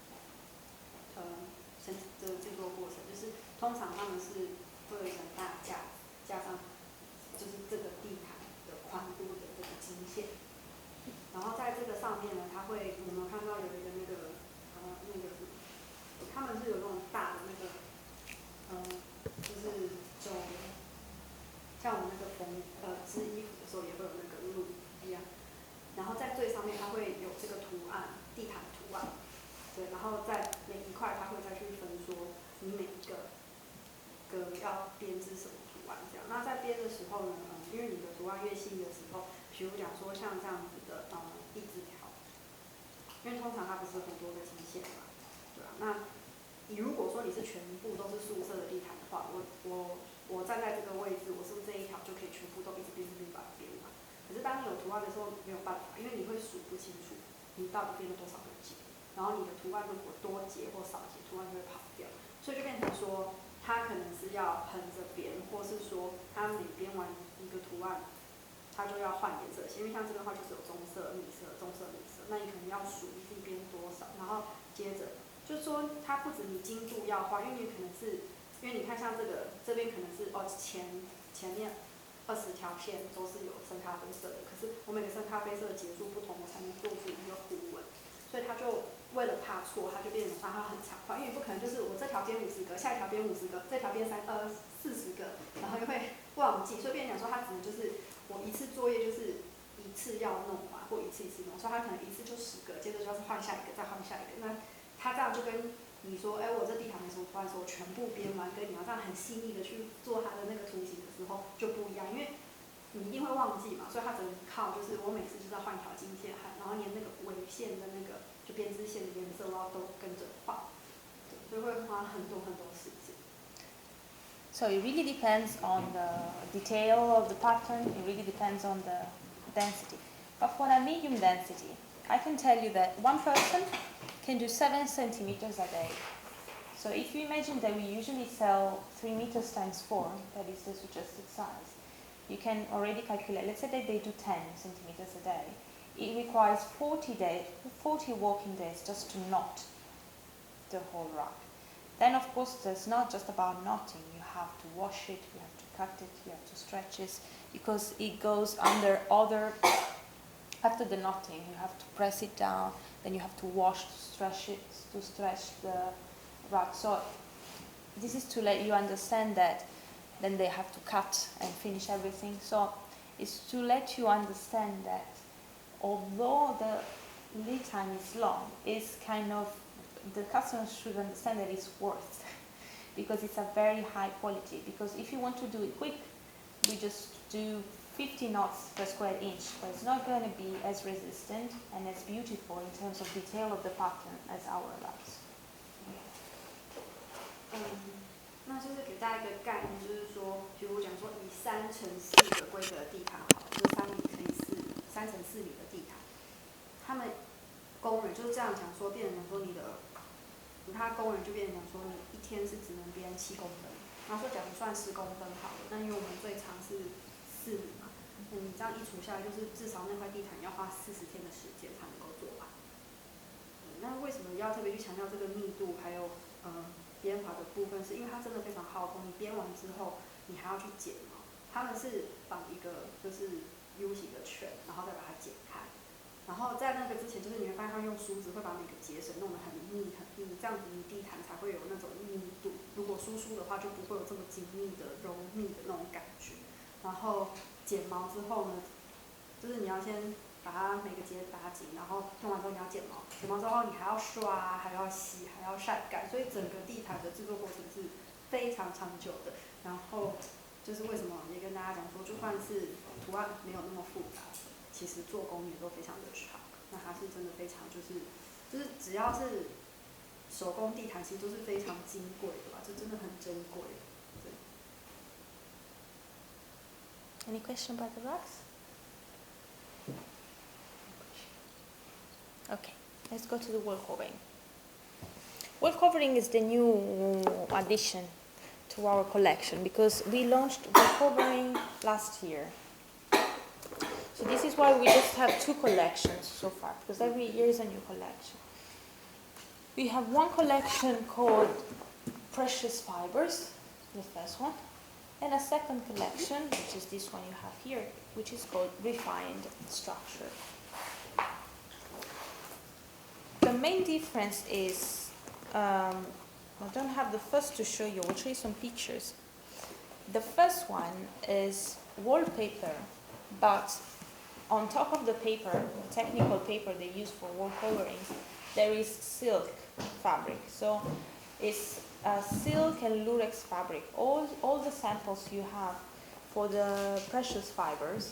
C: 制作过程，就是通常他们是会有一根大架，加上就是这个地毯的宽度的这个经线，然后在这个上面呢，它会我们看到有一个那个他们是有那种大的那个就是像我们那个织衣服的时候也会有那个路一样，然后在最上面它会有这个图案，地毯图案，对，然后在每一块它会再去分说你每一个要编织什么图案这样。那在编的时候呢，因为你的图案越细的时候，比如讲说像这样子的一直条，因为通常它不是很多的经线嘛，对啊，那如果说你是全部都是素色的地毯的话，我站在这个位置，我是不是这一条就可以全部都一直编把它编完？可是当你有图案的时候没有办法，因为你会数不清楚你到底编了多少个结，然后你的图案如果多结或少结，图案就会跑掉，所以就变成说它可能是要横着编，或是说它每编完一个图案，它就要换颜色线，因为像这个的话就是有棕色、米色、棕色、米色，那你可能要数你自己编多少，然后接着。就是说，它不止你精度要画，因为你可能是，因为你看像这边可能是前面20条线都是有深咖啡色的，可是我每个深咖啡色的结束不同，我才能做出一个弧纹，所以他就为了怕错，他就变成让它很长画，因为你不可能就是我这条编50个，下一条编50个，这条编40个，然后又会忘记，所以变成讲说他只能就是我一次作业就是一次要弄完，或一次弄，所以他可能一次就10个，接着就是换下一个，再换下一个，那。他这样就跟你说，我这地毯没什么图案的时候，全部编完，跟你要这样很细腻的去做它的那个图形的时候就不一样，因为你一定会忘记嘛，所以他只能靠就是我每次就是要换一条经线汉，然后连那个纬线的那个就编织线的颜色，然后都跟着换，所以会花很多时间。
B: So it really depends on the detail of the pattern, it really depends on the density. But for a medium density, I can tell you that one person can do 7 centimeters a day. So if you imagine that we usually sell 3 meters times 4, that is the suggested size, you can already calculate, let's say that they do 10 centimeters a day. It requires 40 working days just to knot the whole rug. Then of course there's not just about knotting, you have to wash it, you have to cut it, you have to stretch it, because it goes under after the knotting, you have to press it down, then you have to wash to stretch the rug. So this is to let you understand that then they have to cut and finish everything. So it's to let you understand that although the lead time is long, it's kind of, the customer should understand that it's worth because it's a very high quality. Because if you want to do it quick, we just do 50 knots per square inch, but it's not going to be as resistant and as beautiful in terms of detail of the pattern as our rugs.
C: 那就是给大家一个概念，就是说，比如讲说以3×4的规格的地毯好，就是3米乘以3×4米的地毯，他们工人就是这样讲说，变成讲说他工人就变成讲说你一天是只能编7公分，然后说假如算10公分好了，那因为我们最长是4米嘛，那你这样一除下来，就是至少那块地毯要花40天的时间才能够做完。那为什么要特别去强调这个密度，还有编滑的部分？是因为它真的非常耗工，你编完之后，你还要去剪毛。他们是绑一个就是 U 型的圈，然后再把它剪开。然后在那个之前，就是你会发现他用梳子会把每个结绳弄得很密很密，这样子你地毯才会有那种密度。如果疏疏的话，就不会有这么紧密的柔密的那种感觉。然后剪毛之后呢，就是你要先把它每个结打紧，然后弄完之后你要剪毛，剪毛之后你还要刷，还要洗，还要晒干，所以整个地毯的制作过程是非常长久的。然后就是为什么也跟大家讲说，就算是图案没有那么复杂，其实做工也都非常的长。那它是真的非常就是只要是手工地毯，其实都是非常金贵的吧，这真的很珍贵。对。
B: Any question about the rugs? Okay, let's go to the wall covering. Wall covering is the new addition to our collection because we launched wall covering last year. So this is why we just have 2 collections so far, because every year is a new collection. We have one collection called Precious Fibers, the first one, and a second collection, which is this one you have here, which is called Refined Structure. The main difference is, I don't have the first to show you, I'll show you some pictures. The first one is wallpaper, but on top of the paper, the technical paper they use for wall coverings, there is silk fabric. So it's silk and lurex fabric. All the samples you have for the precious fibers,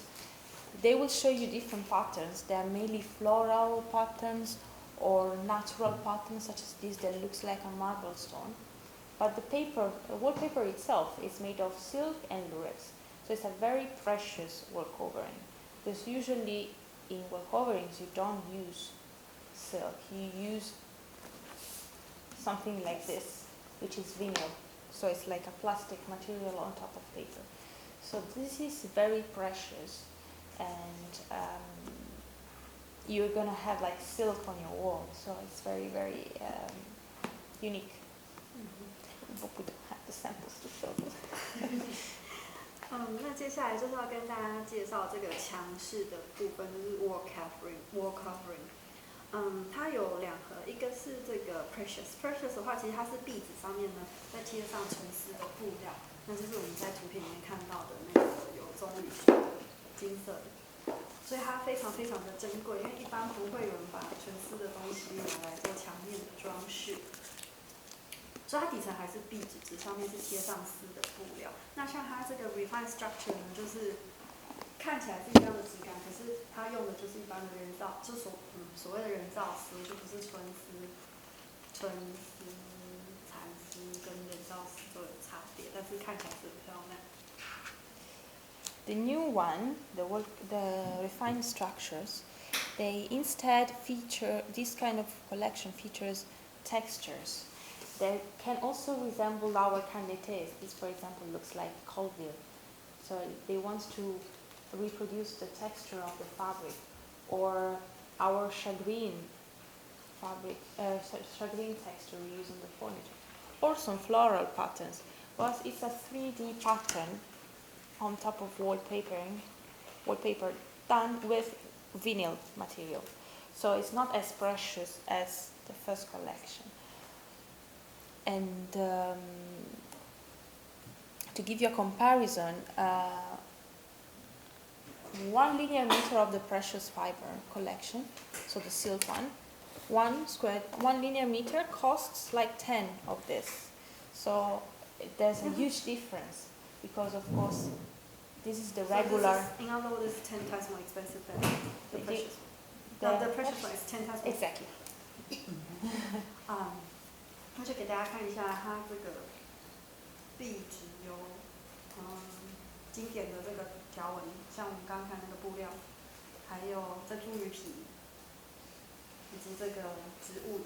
B: they will show you different patterns. They are mainly floral patterns or natural patterns such as this that looks like a marble stone. But the paper, wallpaper itself is made of silk and lurex. So it's a very precious wall covering. Because usually in wall coverings you don't use silk, you use something like this, which is vinyl. So it's like a plastic material on top of paper. So this is very precious, and you're gonna have like silk on your wall. So it's very, very unique. But we don't have the samples to show you.
C: 那接下来就是要跟大家介绍这个墙饰的部分，就是 wall covering。它有2盒，一个是这个 precious 的话，其实它是壁纸上面呢再贴上纯丝的布料，那就是我们在图片里面看到的那个有棕榈树的金色的，所以它非常非常的珍贵，因为一般不会有人把纯丝的东西拿来做墙面的装饰。所以它底层还是壁纸，上面是贴上丝的布料。那像它这个 refined structure 呢，就是看起来是一样的质感，可是它用的就是一般的人造，就所谓的人造丝，就不是纯丝、蚕丝跟人造丝都有差别，但是看起来是很漂亮。
B: The new one, the refined structures, they instead feature, this kind of collection features textures. They can also resemble our carnetes. This, for example, looks like Colville. So they want to reproduce the texture of the fabric, or our shagreen fabric, shagreen texture we use on the furniture, or some floral patterns. But it's a 3D pattern on top of wallpaper done with vinyl material. So it's not as precious as the first collection. And to give you a comparison, 1 linear meter of the precious fiber collection, so the silk one, 1 linear meter costs like 10 of this. So there's a huge difference because, of course, this is the regular.
C: So in other words, it's 10 times more expensive than the precious one. The precious one is 10 times more.
B: Exactly.
C: 那就给大家看一下它这个壁纸有经典的这个条纹，像我们刚刚看那个布料，还有珍珠鱼皮，以及这个植物的。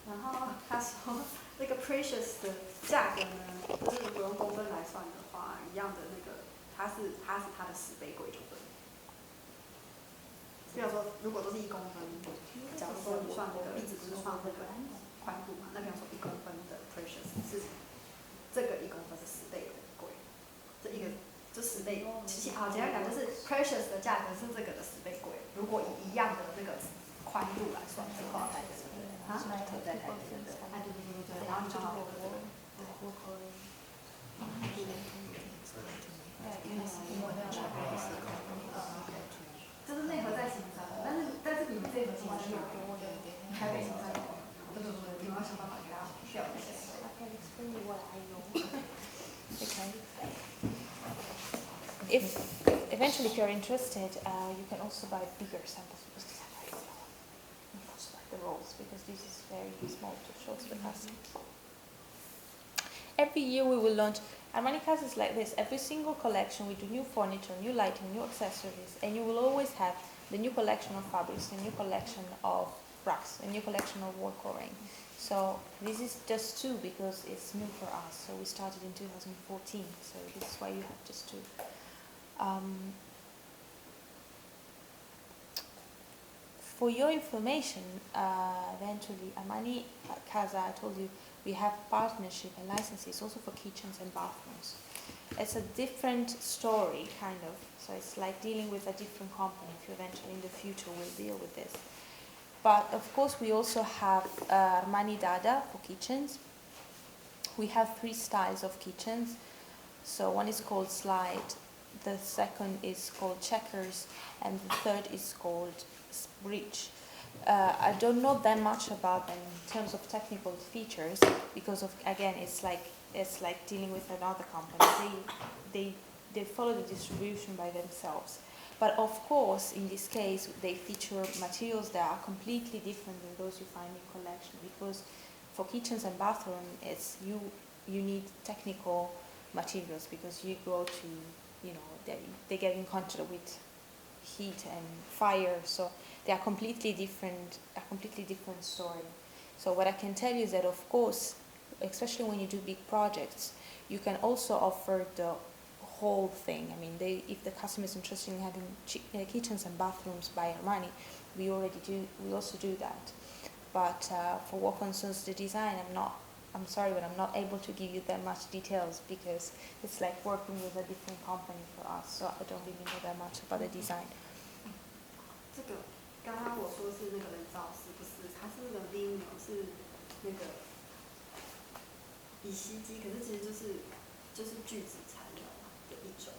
C: 然后他说这个 precious 的价格呢，就是如果用公分来算的话，一样的那个它是它的10倍贵就对了。比如说，如果都是1公分，假如说你算那个一直不是算那个宽度嘛，那比方说1公分的 precious 是这个1公分是10倍的贵，这一个就10倍。好，简单讲就是 precious 的价格是这个的10倍贵。如果以一样的那个宽度来算的话，啊，对，然后你刚好有这个，就是内核在形山，但是你们这一盒其实有台北形山有，对，你们要想办法给它调一下。
B: Okay. If eventually, if you're interested, you can also buy bigger samples because these are very small. You can also buy the rolls because this is very small to show to the customers. Every year we will launch Armani Casa is like this. Every single collection we do new furniture, new lighting, new accessories, and you will always have the new collection of fabrics, the new collection of rugs, a new collection of wall covering. So this is just 2 because it's new for us. So we started in 2014. So this is why you have just 2. For your information, eventually Armani Casa, I told you, we have partnership and licenses also for kitchens and bathrooms. It's a different story, kind of. So it's like dealing with a different company if you eventually in the future will deal with this. But of course we also have Armani Dada for kitchens. We have 3 styles of kitchens. So one is called slide, the second is called checkers, and the third is called bridge. I don't know that much about them in terms of technical features because of, again, it's like dealing with another company. They follow the distribution by themselves. But of course, in this case, they feature materials that are completely different than those you find in collection, because for kitchens and bathroom, it's you need technical materials because you go to, they get in contact with heat and fire, so they are completely different story. So what I can tell you is that of course, especially when you do big projects, you can also offer the whole thing. I mean, if the customer is interested in having kitchens and bathrooms by Armani, we also do that. But for what concerns the design, I'm sorry, but I'm not able to give you that much details because it's like working with a different company for us, so I don't really know that much about the design.
C: 这个刚刚我说是那个人造丝，不是，它是那个 lino 是那个乙烯基，可是其实就是聚酯材料的一种，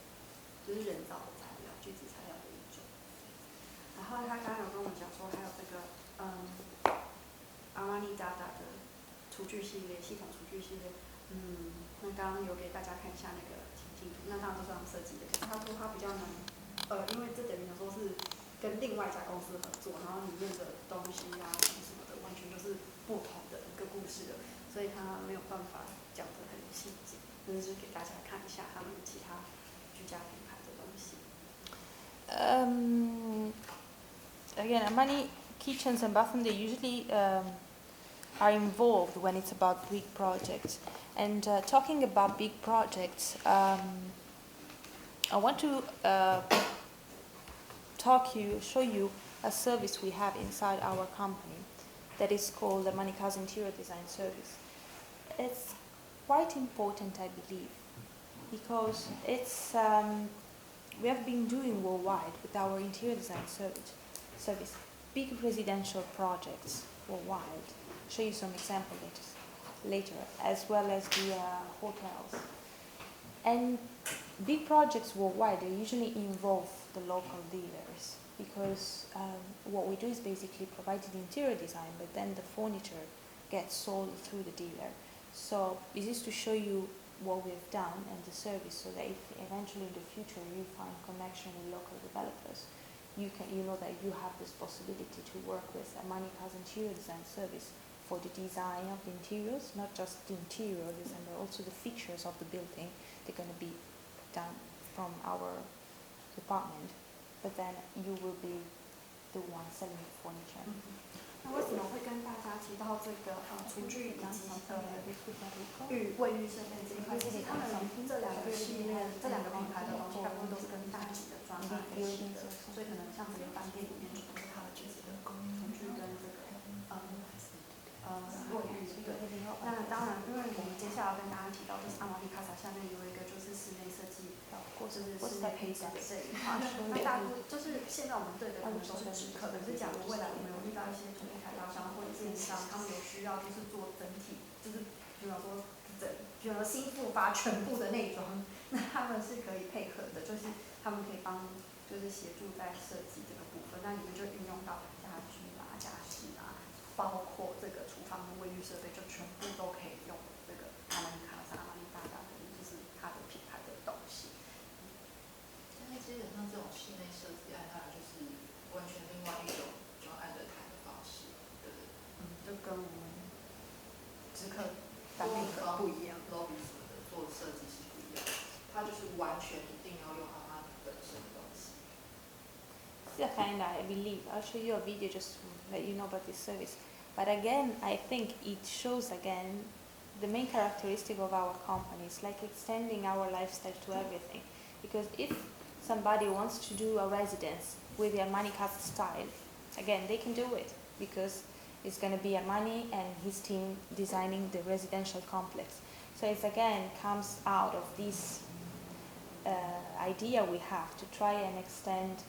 C: 就是人造的材料，聚酯材料的一种。然后他刚刚有跟我们讲说，还有这个Armani Dada 的厨具系列，系统厨具系列，那刚刚有给大家看一下那个情境图，那当然都是他们设计的。可是他说他比较难，因为这等于说是跟另外一家公司合作，然后里面的东西啊什么的，完全就是不同的一个故事了，所以他没有办法讲得很细节，就是给大家看一下他们其他居家品牌的东西。
B: Again, Armani kitchens and bathrooms, they usually are involved when it's about big projects. And talking about big projects, I want to show you a service we have inside our company that is called the Armani Casa Interior Design Service. It's quite important, I believe, because it's we have been doing worldwide with our interior design service big residential projects worldwide. I'll show you some examples later, as well as the hotels. And big projects worldwide, they usually involve the local dealers because what we do is basically provide the interior design, but then the furniture gets sold through the dealer. So this is to show you what we've done and the service, so that if eventually in the future you find connection with local developers, you know that you have this possibility to work with Armani Casa Interior Design Service for the design of the interiors, not just the interior design, but also the features of the building. They're going to be done from our department, but then you will be the one selling the furniture.
C: 那那为什么会跟大家提到这个厨具以及卫浴设备这一块？其实他们这两个系列、这两个品牌的东西，大部分都是跟大级的专案一起的，所以可能像这个饭店里面就都是它的这些的厨具跟这个卫浴对。那当然，因为我们接下来要跟大家提到，就是阿玛尼卡萨下面有一个就是室内设计，就是室内配置的这一块。那大部就是现在我们对的可能都是直客，可是假如未来我们有遇到一些土地开发商或者建商，他们有需要就是做整体，就是比方说比如说新复发全部的内装，那他们是可以配合的，就是他们可以帮就是协助在设计这个部分，那你们就运用到家居啊、家饰啊。包括这个厨房的卫浴设备，就全部都可以用这个阿玛尼卡萨、阿玛尼大大的，就是它的品牌的东西。
A: 现在基本上这种室内设计案，当然就是完全另外一种专案的谈的方式，对不对？
C: 就跟我们直客单品不一样
A: ，lobby 什么的做设计是不一样的，它就是完全一定要用阿玛尼本身的东西。
B: Yeah, kinda, I believe. I'll show you a video just to let you know about this service. But again, I think it shows again the main characteristic of our company is like extending our lifestyle to everything. Because if somebody wants to do a residence with the Armani Casa style, again, they can do it because it's going to be Armani and his team designing the residential complex. So it's again comes out of this idea we have to try and extend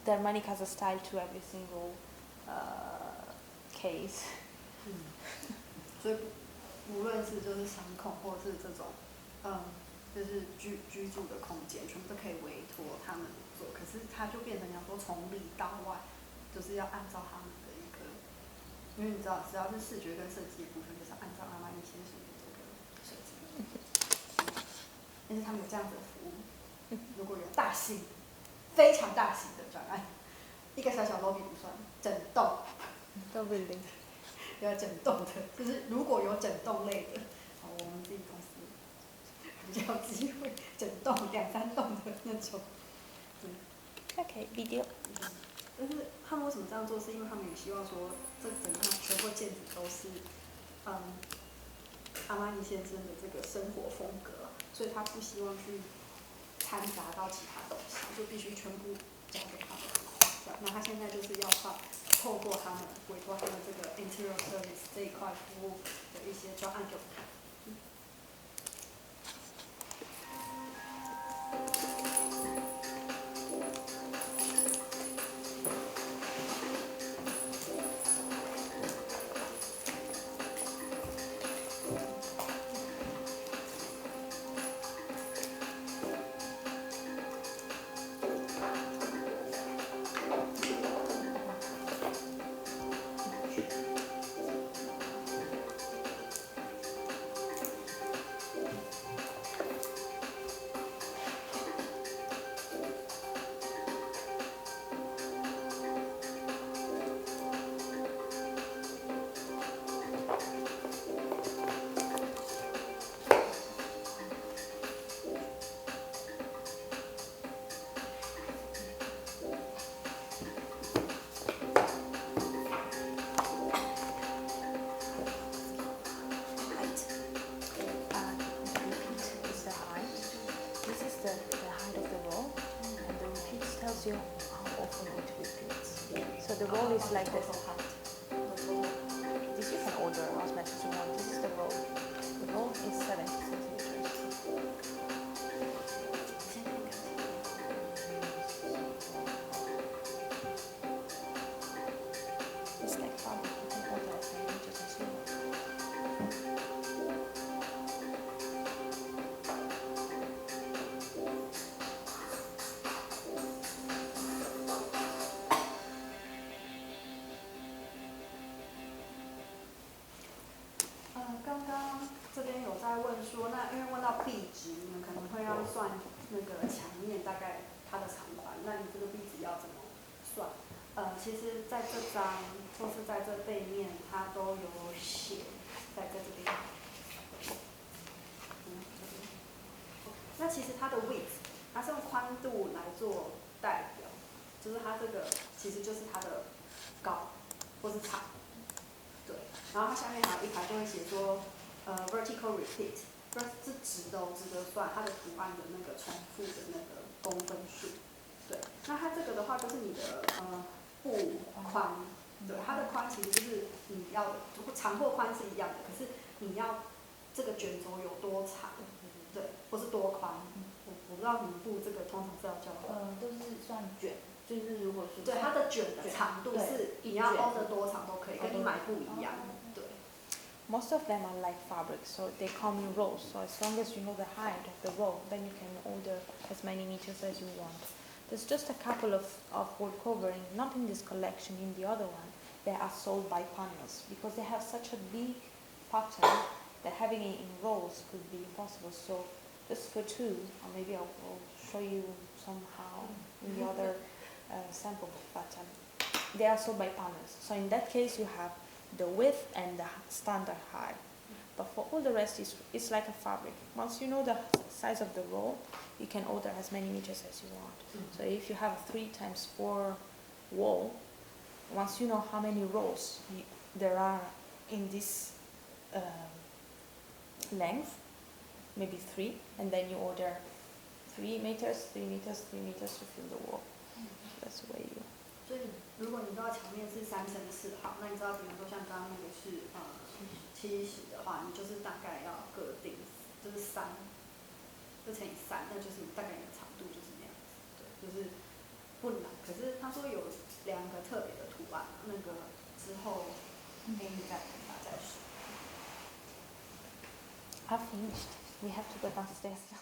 B: the Armani Casa style to every single case.
C: 所以无论是就是商控或是这种就是居住的空间，全部都可以委托他们做。可是它就变成讲说从里到外，就是要按照他们的一个，因为你知道，只要是视觉跟设计的部分，就是按照阿玛尼先生的这个设计。但是他们有这样子的服务，如果有大型、非常大型的专案，一个小小 lobby 不算，整栋。
B: The building.
C: 要整栋的，就是如果有整栋类的，我们自己公司比较有机会整栋2、3栋的那种。
B: Okay, video.
C: 但是他们为什么这样做？是因为他们也希望说，这整个全部建筑都是阿玛尼先生的这个生活风格，所以他不希望去掺杂到其他东西，就必须全部交给他们。那他现在就是要透过他们委托他们这个 interior service 这一块服务的一些专案给我们看。
B: You how often it repeats. So the roll is like this. This you can order as much as you want. This is the roll. The roll is 70 centimeters. It's like fabric. You can order as many meters as you want.
C: 说，那因为问到壁纸，你们可能会要算那个墙面大概它的长宽，那你这个壁纸要怎么算？其实在这张或是在这背面，它都有写在这边。那其实它的 width， 它是用宽度来做代表，就是它这个其实就是它的高，或是然后它下面还有一排就会写说vertical repeat， 是直的哦，直的算它的图案的那个重复的那个公分数。对，那它这个的话就是你的布宽，对，它的宽其实就是你要的长或宽是一样的，可是你要这个卷轴有多长，对，或是多宽。我不知道你们布这个通常是要叫
E: 都是算卷，就是如果是
C: 对它的卷的长度是你要凹的多长都可以，跟你买布一样。对。
B: Most of them are like fabrics, so they come in rolls. So as long as you know the height of the roll, then you can order as many meters as you want. There's just a couple of wool covering, not in this collection, in the other one. They are sold by panels because they have such a big pattern that having it in rolls could be impossible. So just for two, or maybe I'll show you somehow in the other sample, but they are sold by panels. So in that case, you have the width and the standard height. But for all the rest, it's like a fabric. Once you know the size of the roll, you can order as many meters as you want. So if you have a 3x4 wall, once you know how many rolls there are in this length, maybe 3, and then you order 3 meters, 3 meters, 3 meters to fill the wall. So that's the way you.
C: 所以如果你知道墙面是3×4号，那你知道比如说像刚刚那个是70的话，你就是大概要各定就是3，就乘以3，那就是大概你的长度就是那样子。对，就是不难。可是他说有2个特别的图案，那个之后可以再跟大家说。
B: I've finished. We have to go downstairs now.